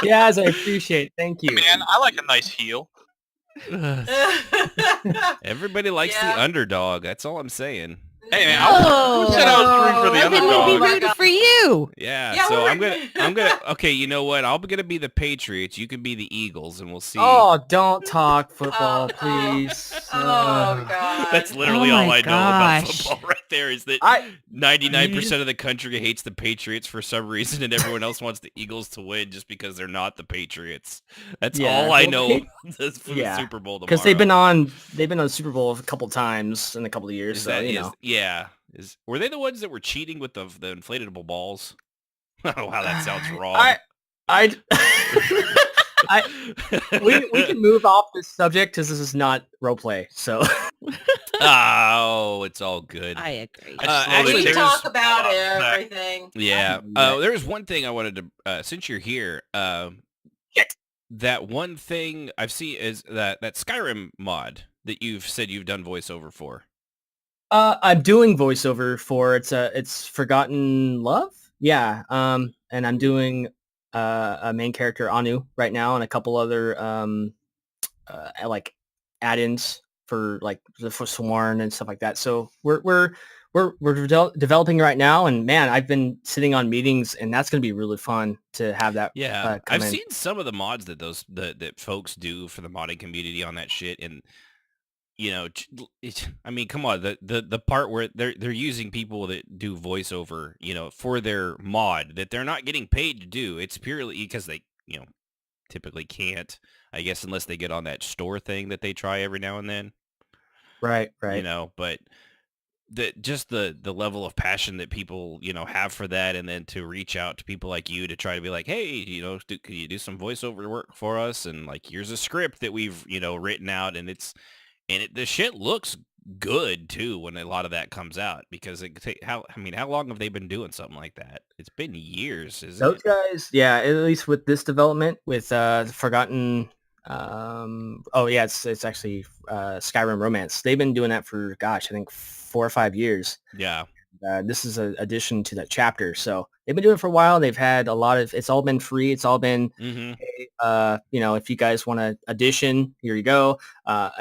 Yes, I appreciate. Thank you. Man, I like a nice heel. Everybody likes the underdog. That's all I'm saying. Hey, man, Oh, who said I was rooting for the then we'd underdog? be Oh my rooting God. for you. Yeah, Yeah, so we're- I'm gonna okay, you know what? I'm gonna be the Patriots. You can be the Eagles, and we'll see. Oh, don't talk football, Oh, please. Oh god. That's literally Oh all my I know about gosh. football right there is that I 99% of the country hates the Patriots for some reason, and everyone else wants the Eagles to win just because they're not the Patriots. That's Yeah, all I well, know for the yeah, Super Bowl tomorrow. because they've been on Super Bowl a couple times in a couple of years. Is So that you is know. yeah? Were they the ones that were cheating with the inflatable balls? Oh, wow, that sounds wrong. We can move off this subject because this is not role play. So Oh, it's all good. I agree. Actually, we there's- talk about everything. Yeah. There's one thing I wanted to, since you're here, that one thing I've seen is that Skyrim mod that you've said you've done voiceover for. I'm doing voiceover for it's Forgotten Love. Yeah. And I'm doing a main character Anu right now, and a couple other like add-ins for Sworn and stuff like that. So we're developing right now, and man, I've been sitting on meetings, and that's going to be really fun to have that. Yeah, come I've in. seen some of the mods that that folks do for the modding community on that shit, and you know, I mean, come on, the part where they're using people that do voiceover, you know, for their mod that they're not getting paid to do. It's purely because they, you know, typically can't, I guess, unless they get on that store thing that they try every now and then. Right. You know, but the level of passion that people, you know, have for that, and then to reach out to people like you to try to be like, hey, you know, could you do some voiceover work for us? And like, here's a script that we've, you know, written out, and the shit looks good too when a lot of that comes out, because how long have they been doing something like that? It's been years, isn't Those it? guys, yeah, at least with this development with Forgotten. It's actually Skyrim Romance. They've been doing that for I think 4 or 5 years. Yeah. This is an addition to that chapter, so they've been doing it for a while. They've had a lot of. It's all been free. It's all been. Mm-hmm. You know, if you guys want to audition, here you go.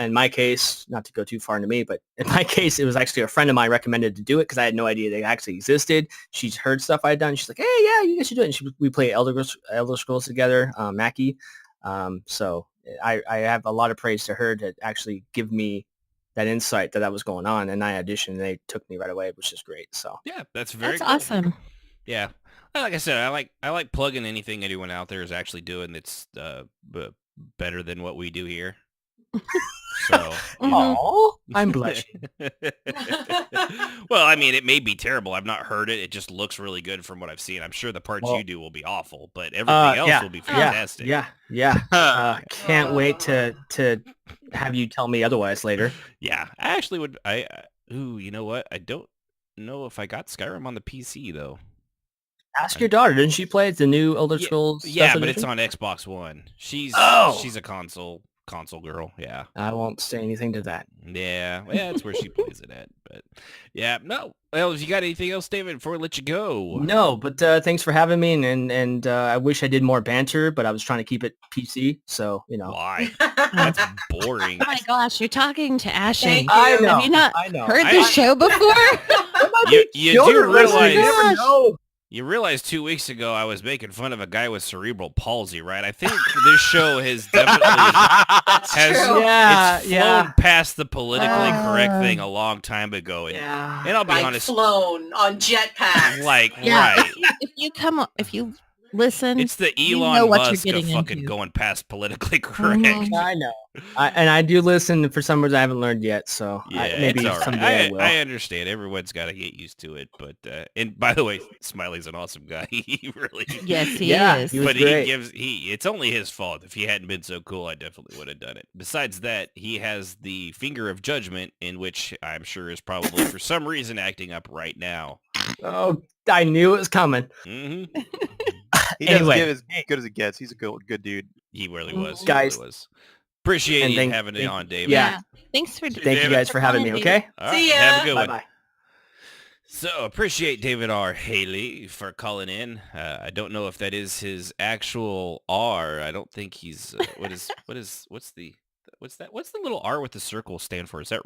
In my case, not to go too far into me, but in my case, it was actually a friend of mine recommended to do it because I had no idea they actually existed. She's heard stuff I had done. She's like, hey, yeah, you guys should do it. And we play Elder Scrolls together, Mackie. So I have a lot of praise to her to actually give me that insight that was going on, and I auditioned, and they took me right away, which is great. So Yeah, that's very That's cool. awesome. Yeah. Well, like I said, I like plugging anything anyone out there is actually doing that's better than what we do here. So, you know. oh, I'm blushing. Well, I mean, it may be terrible. I've not heard it. It just looks really good from what I've seen. I'm sure the parts Well, you do will be awful, but everything else will be fantastic. Yeah. Can't wait to have you tell me otherwise later. Yeah, I actually would. You know what? I don't know if I got Skyrim on the PC though. Ask your daughter. Didn't she play the new Elder Scrolls? Yeah, Special but it's Edition? on Xbox One. She's a console girl. Yeah. I won't say anything to that. Yeah, that's where she plays it at. But yeah, no. Well, if you got anything else, David, before I let you go? No, but thanks for having me, and I wish I did more banter, but I was trying to keep it PC, so you know. Why? That's boring. Oh my gosh, you're talking to Ashley. Thank I know. Have you not I know. heard this show before? You do Children listening, realize you never know. You realize 2 weeks ago I was making fun of a guy with cerebral palsy, right? I think this show has definitely That's has true. Yeah, it's flown past the politically correct Uh, thing a long time ago, and I'll be Like honest, flown on jetpacks. like Yeah. right. If you listen, It's the you know Elon what you're Musk of getting fucking into. going past politically correct. Mhm. I know. And I do listen. For some reason, I haven't learned yet. So Yeah, maybe it's all right. someday I will. I understand. Everyone's got to get used to it. But and by the way, Smiley's an awesome guy. He really. Yes, he Yeah, is. he was But great. it's only his fault. If he hadn't been so cool, I definitely would have done it. Besides that, he has the finger of judgment, in which I'm sure is probably for some reason acting up right now. Oh, I knew it was coming. Hmm He doesn't Anyway. get as good as it gets. He's a good dude. He really was. He Guys. really was. Appreciate And you thank- having it thank- on, David. Yeah. Thanks for Thank you guys for having me. Okay. All right. See ya. Have a good Bye one. bye. So appreciate David R. Haley for calling in. I don't know if that is his actual R. I don't think he's. What's the little R with the circle stand for? Is that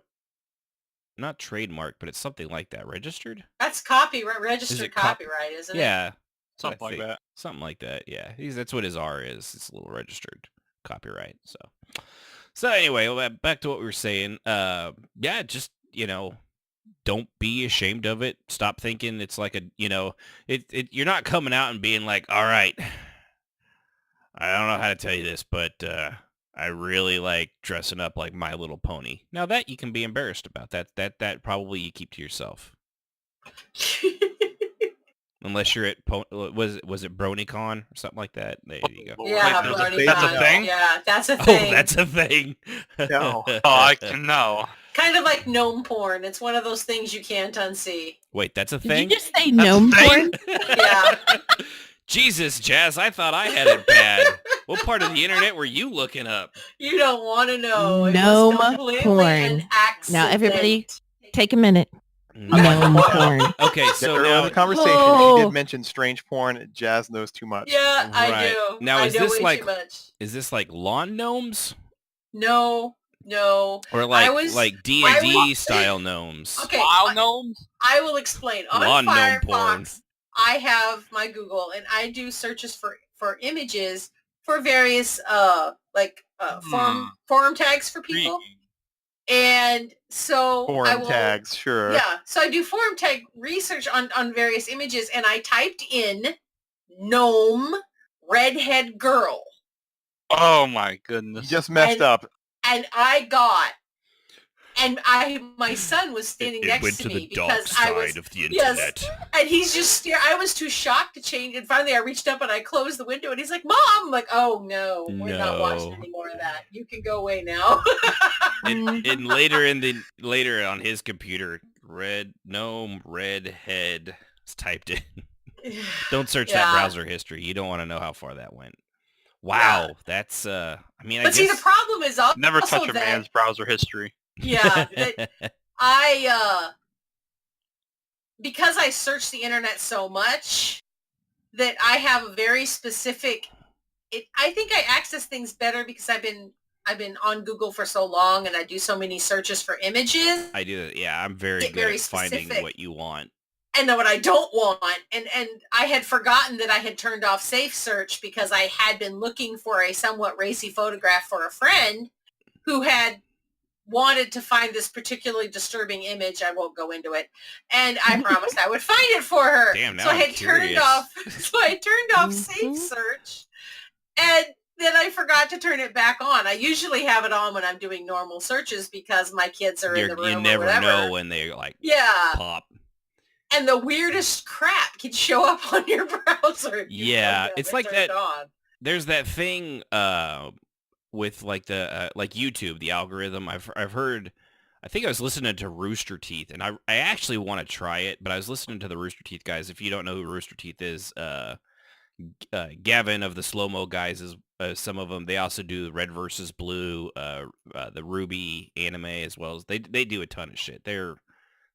not trademark, but it's something like that? Registered? That's copyright, Is registered it copyright, isn't it? Yeah, Something I like think. that. Something like that. Yeah, that's what his R is. It's a little registered copyright. So anyway, back to what we were saying. Yeah, just don't be ashamed of it. Stop thinking it's like you're not coming out and being like, all right, I don't know how to tell you this, but I really like dressing up like My Little Pony. Now that you can be embarrassed about that probably you keep to yourself. Unless you're at, was it BronyCon or something like that? There you go. Yeah, Wait, Brony that's a Con. thing? Yeah, that's a thing. Oh, that's a thing. No. Oh, I can know. Kind of like gnome porn. It's one of those things you can't unsee. Wait, that's a Did thing? you just say gnome porn? Yeah. Jesus, Jazz, I thought I had it bad. What part of the internet were you looking up? You don't want to know. It was Gnome completely porn. an accident. Now, everybody, take a minute. No. Gnome porn. Okay, So so earlier in now the conversation, she Oh. did mention strange porn. Jazz knows too much. Yeah, I Right. do. Now, I is know this way like- too much. is this like lawn gnomes No. or I like was- D&D style gnomes? Okay. Wow, gnomes? I will explain. On Lawn gnome porn. Firefox, I have my Google and I do searches for images for various forum tags for people. And so I Forum will tags, sure. Yeah, so I do forum tag research on various images, and I typed in gnome redhead girl, Oh my You goodness. just messed up. and my son was standing next to me because I was, of the yes, and he's just staring. I was too shocked to change, and finally I reached up and I closed the window, and he's like, "Mom," I'm like, "Oh no, we're not watching No. any more of that. You can go away now." And later on his computer, red gnome redhead is typed in. Don't search that Yeah. browser history. You don't want to know how far that went. Wow, that's I mean, I But see, guess the problem is also Never touch a that, man's browser history. yeah, that I because I search the internet so much that I have a very specific. I think I access things better because I've been on Google for so long and I do so many searches for images I do. Yeah, I'm very Get good very at finding specific. what you want. and then what I don't want. And I had forgotten that I had turned off safe search because I had been looking for a somewhat racy photograph for a friend who had wanted to find this particularly disturbing image. I won't go into it. And I promised I would find it for her. Damn, now so I I'm had turned curious. off safe Mhm. search. And then I forgot to turn it back on. I usually have it on when I'm doing normal searches because my kids are in the room You or never whatever. know when they like Yeah. pop. And the weirdest crap can show up on your browser. if you Yeah, don't it's have it like turned that- on. There's that thing with like the like YouTube, the algorithm. I've heard. I think I was listening to Rooster Teeth, and I actually want to try it, but I was listening to the Rooster Teeth guys. If you don't know who Rooster Teeth is, Gavin of the Slow Mo guys is some of them. They also do Red versus Blue, the Ruby anime, as well as they do a ton of shit. Their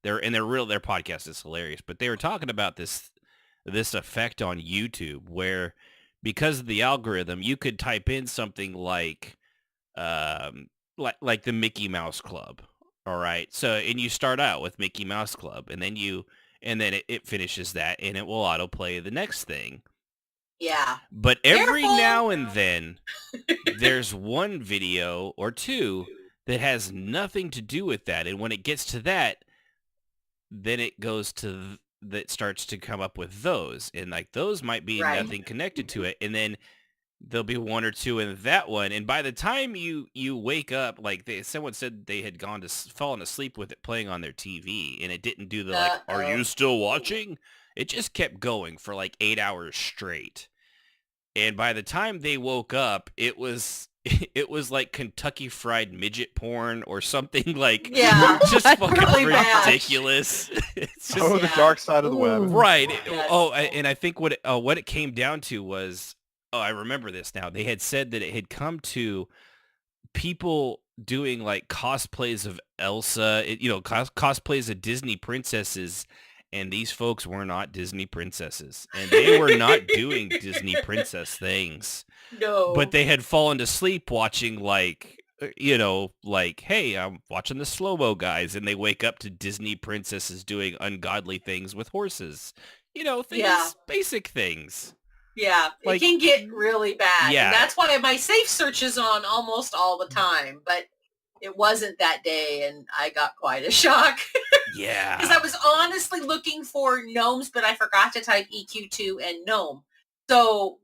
podcast is hilarious. But they were talking about this effect on YouTube where because of the algorithm, you could type in something like the Mickey Mouse Club. All right. So, and you start out with Mickey Mouse Club, and then and then it finishes that, and it will autoplay the next thing. Yeah. But every Careful! now and then, there's one video or two that has nothing to do with that, and when it gets to that, then it goes to that starts to come up with those, and like those might be Right. nothing connected to it, and then there'll be one or two in that one, and by the time you wake up, like someone said they had fallen asleep with it playing on their TV, and it didn't do the like, are you still watching? It just kept going for like 8 hours straight, and by the time they woke up, it was like Kentucky Fried Midget porn or something like just fucking really bad. ridiculous. It's just, The dark side of the web. right. Yes. And I think what it came down to was, I remember this now. They had said that it had come to people doing like cosplays of Elsa, cosplays of Disney princesses, and these folks were not Disney princesses, and they were not doing Disney princess things. No. But they had fallen to sleep watching like, hey, I'm watching the slow-mo guys, and they wake up to Disney princesses doing ungodly things with horses. Things, basic things. Yeah, Like- it can get really bad. Yeah. And that's why my safe search is on almost all the time. But it wasn't that day, and I got quite a shock. Yeah. Because I was honestly looking for gnomes, but I forgot to type EQ2 and gnome. So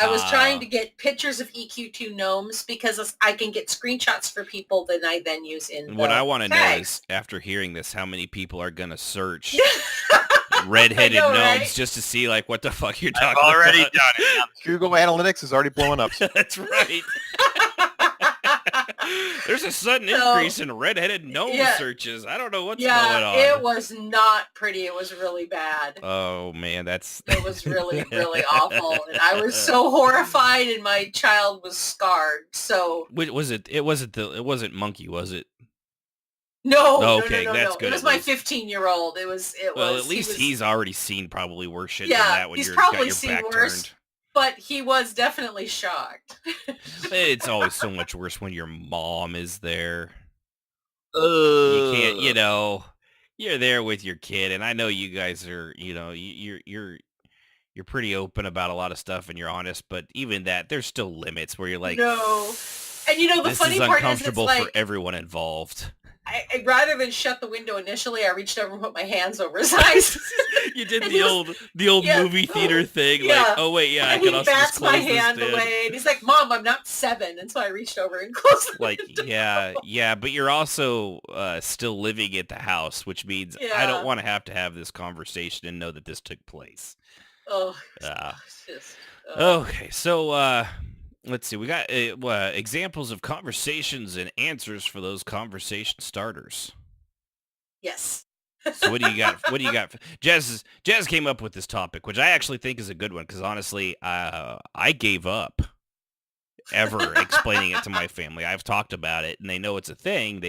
I was trying to get pictures of EQ2 gnomes because I can get screenshots for people that I then use in What the I want to know tags. is, after hearing this, how many people are going to search redheaded I know, gnomes right? just to see like what the fuck you're I've talking already about. done it. Google Analytics is already blowing up. That's right. There's a sudden So, increase in redheaded gnome yeah. searches. I don't know what's going Yeah, on. it was not pretty. It was really bad. Oh man, that's It was really, really awful. And I was so horrified, and my child was scarred. So Wait, was it? It wasn't Monkey, was it? no, Oh, no, okay, no, no, that's no. good It was at my least. 15-year-old. Well, at he least was- he's already seen probably worse shit Yeah, than that when he's you're probably got your seen back worse. turned. But he was definitely shocked. It's always so much worse when your mom is there. You can't, you're there with your kid, and I know you guys are, you're pretty open about a lot of stuff, and you're honest, but even that, there's still limits where you're like, No. And the this funny is part is it's uncomfortable like, for everyone involved. I rather than shut the window initially, I reached over and put my hands over his eyes. You did And the he old yeah. movie theater thing, Yeah. like, oh wait, yeah, I and can he also just bats close my this hand down. away, and he's like, "Mom, I'm not 7." And so I reached over and closed the Like, window. yeah, but you're also still living at the house, which means I Yeah. don't want to have this conversation and know that this took place. Oh, Uh, it's just, Okay, so let's see. We got examples of conversations and answers for those conversation starters. yes. So what do you got? What do you got? Jazz came up with this topic, which I actually think is a good one because honestly, I gave up ever explaining it to my family. I've talked about it, and they know it's a thing.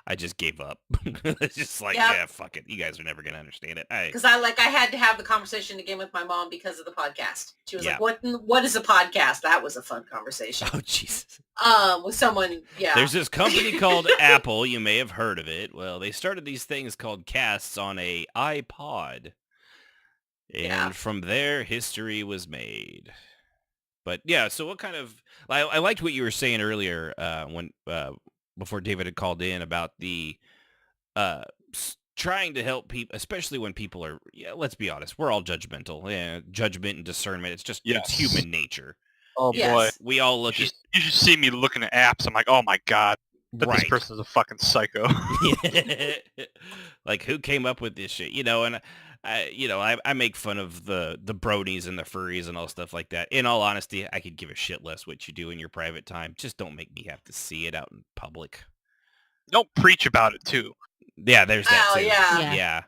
I just gave up. It's just like, Yep. yeah, fuck it. You guys are never gonna understand it. Because I had to have the conversation again with my mom because of the podcast. She was Yeah. like, "What is a podcast?" That was a fun conversation. Oh Jesus. With someone, yeah. There's this company called Apple. You may have heard of it. Well, they started these things called casts on a iPod. And Yeah. from there, history was made. But yeah, so what kind of... I liked what you were saying earlier when before David had called in about the trying to help people, especially when people are... Yeah, let's be honest. We're all judgmental. Yeah, judgment and discernment. It's just it's Yes. human nature. Oh Yes. boy. We all look You just see me looking at apps. I'm like, oh my god, at... this person's a fucking psycho. Like who came up with this shit, and I make fun of the bronies and the furries and all stuff like that. In all honesty, I could give a shit less what you do in your private time. Just don't make me have to see it out in public. Don't preach about it too. Yeah, there's that Oh, too. yeah. Yeah.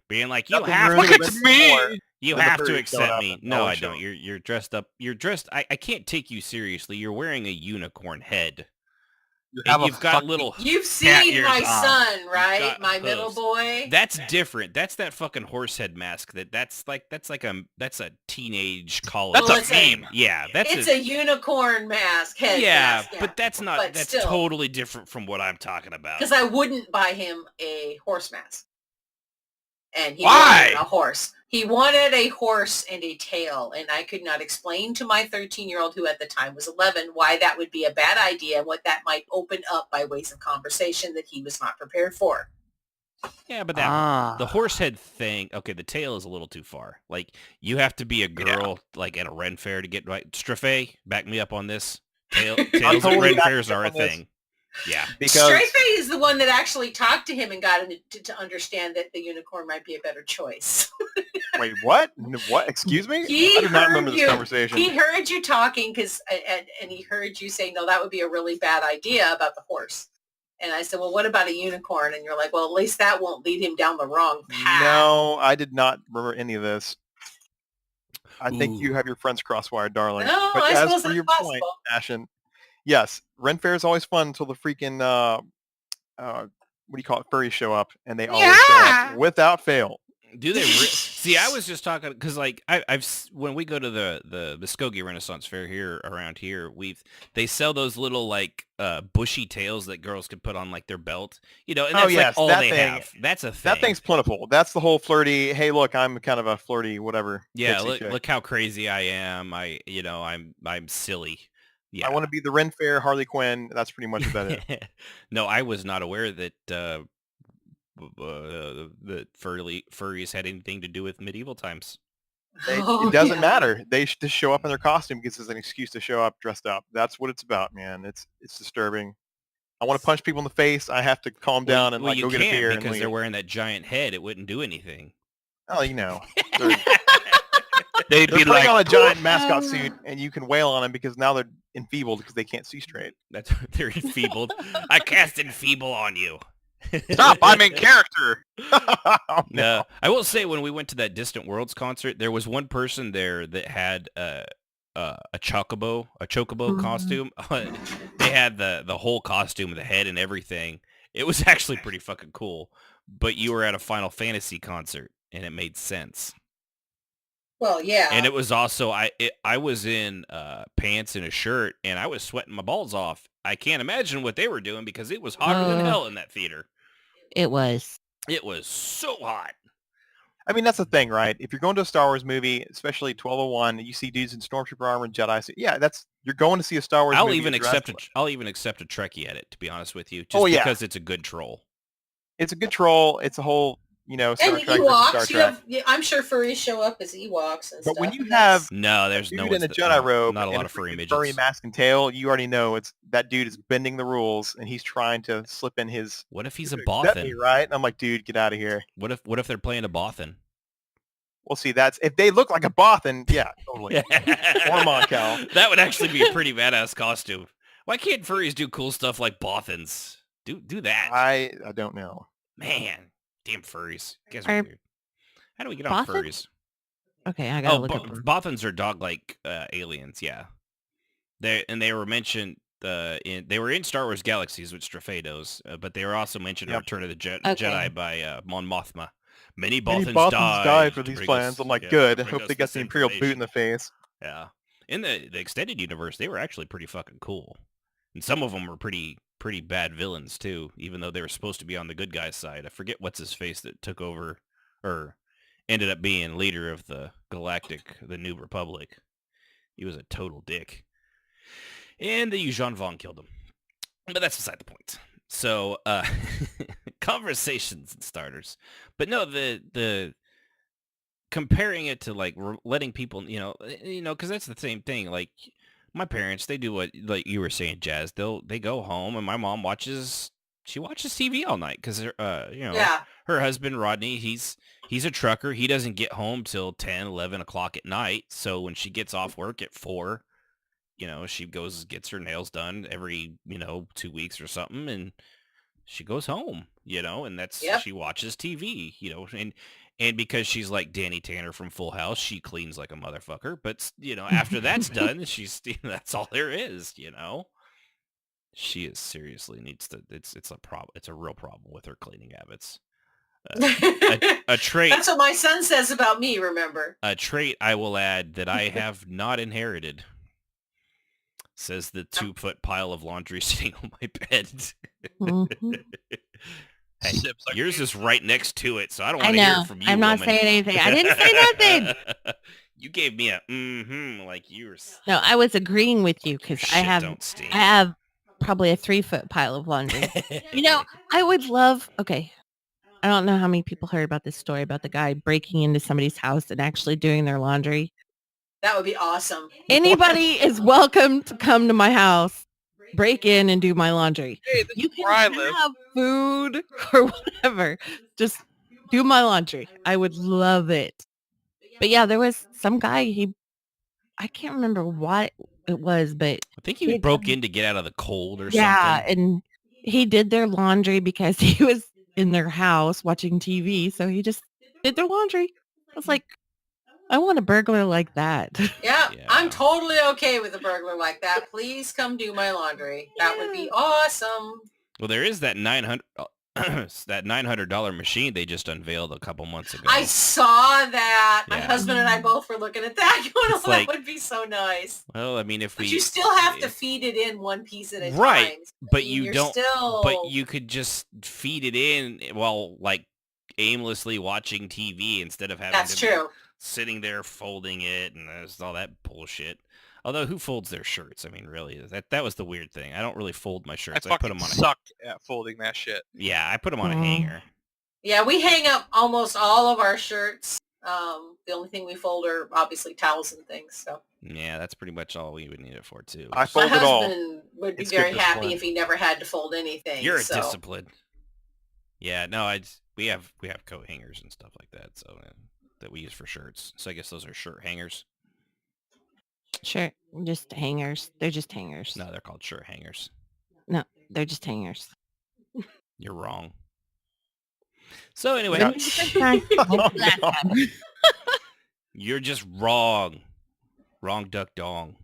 Being like, you Nothing have ruins to it Look at more me. you than the have to furries showing accept up me. at No, all I shows. don't. You're dressed up. You're dressed. I can't take you seriously. You're wearing a unicorn head. You And have a you've got fucking- little... You've Cat seen ears my on. son, right? got My middle hooves. boy. That's different. That's that fucking horse head mask. That's a teenage college. That's a theme. meme. Yeah, that's It's a unicorn mask, head yeah, mask. but that's not. But that's still. totally different from what I'm talking about. Because I wouldn't buy him a horse mask. And he Why? wanted a horse. He wanted a horse and a tail, and I could not explain to my 13-year-old, who at the time was 11, why that would be a bad idea and what that might open up by ways of conversation that he was not prepared for. Yeah, but that the horse head thing, okay, the tail is a little too far. Like, you have to be a girl, like, at a Ren fair to get right. Strafe, back me up on this. Tails at totally Ren fairs are a on this. thing. Yeah. Because Strafe is the one that actually talked to him and got him to understand that the unicorn might be a better choice. wait, what? What? Excuse me? I do not remember this conversation. He heard you talking and he heard you say, no, that would be a really bad idea about the horse. And I said, well, what about a unicorn? And you're like, well, at least that won't lead him down the wrong path. No, I did not remember any of this. I think you have your friends crosswired, darling. No, but I as suppose for that's your possible. point, Ashen, yes, Ren Fair is always fun until the freaking what do you call it? Furries show up, and they always show up without fail. Do they? See, I was just talking because, like, when we go to the Muskogee Renaissance Fair here around here, they sell those little like bushy tails that girls could put on like their belt, and that's like all they have. That's a thing. That thing's plentiful. That's the whole flirty. Hey, look, I'm kind of a flirty whatever. Yeah, look how crazy I am. I'm silly. Yeah, I want to be the Ren Fair Harley Quinn. That's pretty much about it. No, I was not aware that that furries had anything to do with medieval times. It doesn't matter. They just show up in their costume because it's an excuse to show up dressed up. That's what it's about, man. It's disturbing. I want to punch people in the face. I have to calm down and go get a beer. Because they're wearing that giant head. It wouldn't do anything. Oh, They'd be putting like on a giant mascot suit, and you can wail on them because now they're enfeebled because they can't see straight. They're enfeebled. I cast enfeeble on you. Stop! I'm in character. Oh, no, I will say when we went to that Distant Worlds concert, there was one person there that had a chocobo costume. They had the whole costume, the head and everything. It was actually pretty fucking cool. But you were at a Final Fantasy concert, and it made sense. Well, yeah. And it was also I was in pants and a shirt, and I was sweating my balls off. I can't imagine what they were doing because it was hotter than hell in that theater. It was. It was so hot. I mean, that's the thing, right? If you're going to a Star Wars movie, especially 1201, you see dudes in Stormtrooper armor and Jedi. So yeah, you're going to see a Star Wars movie. I'll even accept a Trekkie at it, to be honest with you, just because it's a good troll. It's a good troll. It's a whole, Star and Trek. Ewoks, Star Trek. I'm sure furries show up as Ewoks and stuff. But when you have there's no dude in a Jedi robe, not a lot and of furry midgets. furry mask and tail, you already know that dude is bending the rules and he's trying to slip in his. What if he's a Accept Bothan? me, right? And I'm like, dude, get out of here. What if they're playing a Bothan? Well, see, if they look like a Bothan, yeah, totally. Or Moncal. That would actually be a pretty badass costume. Why can't furries do cool stuff like Bothans? Do that. I don't know. Man, damn furries. You guys are weird. How do we get on Bothan? furries? Okay, I gotta look up. Bothans are dog-like aliens. Yeah, they were mentioned. They were in Star Wars Galaxies, which Strafe knows, but they were also mentioned in Return of the Jedi by Mon Mothma. Many Bothans died for these plans. I'm like, good. I hope they got the Imperial boot in the face. Yeah. In the extended universe, they were actually pretty fucking cool. And some of them were pretty bad villains, too, even though they were supposed to be on the good guy's side. I forget what's his face that took over, or ended up being leader of the New Republic. He was a total dick. And the Yuuzhan Vong killed him. But that's beside the point. So, conversations and starters. But no, the comparing it to like letting people, because that's the same thing. Like my parents, they do what like you were saying, Jazz. They go home and my mom watches TV all night because her husband Rodney, he's a trucker. He doesn't get home till 10, 11 o'clock at night. So when she gets off work at 4, she gets her nails done every 2 weeks or something, and she goes home, and that's she watches TV, and because she's like Danny Tanner from Full House, she cleans like a motherfucker. But after that's done, she's that's all there is, She is seriously needs to. It's a problem. It's a real problem with her cleaning habits. A trait. That's what my son says about me. Remember, a trait I will add that I have not inherited. Says the 2-foot pile of laundry sitting on my bed. Mm-hmm. Hey, Sib's like, yours is right next to it, so I don't I want to hear know. it from you, I'm not woman. saying anything. I didn't say nothing. You gave me a like you were. No, I was agreeing with you because I Don't stink. have probably a 3-foot pile of laundry. You know, I would love. Okay, I don't know how many people heard about this story about the guy breaking into somebody's house and actually doing their laundry. That would be awesome. Anybody is welcome to come to my house, break in and do my laundry. hey, this You is where I can live. have food or whatever. Just do my laundry. I would love it. But yeah, there was some guy, I can't remember what it was, but I think he broke in to get out of the cold or yeah, something. and he did their laundry because he was in their house watching TV. So he just did their laundry. I was like, I want a burglar like that. Yeah, Yeah. I'm totally okay with a burglar like that. Please come do my laundry. That would be awesome. Well, there is that $900 machine they just unveiled a couple months ago. I saw that. My Yeah. husband and I both were looking at that going, It's oh, like- that would be so nice. Well, I mean, if But we you still have to feed it in one piece at a Right, time. I but mean, you you're don't. Still... But you could just feed it in while like aimlessly watching TV instead of having That's to be true. sitting there folding it and there's all that bullshit. Although who folds their shirts? I mean, really, that was the weird thing. I don't really fold my I shirts. I put fucking them on. suck at folding that shit. Yeah, I put them on a Mm. hanger. Yeah, we hang up almost all of our shirts. The only thing we fold are obviously towels and things. So Yeah, that's pretty much all we would need it for too. I my fold it all. husband would be It's good very happy discipline. if he never had to fold anything. You're so. disciplined. Yeah, no, we have coat hangers and stuff like that, so that we use for shirts. So I guess those are shirt hangers. Sure, just hangers. They're just hangers. No, they're called shirt hangers. No, they're just hangers. You're wrong. So anyway, When was the first time? When was the last time? you're just wrong. Wrong duck dong.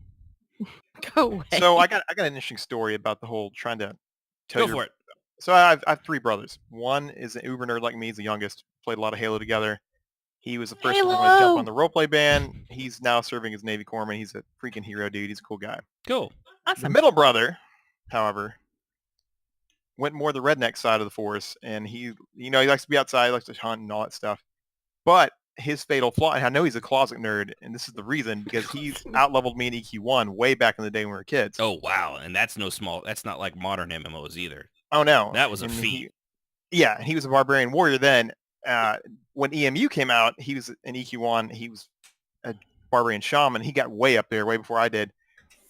Go away. So I got an interesting story about the whole trying to tell Go for it. So I have three brothers. One is an uber nerd like me. He's the youngest. Played a lot of Halo together. He was the first one to Halo! jump on the Roleplay band. He's now serving as Navy corpsman. He's a freaking hero, dude. He's a cool guy. Cool. The Awesome. middle brother, however, went more the redneck side of the force, and he likes to be outside, likes to hunt and all that stuff. But his fatal flaw, and I know he's a closet nerd, and this is the reason, because he's out-leveled me in EQ1 way back in the day when we were kids. Oh wow, and that's not like modern MMOs either. Oh no, That was a And feat. he was a barbarian warrior then. When EMU came out, he was an EQ1. He was a barbarian shaman. He got way up there, way before I did.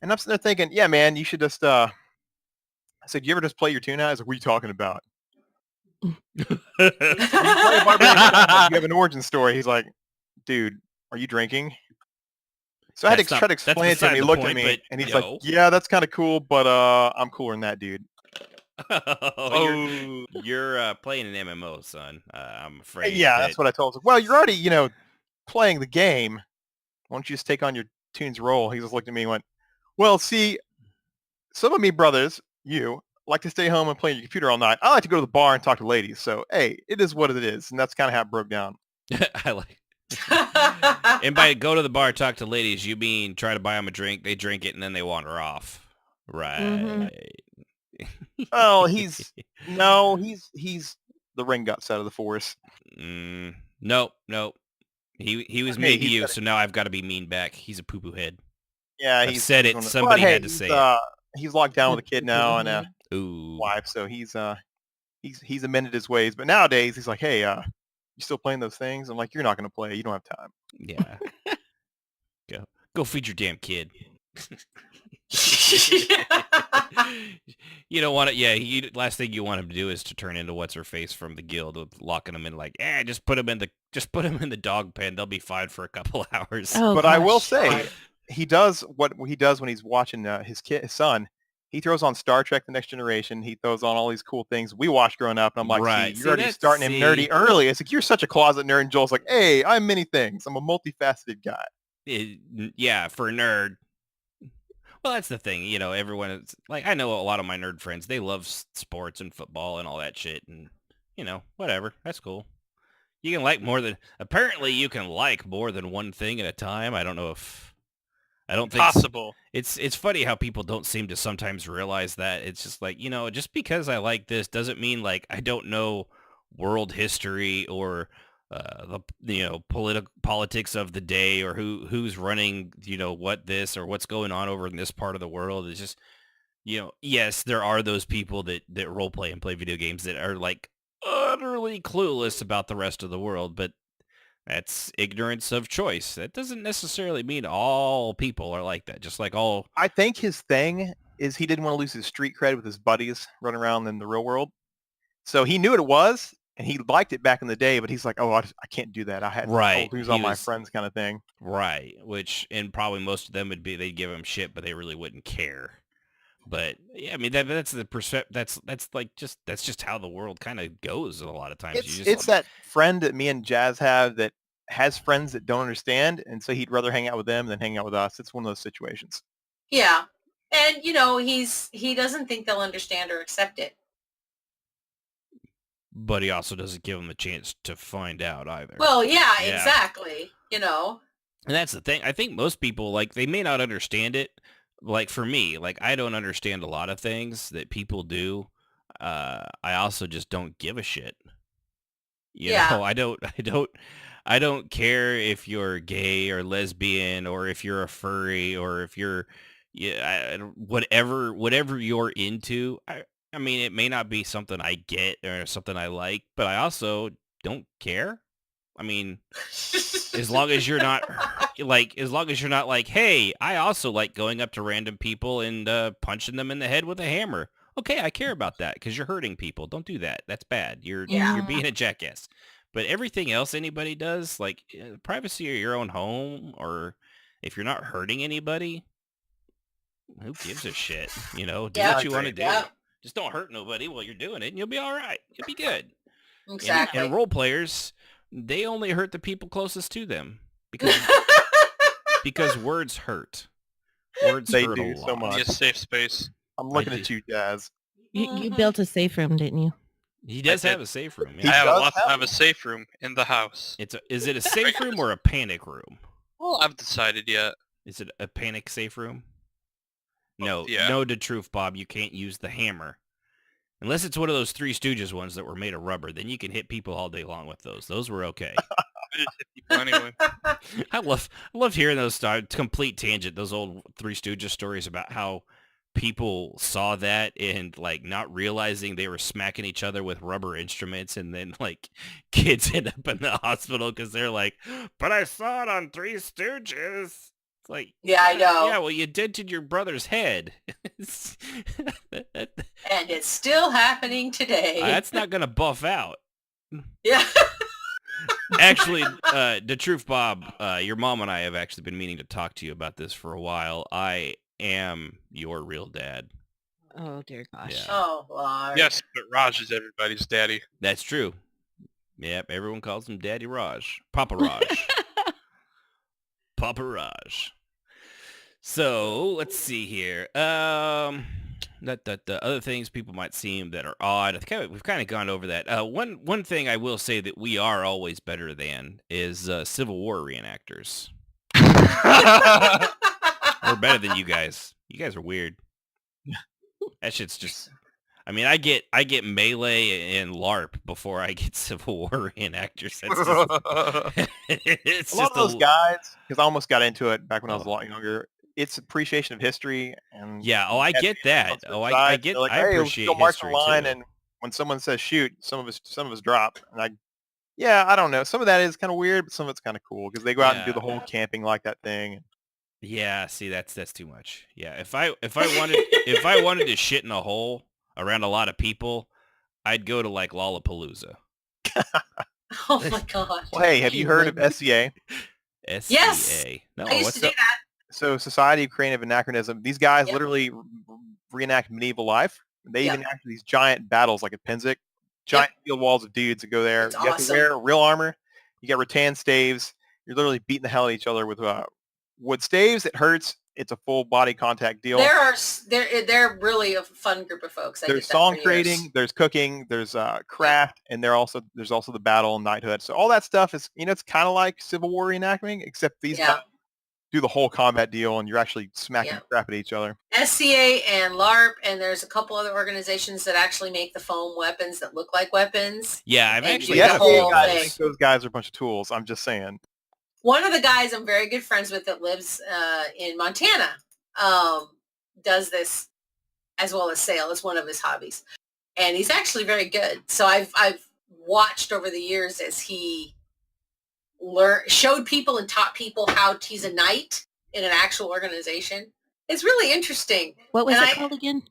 And I'm sitting there thinking, yeah, man, you should just. I said, you ever just play your tune out? I was like, what are you talking about? You play a barbarian, you have an origin story. He's like, dude, are you drinking? So I had to try to explain it to him. He looked at me and he's like, yeah, that's kind of cool, but I'm cooler than that, dude. You're playing an MMO, son. I'm afraid. Yeah, that's what I told him. Well, you're already, playing the game. Why don't you just take on your tune's role? He just looked at me and went, well, see, some of me brothers, you, like to stay home and play on your computer all night. I like to go to the bar and talk to ladies. So, hey, it is what it is. And that's kind of how it broke down. I like. And by go to the bar, talk to ladies, you mean try to buy them a drink, they drink it, and then they wander off. Right. Mhm. Oh, he's the ring gut side of the force. Nope. He was Hey, mean to he's you, got so now I've got to be mean back. He's a poo-poo head. Yeah, I've he's said it. doing Somebody but, hey, had to say it. He's locked down with a kid now and a Ooh. wife, so he's amended his ways. But nowadays, he's like, hey, you still playing those things? I'm like, you're not going to play. You don't have time. Yeah. Go feed your damn kid. You don't want it. Yeah, last thing you want him to do is to turn into what's her face from the guild, with locking him in like, just put him in the dog pen. They'll be fine for a couple hours. Oh, But I will gosh. say, he does what he does when he's watching his son. He throws on Star Trek: The Next Generation. He throws on all these cool things we watched growing up. And I'm like, Right. see, See, you're already that's- starting him nerdy see. early. It's like, you're such a closet nerd. And Joel's like, hey, I'm many things. I'm a multifaceted guy. Yeah, for a nerd. Well, that's the thing. Everyone is like, I know a lot of my nerd friends. They love sports and football and all that shit. And, whatever. That's cool. Apparently you can like more than one thing at a time. I don't know if I don't think Possible. it's funny how people don't seem to sometimes realize that. It's just like, just because I like this doesn't mean like I don't know world history or the politics of the day or who's running what this or what's going on over in this part of the world. It's just yes, there are those people that role play and play video games that are like utterly clueless about the rest of the world, but that's ignorance of choice. That doesn't necessarily mean all people are like that. Just like all. I think his thing is he didn't want to lose his street cred with his buddies running around in the real world. So he knew what it was, and he liked it back in the day, but he's like, oh, I can't do that. I had Right. who's all my friends kind of thing. Right. And probably most of them they'd give him shit, but they really wouldn't care. But yeah, I mean that's the that's just how the world kind of goes a lot of times. It's that friend that me and Jazz have that has friends that don't understand, and so he'd rather hang out with them than hang out with us. It's one of those situations. Yeah. And, he doesn't think they'll understand or accept it. But he also doesn't give them the chance to find out either. Well, yeah. Exactly. And that's the thing. I think most people, like, they may not understand it. Like, for me, like, I don't understand a lot of things that people do. I also just don't give a shit. You know, I don't care if you're gay or lesbian or if you're a furry or if you're whatever you're into. I mean, it may not be something I get or something I like, but I also don't care. I mean, as long as you're not like, hey, I also like going up to random people and punching them in the head with a hammer. Okay, I care about that because you're hurting people. Don't do that. That's bad. You're being a jackass. But everything else anybody does, like privacy of your own home, or if you're not hurting anybody, who gives a shit? Do what you want to do. Yeah. Just don't hurt nobody while you're doing it, and you'll be all right. You'll be good. Exactly. And role players, they only hurt the people closest to them because words hurt. Words They hurt do a lot. so much. Be a safe space. I'm looking at you, Jazz. You built a safe room, didn't you? He does I have did. a safe room. He I does have a safe room in the house. Is it a safe room or a panic room? Well, I've decided yet. Is it a panic safe room? Oh, No, yeah. no, the truth, Bob. You can't use the hammer. Unless it's one of those Three Stooges ones that were made of rubber, then you can hit people all day long with those. Those were okay. I just hit people anyway. I love hearing those complete tangent, those old Three Stooges stories about how people saw that and like not realizing they were smacking each other with rubber instruments, and then like kids end up in the hospital because they're like, but I saw it on Three Stooges. It's like, Yeah, I know. yeah, well, you dented your brother's head. And it's still happening today. That's not gonna buff out. Yeah. Actually, the truth, Bob, your mom and I have actually been meaning to talk to you about this for a while. I am your real dad. Oh, dear gosh. Yeah. Oh, Lord. Yes, but Raj is everybody's daddy. That's true. Yep, everyone calls him Daddy Raj. Papa Raj. Papa Raj. So, let's see here. The other things people might seem that are odd. We've kind of gone over that. One thing I will say that we are always better than is Civil War reenactors. We're better than you guys. You guys are weird. That shit's just... I mean, I get Melee and LARP before I get Civil War reenactors. That's just, it's A lot just of those guys, because I almost got into it back when I was a lot younger. It's appreciation of history, and yeah. Oh, I get that. Oh, I get. Like, I hey, appreciate let's go march history the line, too. and when someone says shoot, some of us drop, and I don't know. Some of that is kind of weird, but some of it's kind of cool because they go out and do the whole camping like that thing. Yeah, see, that's too much. Yeah, if I wanted to shit in a hole around a lot of people, I'd go to like Lollapalooza. Oh my God. Well, hey, have you heard of SCA? SCA. Yes. No, I used to do that. So Society of Creative Anachronism. These guys literally reenact medieval life. They even act these giant battles like at Pennsic. Giant field walls of dudes that go there. That's you have to wear real armor. You got rattan staves. You're literally beating the hell out of each other with wood staves. It hurts. It's a full body contact deal. They're really a fun group of folks. There's song creating, there's cooking, there's craft, and there's also the battle and knighthood. So all that stuff is, it's kind of like Civil War reenacting, except these guys do the whole combat deal and you're actually smacking Yeah. crap at each other. SCA and LARP, and there's a couple other organizations that actually make the foam weapons that look like weapons. Yeah, I've And actually do the had a whole few guys thing. think those guys are a bunch of tools. I'm just saying. One of the guys I'm very good friends with that lives in Montana does this as well as sail. It's one of his hobbies. And he's actually very good. So I've watched over the years as he showed people and taught people how he's a knight in an actual organization. It's really interesting. What was And it called again?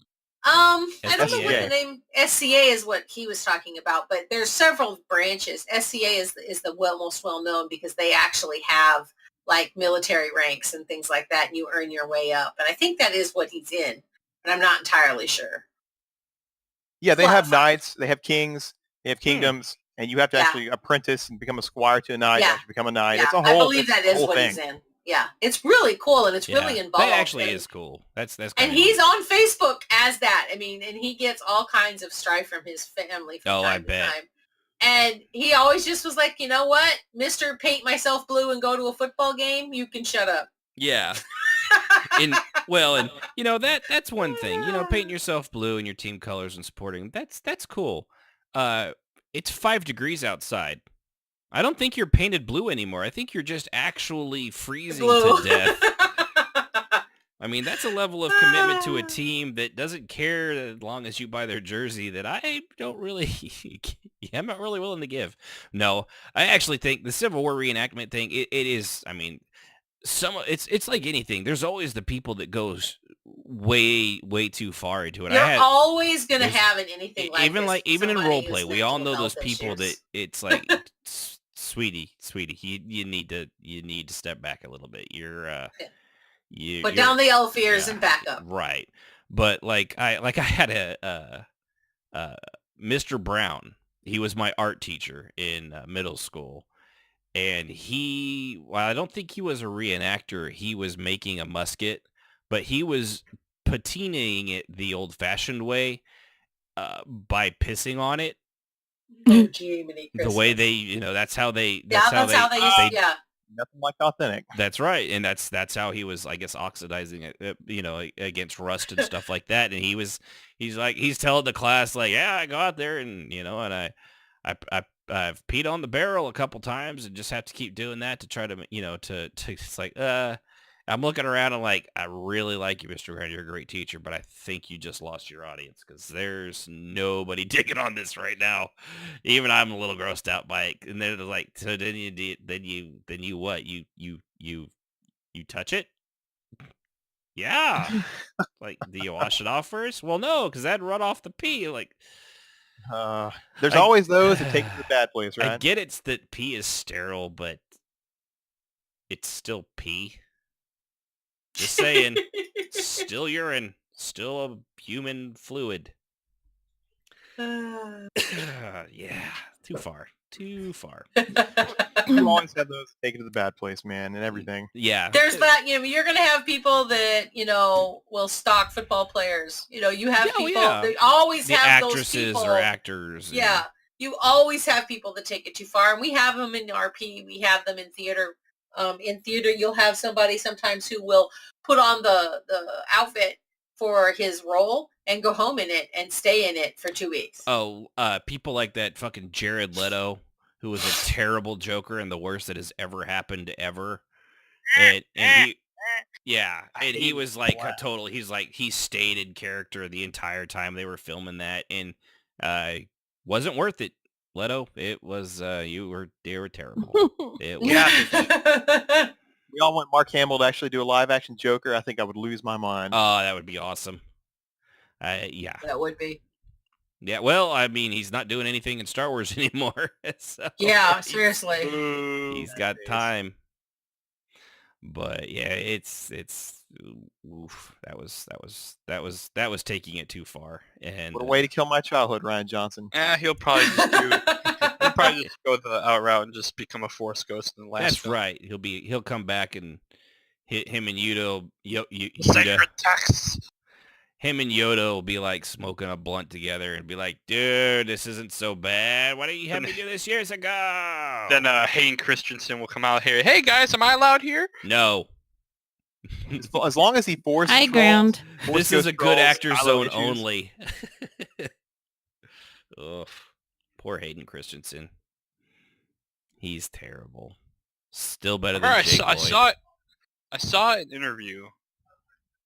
I don't know what SCA. the name SCA is what he was talking about, but there's several branches. SCA is the most well known because they actually have like military ranks and things like that, and you earn your way up. And I think that is what he's in, but I'm not entirely sure. Yeah, they Lot have of fun. knights, they have kings, they have kingdoms, and you have to Yeah. actually apprentice and become a squire to a knight. Yeah. You actually become a knight. Yeah, It's a whole. I believe it's that a is whole what thing. he's in. Yeah, it's really cool and it's really involved. That actually and, is cool. That's And kinda he's neat. on Facebook as that. I mean, and he gets all kinds of strife from his family from Oh, I time to bet. time. And he always just was like, you know what, Mr. Paint Myself Blue and go to a football game, you can shut up. Yeah. And that's one thing. Painting yourself blue in your team colors and supporting. That's cool. It's 5 degrees outside. I don't think you're painted blue anymore. I think you're just actually freezing Blue. to death. I mean, that's a level of commitment to a team that doesn't care as long as you buy their jersey that I'm not really willing to give. No, I actually think the Civil War reenactment thing, it is, I mean, it's like anything. There's always the people that goes way too far into it. You're always going to there's- have anything like even this. even in Somebody roleplay, who's we all mental know those health people that issues. it's like, sweetie, you need to step back a little bit. Put down the elf ears yeah, and back up. right. But I had a Mr. Brown. He was my art teacher in middle school, and I don't think he was a reenactor. He was making a musket, but he was patinaing it the old-fashioned way by pissing on it. Oh, Jiminy The way Christmas. they, that's how they. Yeah, that's how they used. Yeah. Nothing like authentic. That's right, and that's how he was, I guess, oxidizing it, against rust and stuff like that. And he's telling the class like, yeah, I go out there and and I've peed on the barrel a couple times and just have to keep doing that to try to to it's like I'm looking around and like, I really like you, Mr. Brown. You're a great teacher, but I think you just lost your audience because there's nobody digging on this right now. Even I'm a little grossed out by it. And then it's like, so then you what? You touch it? Yeah. Like, do you wash it off first? Well, no, because that'd run off the pee. Like, There's I- always those that take it to the bad place, right? I get it's that pee is sterile, but it's still pee. Just saying, still urine, still a human fluid. Yeah, too far. You always have those that take it to the bad place, man, and everything. Yeah. There's that, you're going to have people that, will stalk football players. You have Oh, people, yeah. they always The have those actresses people. or actors. and- Yeah. You always have people that take it too far. And we have them in RP. We have them in theater. In theater, you'll have somebody sometimes who will put on the outfit for his role and go home in it and stay in it for 2 weeks. Oh, people like that fucking Jared Leto, who was a terrible Joker and the worst that has ever happened ever. And he was like a total. He stayed in character the entire time they were filming that, and wasn't worth it. Leto, it was they were terrible. It was, Yeah. We all want Mark Hamill to actually do a live action Joker. I think I would lose my mind. Oh, that would be awesome. Yeah. That would be. Yeah, well, I mean, he's not doing anything in Star Wars anymore. So Yeah, seriously. he's got time. But yeah, it's oof, that was taking it too far. And What a way to kill my childhood, Ryan Johnson. He'll probably just go the out route and just become a Force ghost in the last that's film. right. He'll come back and hit him and Yoda. Sacred text. Him and Yoda will be like smoking a blunt together and be like, dude, this isn't so bad. Why didn't you have me do this years ago? Then Hayden Christensen will come out here. Hey guys, am I allowed here? No. As long as he force High controls- ground. force This is ghost a good trolls, actor Kylo zone issues. only. Ugh. Poor Hayden Christensen. He's terrible. Still better than Alright, Jake I Lloyd. saw it. I saw an interview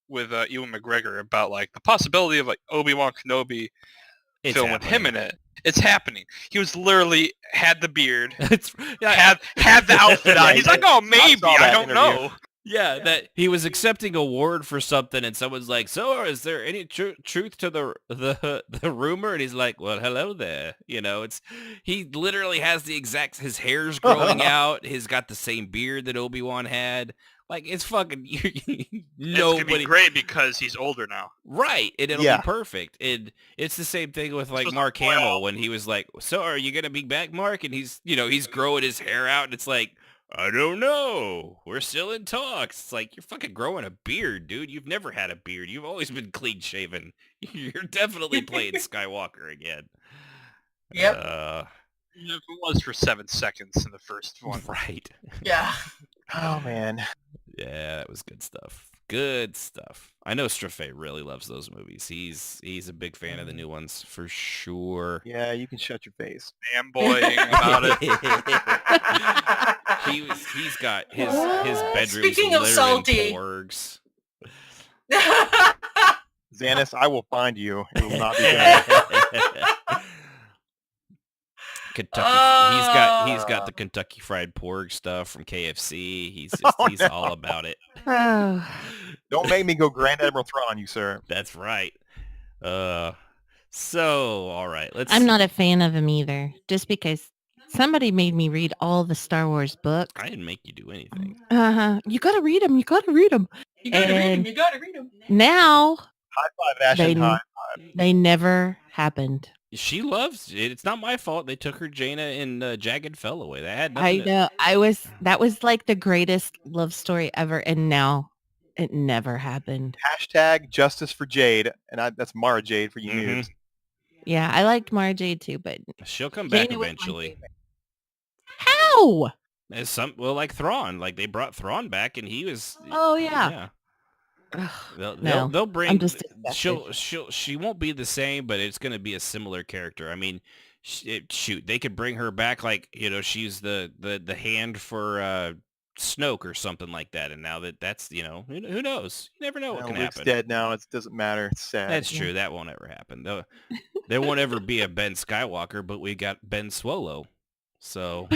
with Ewan McGregor about like the possibility of like Obi-Wan Kenobi It's film with him in happening. it. It's happening. He was literally had the beard, It's, yeah, had the outfit on. He's like, oh, maybe. saw I that don't interview. know. yeah, that he was accepting a award for something, and someone's like, "So, is there any truth to the rumor?" And he's like, "Well, hello there." You know, he literally has the exact his hair's growing out. He's got the same beard that Obi-Wan had. Like it's fucking It's gonna nobody. be great because he's older now. Right, and it'll Yeah. be perfect. And it's the same thing with like Supposed to Mark play Hamill off. when he was like, "So are you gonna be back, Mark?" And he's growing his hair out, and it's like, I don't know. We're still in talks. It's like you're fucking growing a beard, dude. You've never had a beard. You've always been clean shaven. You're definitely playing Skywalker again. Yep. Even if it was for 7 seconds in the first one. Right. Yeah. Oh man. Yeah, that was good stuff. Good stuff. I know Strafe really loves those movies. He's a big fan of the new ones for sure. Yeah, you can shut your face. Fanboying about it. He's got his bedroom Speaking of littered salty. in porgs. Xanis, I will find you. It will not be good. Kentucky. He's got the Kentucky Fried Porg stuff from KFC. He's all about it. Oh, Don't make me go Grand Admiral Thrawn on you, sir. That's right. So all right, let's. I'm not a fan of him either. Just because somebody made me read all the Star Wars books. I didn't make you do anything. You gotta read them. You gotta read them. You gotta read And him. You gotta read him. now High five, Ashton. High. they never happened. She loves it. It's not my fault. They took her Jaina and Jagged fell away. That had I nothing. know. That was like the greatest love story ever, and now it never happened. Hashtag justice for Jade, and that's Mara Jade for you Mhm. noobs. Yeah, I liked Mara Jade too, but She'll come back Jaina was my eventually. favorite. How? As like Thrawn. Like they brought Thrawn back, and he was. Oh yeah. Ugh, no, They'll bring. I'm just disgusted. She won't be the same, but it's going to be a similar character. I mean, shoot, they could bring her back like she's the hand for Snoke or something like that. And now that's who knows? You never know what Well, can Luke's happen. dead now. It doesn't matter. It's sad. That's true. That won't ever happen. There won't ever be a Ben Skywalker, but we got Ben Swallow. So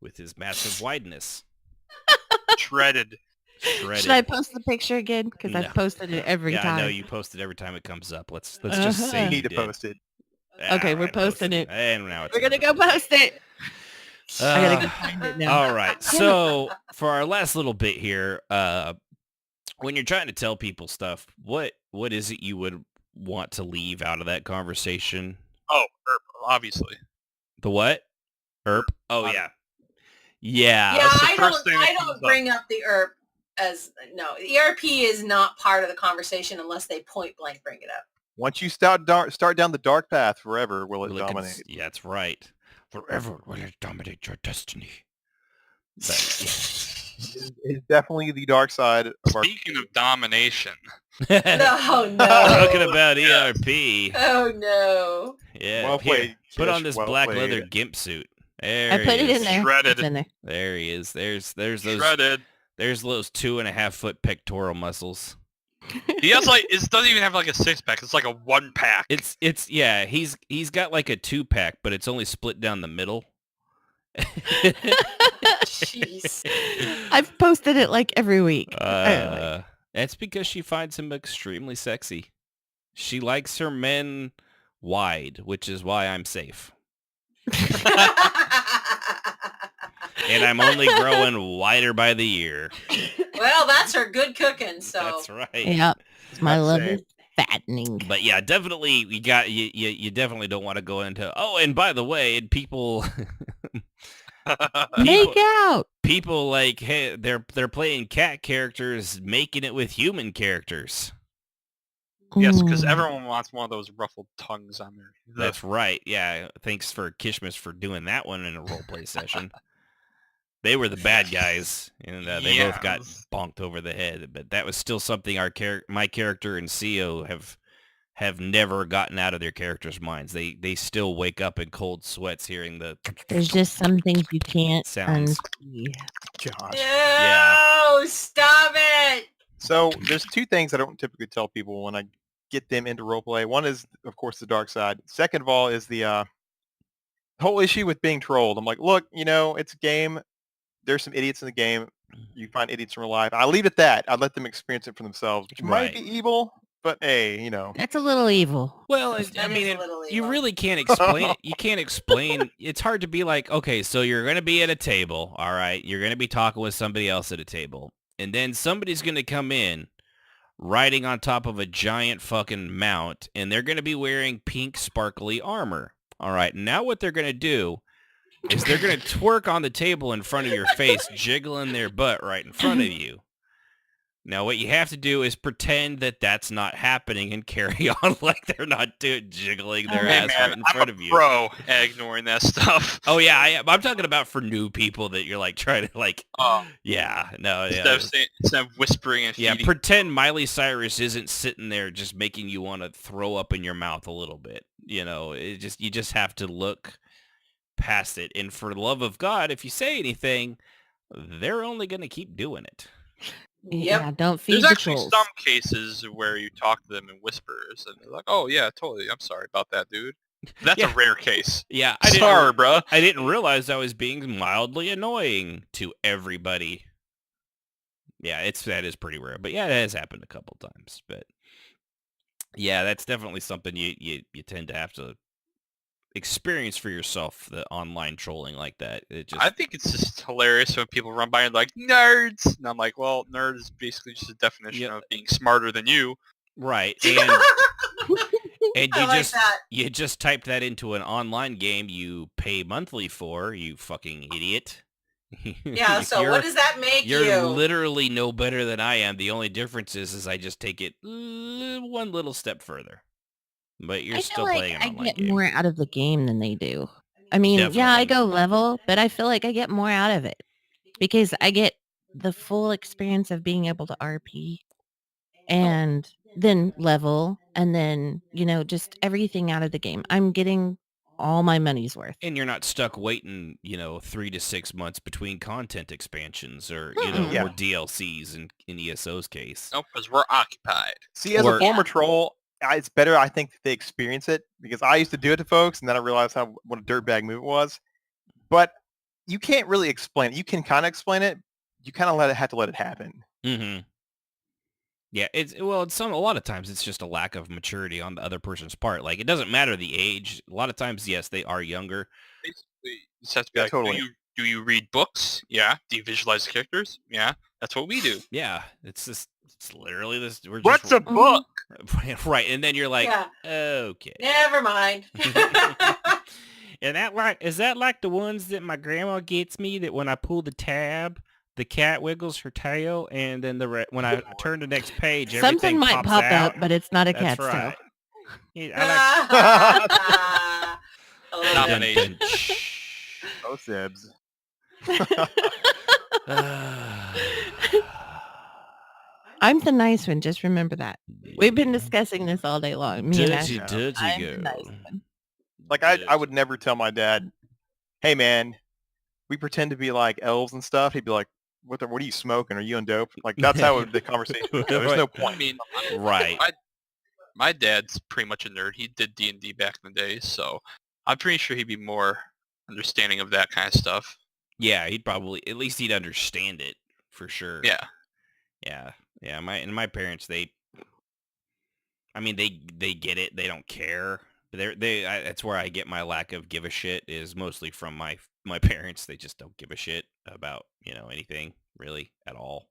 with his massive wideness, Shredded. Should I post the picture again? Because No. I've posted it every Yeah, time. I know you post it every time it comes up. Let's just say You you need to did. post it. Okay, we're I posting it. And now it's We're gonna go post it. I gotta go Uh, find it now. All right. So for our last little bit here, when you're trying to tell people stuff, what is it you would want to leave out of that conversation? Oh, obviously. The what? Erp? Oh yeah. Yeah, That's the I first thing that don't comes up. bring up the ERP as no. The ERP is not part of the conversation unless they point blank bring it up. Once you start down the dark path, forever will it Will it dominate. yeah, that's right. Forever will it dominate your destiny. But, It's definitely the dark side of our. Speaking of domination, yeah. Oh no! Talking about ERP. Oh no! Yeah. Well here, played, put Kish, on this well black played. leather gimp suit. There I put he it is. in there. Shredded. It's in there. There he is. There's those shredded. there's those 2.5 foot pectoral muscles. He has like, it doesn't even have like a 6-pack. It's like a 1-pack. It's yeah. He's got like a 2-pack, but it's only split down the middle. Jeez. I've posted it like every week. That's because she finds him extremely sexy. She likes her men wide, which is why I'm safe. And I'm only growing wider by the year. Well, that's her good cooking. So That's right. Yep. My love Same. is fattening. But yeah, definitely you definitely don't want to go into and by the way, and people Make out. people like hey, they're playing cat characters making it with human characters. Yes, because Mm. everyone wants one of those ruffled tongues on there. That's right. Yeah, thanks for Kishmas for doing that one in a roleplay session. They were the bad guys, and they both got Yes. bonked over the head. But that was still something my character and CEO have never gotten out of their characters' minds. They still wake up in cold sweats hearing the There's just some things you can't sounds. unsee. Josh. No, stop it. So there's two things I don't typically tell people when I get them into roleplay. One is, of course, the dark side. Second of all is the whole issue with being trolled. I'm like, look, it's a game. There's some idiots in the game. You find idiots in real life. I leave it at that. I let them experience it for themselves, which might Right. be evil, but hey, That's a little evil. Well, That is a little you evil. really can't explain it. You can't explain. It's hard to be like, okay, so you're going to be at a table, all right? You're going to be talking with somebody else at a table. And then somebody's going to come in riding on top of a giant fucking mount, and they're going to be wearing pink sparkly armor. All right, now what they're going to do is they're going to twerk on the table in front of your face, jiggling their butt right in front of you. Now, what you have to do is pretend that that's not happening and carry on like they're not jiggling their Hey ass man, right in I'm front a of you. pro at ignoring that stuff. Oh, yeah, I'm talking about for new people that you're like trying to like, yeah, no, yeah. Instead of whispering and Yeah, feeding. pretend Miley Cyrus isn't sitting there just making you want to throw up in your mouth a little bit. You just have to look past it. And for the love of God, if you say anything, they're only going to keep doing it. Yep. Yeah, don't feed There's the actually trolls. some cases where you talk to them in whispers, and they're like, "Oh yeah, totally. I'm sorry about that, dude." That's Yeah. a rare case. Yeah, Sorry, bruh. I didn't realize I was being mildly annoying to everybody. Yeah, that is pretty rare. But yeah, it has happened a couple times. But yeah, that's definitely something you tend to have to experience for yourself, the online trolling like that. I think it's just hilarious when people run by and like, nerds! And I'm like, well, nerd is basically just a definition of being smarter than you. Right. And and I like that. you just typed that into an online game you pay monthly for, you fucking idiot. Yeah, so what does that make You're you? literally no better than I am. The only difference is I just take it one little step further. But you're I still feel playing like an I online get game. more out of the game than they do. I mean, yeah, I Definitely. go level, but I feel like I get more out of it because I get the full experience of being able to RP and then level and then, just everything out of the game. I'm getting all my money's worth. And you're not stuck waiting, 3 to 6 months between content expansions or, Mm-mm. or DLCs in ESO's case. Nope, because we're occupied. See, as Or- a former troll, it's better, I think, that they experience it because I used to do it to folks, and then I realized what a dirtbag move it was. But you can't really explain it. You can kind of explain it. You kind of have to let it happen. Mm-hmm. Yeah, it's a lot of times it's just a lack of maturity on the other person's part. Like, it doesn't matter the age. A lot of times, yes, they are younger. Basically, you just have to be Yeah, like, totally. do you read books? Yeah. Do you visualize the characters? Yeah. That's what we do. Yeah, it's literally this. We're What's just, a book? right, and then you're like, Yeah. okay. Never mind. And is that like the ones that my grandma gets me that when I pull the tab, the cat wiggles her tail, and then when I turn the next page, everything Something might pops pop out. up, but it's not a That's cat's right. tail. Yeah, I I like love dun, it. Nomination. dun, shh. Oh, Sibs. I'm the nice one. Just remember that. We've been discussing this all day long. Me and Dirty, Ash. dirty I'm the girl. nice one. Like, I would never tell my dad, hey, man, we pretend to be like elves and stuff. He'd be like, what are you smoking? Are you on dope? Like, that's how the conversation would go. There's no I point. mean, Right. my dad's pretty much a nerd. He did D&D back in the day, so I'm pretty sure he'd be more understanding of that kind of stuff. Yeah, at least he'd understand it for sure. Yeah. Yeah. My parents, they get it. They don't care. But that's where I get my lack of give a shit is mostly from my parents. They just don't give a shit about, anything really at all.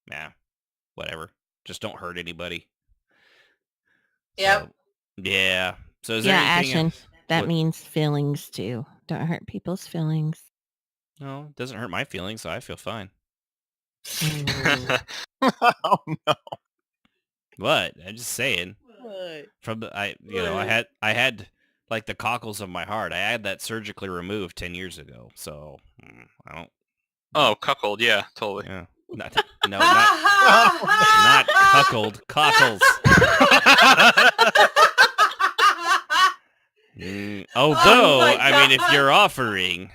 Nah, whatever. Just don't hurt anybody. Yep. So, yeah. So is there Yeah, anything Ashen. else? That What- means feelings too. Don't hurt people's feelings. No, it doesn't hurt my feelings, so I feel fine. Oh, no. What? I'm just saying. From I had like the cockles of my heart. I had that surgically removed 10 years ago. So I Oh, cuckold. Yeah, totally. Yeah. Not cuckold. Cockles. Although, my I mean, if God. you're offering...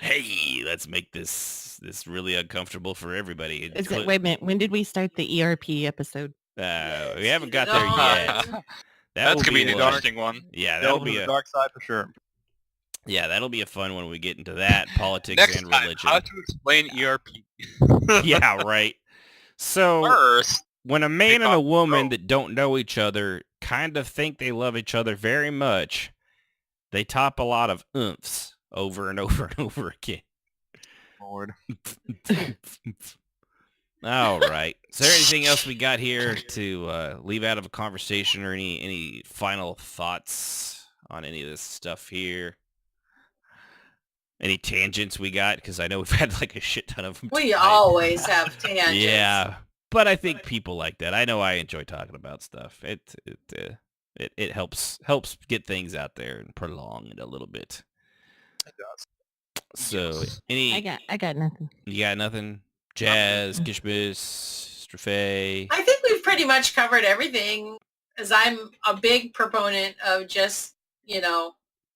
Hey, let's make this really uncomfortable for everybody. Wait a minute. When did we start the ERP episode? We haven't got there yet. That's gonna be an interesting one. Yeah, that'll be the dark side for sure. Yeah, that'll be a fun one when we get into that, politics Next and time, religion. how to explain ERP. Yeah, right. So First, when a man and a talk woman pro. that don't know each other kind of think they love each other very much, they top a lot of oomphs over and over and over again. Lord. All right. Is there anything else we got here to leave out of a conversation, or any final thoughts on any of this stuff here? Any tangents we got? Because I know we've had like a shit ton of them. We tonight. always have tangents. Yeah, but I think people like that. I know I enjoy talking about stuff. It helps get things out there and prolong it a little bit. It does. So I got nothing. You got nothing? Jazz, Kishbis, Strafe. I think we've pretty much covered everything, as I'm a big proponent of just, of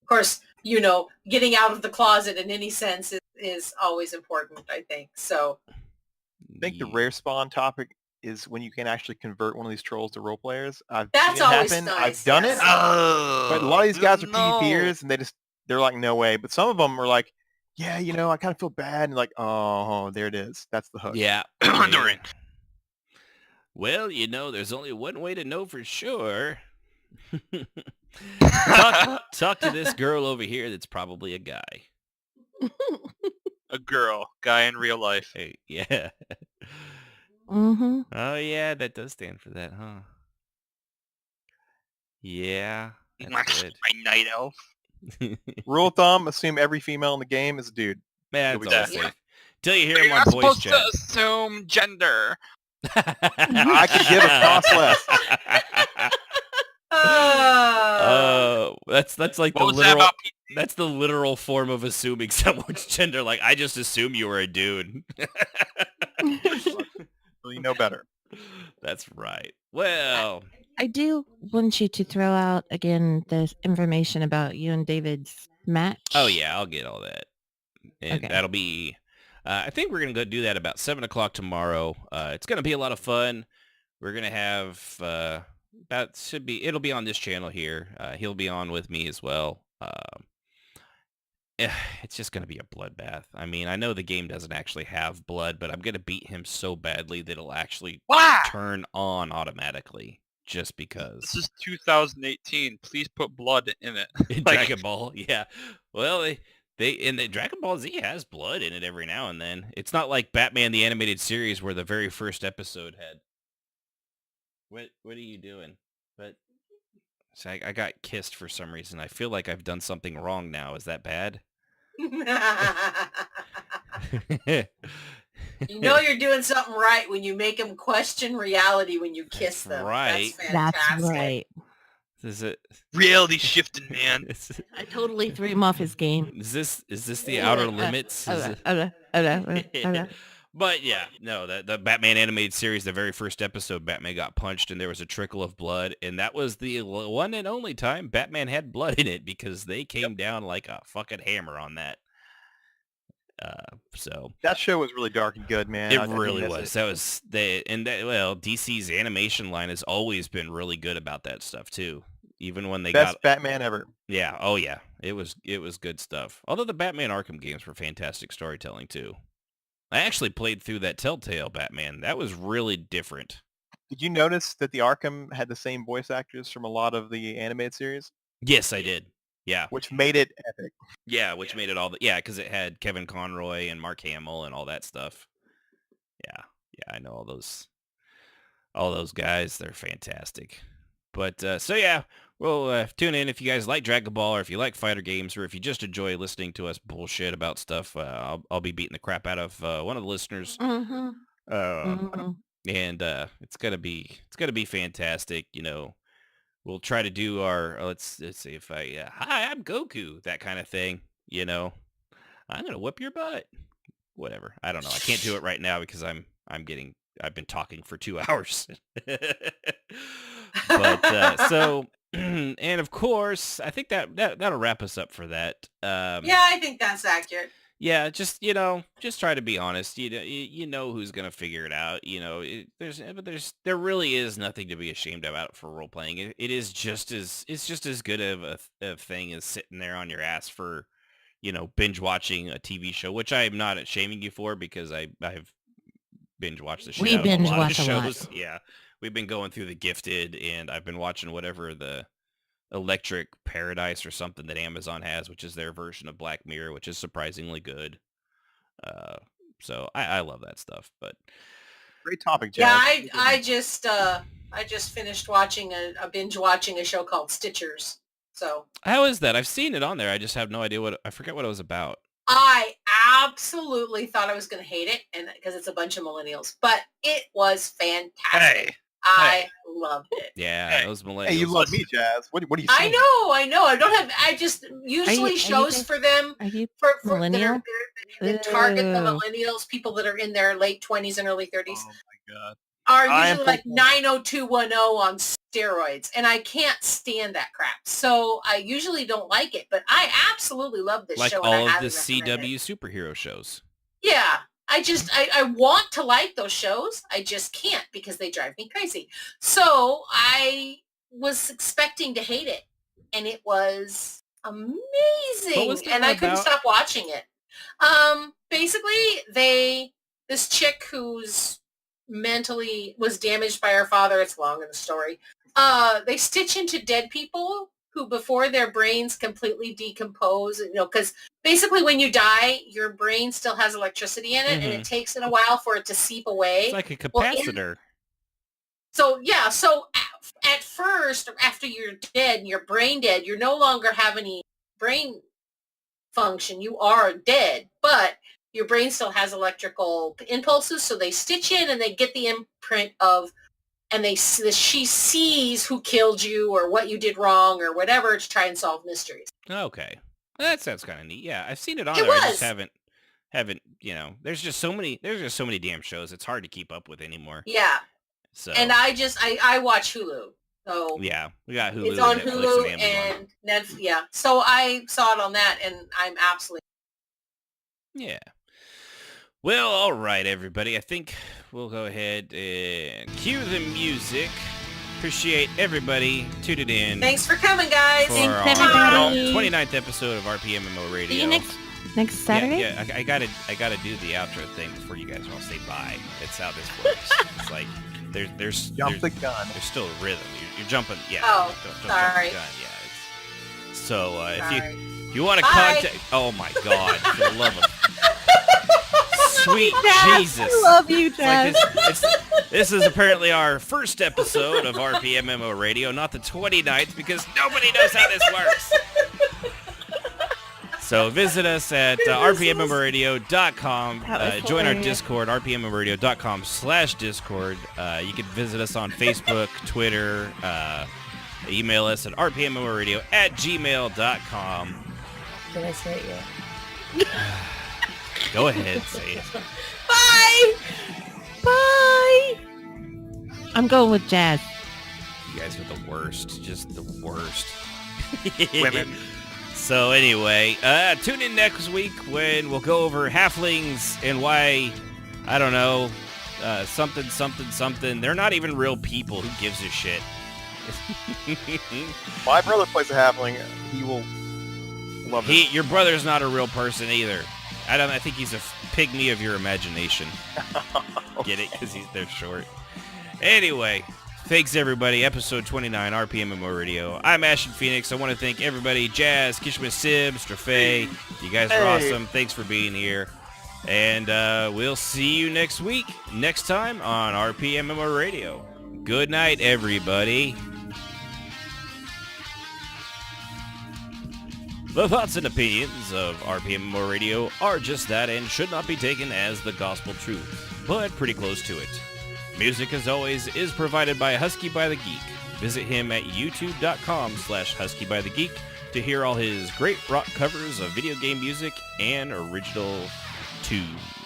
course, getting out of the closet in any sense is always important, I think. So I think the rare spawn topic is when you can actually convert one of these trolls to role players. I've That's seen it always happen. nice, I've done yes. it. But a lot of these guys are no. PvPers, and they're like, no way. But some of them are like, yeah, I kind of feel bad. And like, oh, there it is. That's the hook. Yeah. Honduran. Well, there's only one way to know for sure. Talk to this girl over here that's probably a guy. A girl, guy in real life. Hey, yeah. Mm-hmm. Oh, yeah, that does stand for that, huh? Yeah, that's good. My night elf. Rule of thumb, assume every female in the game is a dude. Man, You'll it's be all safe. safe. Till you hear You're him on not voice supposed chat. to assume gender. I could give a toss less. That's like the What was that literal. about? That's the literal form of assuming someone's gender. Like, I just assume you were a dude. So you know better. That's right. Well, I do want you to throw out again the information about you and David's match. oh yeah, I'll get all that, and Okay. that'll be. I think we're gonna go do that about 7 o'clock tomorrow. It's gonna be a lot of fun. We're gonna have it'll be on this channel here. He'll be on with me as well. It's just going to be a bloodbath. I mean, I know the game doesn't actually have blood, but I'm going to beat him so badly that it'll actually turn on automatically just because. This is 2018. Please put blood in it. In Dragon Ball, yeah. Well, the Dragon Ball Z has blood in it every now and then. It's not like Batman the Animated Series where the very first episode had. What are you doing? But so I got kissed for some reason. I feel like I've done something wrong now. Is that bad? You're doing something right when you make them question reality when you kiss them. right. That's That's fantastic. right. Is it? Reality shifting, man. I totally threw him off his game. Is this the Outer Limits? Is it- But yeah, no, the Batman animated series, the very first episode, Batman got punched and there was a trickle of blood, and that was the one and only time Batman had blood in it because they came down like a fucking hammer on that. So That show was really dark and good, man. it I really miss was. it. That was DC's animation line has always been really good about that stuff too. Even when they Best got Batman ever. yeah, oh yeah, it was good stuff. Although the Batman Arkham games were fantastic storytelling too. I actually played through that Telltale Batman. That was really different. Did you notice that the Arkham had the same voice actors from a lot of the animated series? Yes, I did. Yeah. Which made it epic. Yeah, which made it all because it had Kevin Conroy and Mark Hamill and all that stuff. Yeah. Yeah, I know all those guys. They're fantastic. But so yeah, well, tune in if you guys like Dragon Ball, or if you like fighter games, or if you just enjoy listening to us bullshit about stuff. I'll be beating the crap out of one of the listeners, Mm-hmm. and it's gonna be fantastic. We'll try to do our let's see if hi, I'm Goku, that kind of thing. you know, I'm going to whip your butt. Whatever. I don't know. I can't do it right now because I've been talking for 2 hours. But so, and of course, I think that'll wrap us up for that. Yeah, I think that's accurate. Yeah, just just try to be honest. You know who's gonna figure it out. There really is nothing to be ashamed about for role playing. It's just as good of a thing as sitting there on your ass for, binge watching a TV show, which I am not shaming you for because I've binge watched the shit We out of binge a lot watch of a lot. shows. Yeah, we've been going through The Gifted, and I've been watching whatever the Electric Paradise or something that Amazon has, which is their version of Black Mirror, which is surprisingly good. So I love that stuff. But Great topic, Yeah, Jazz. I just finished watching binge watching a show called Stitchers. So how is that? I've seen it on there. I just have no idea I forget what it was about. I absolutely thought I was going to hate it, and because it's a bunch of millennials, but it was fantastic. Hey. I loved it. Yeah, those millennials. Hey, you love me, Jazz. What are you I saying? know. I just usually shows for them Are you for millennial? that target the Ew. millennials, people that are in their late 20s and early 30s, Oh my god. are I am usually like hopeful. 90210 on steroids, and I can't stand that crap. So I usually don't like it, but I absolutely love this Like show. all and I of the highly recommend CW it. superhero shows. Yeah. I want to like those shows. I just can't because they drive me crazy. So I was expecting to hate it, and it was amazing. What was that And I couldn't about? stop watching it. Basically, this chick who's mentally was damaged by her father. It's long in the story. They stitch into dead people who before their brains completely decompose, because basically when you die, your brain still has electricity in it, and it takes it a while for it to seep away. It's like a Well, capacitor. So at first, after you're dead and your brain dead, you no longer have any brain function. You are dead, but your brain still has electrical impulses. So they stitch in and they get the imprint of, and she sees who killed you or what you did wrong or whatever to try and solve mysteries. Okay. That sounds kind of neat. Yeah, I've seen it on It there. I was. just haven't, there's just so many damn shows. It's hard to keep up with anymore. Yeah, So and I watch Hulu. So yeah, we got Hulu, it's on Netflix, Hulu and Amazon. and Netflix. Yeah, so I saw it on that, and I'm absolutely. Yeah. Well, all right, everybody. I think we'll go ahead and cue the music. Appreciate everybody tuning in Thanks for coming, guys. for Thanks, our everybody. 29th episode of RPMMO Radio. See you next Saturday. Yeah, I gotta do the outro thing before you guys all say bye. That's how this works. It's like there's Jump the gun. There's still a rhythm. You're jumping. Yeah. Oh, don't sorry. Jump the gun. Yeah. So if Sorry. you want to Bye. contact, oh my God, for the love of sweet Jazz, Jesus. I love you, It's like Jazz. this is apparently our first episode of RPMMO Radio, not the 29th, because nobody knows how this works. So visit us at rpmmradio.com. That was Join our hilarious. Discord, rpmmradio.com/Discord. You can visit us on Facebook, Twitter. Email us at rpmmradio@gmail.com. Did I say it yet? Go ahead, say it. Bye. Bye. I'm going with Jazz. You guys are the worst. Just the worst. Women. So anyway, tune in next week when we'll go over halflings and why, I don't know, something. They're not even real people. Who gives a shit? My brother plays a halfling. He will love it. Your brother's not a real person either. I think he's a pygmy of your imagination. Get it? Because they're short. Anyway, thanks everybody. Episode 29, RPMMO Radio. I'm Ashen Phoenix. I want to thank everybody. Jazz, Kishma, Sib, Strafe. You guys are awesome. Thanks for being here. And we'll see you next week. Next time on RPMMO Radio. Good night, everybody. The thoughts and opinions of RPMMO Radio are just that and should not be taken as the gospel truth, but pretty close to it. Music, as always, is provided by Husky by the Geek. Visit him at youtube.com/HuskyByTheGeek to hear all his great rock covers of video game music and original tunes.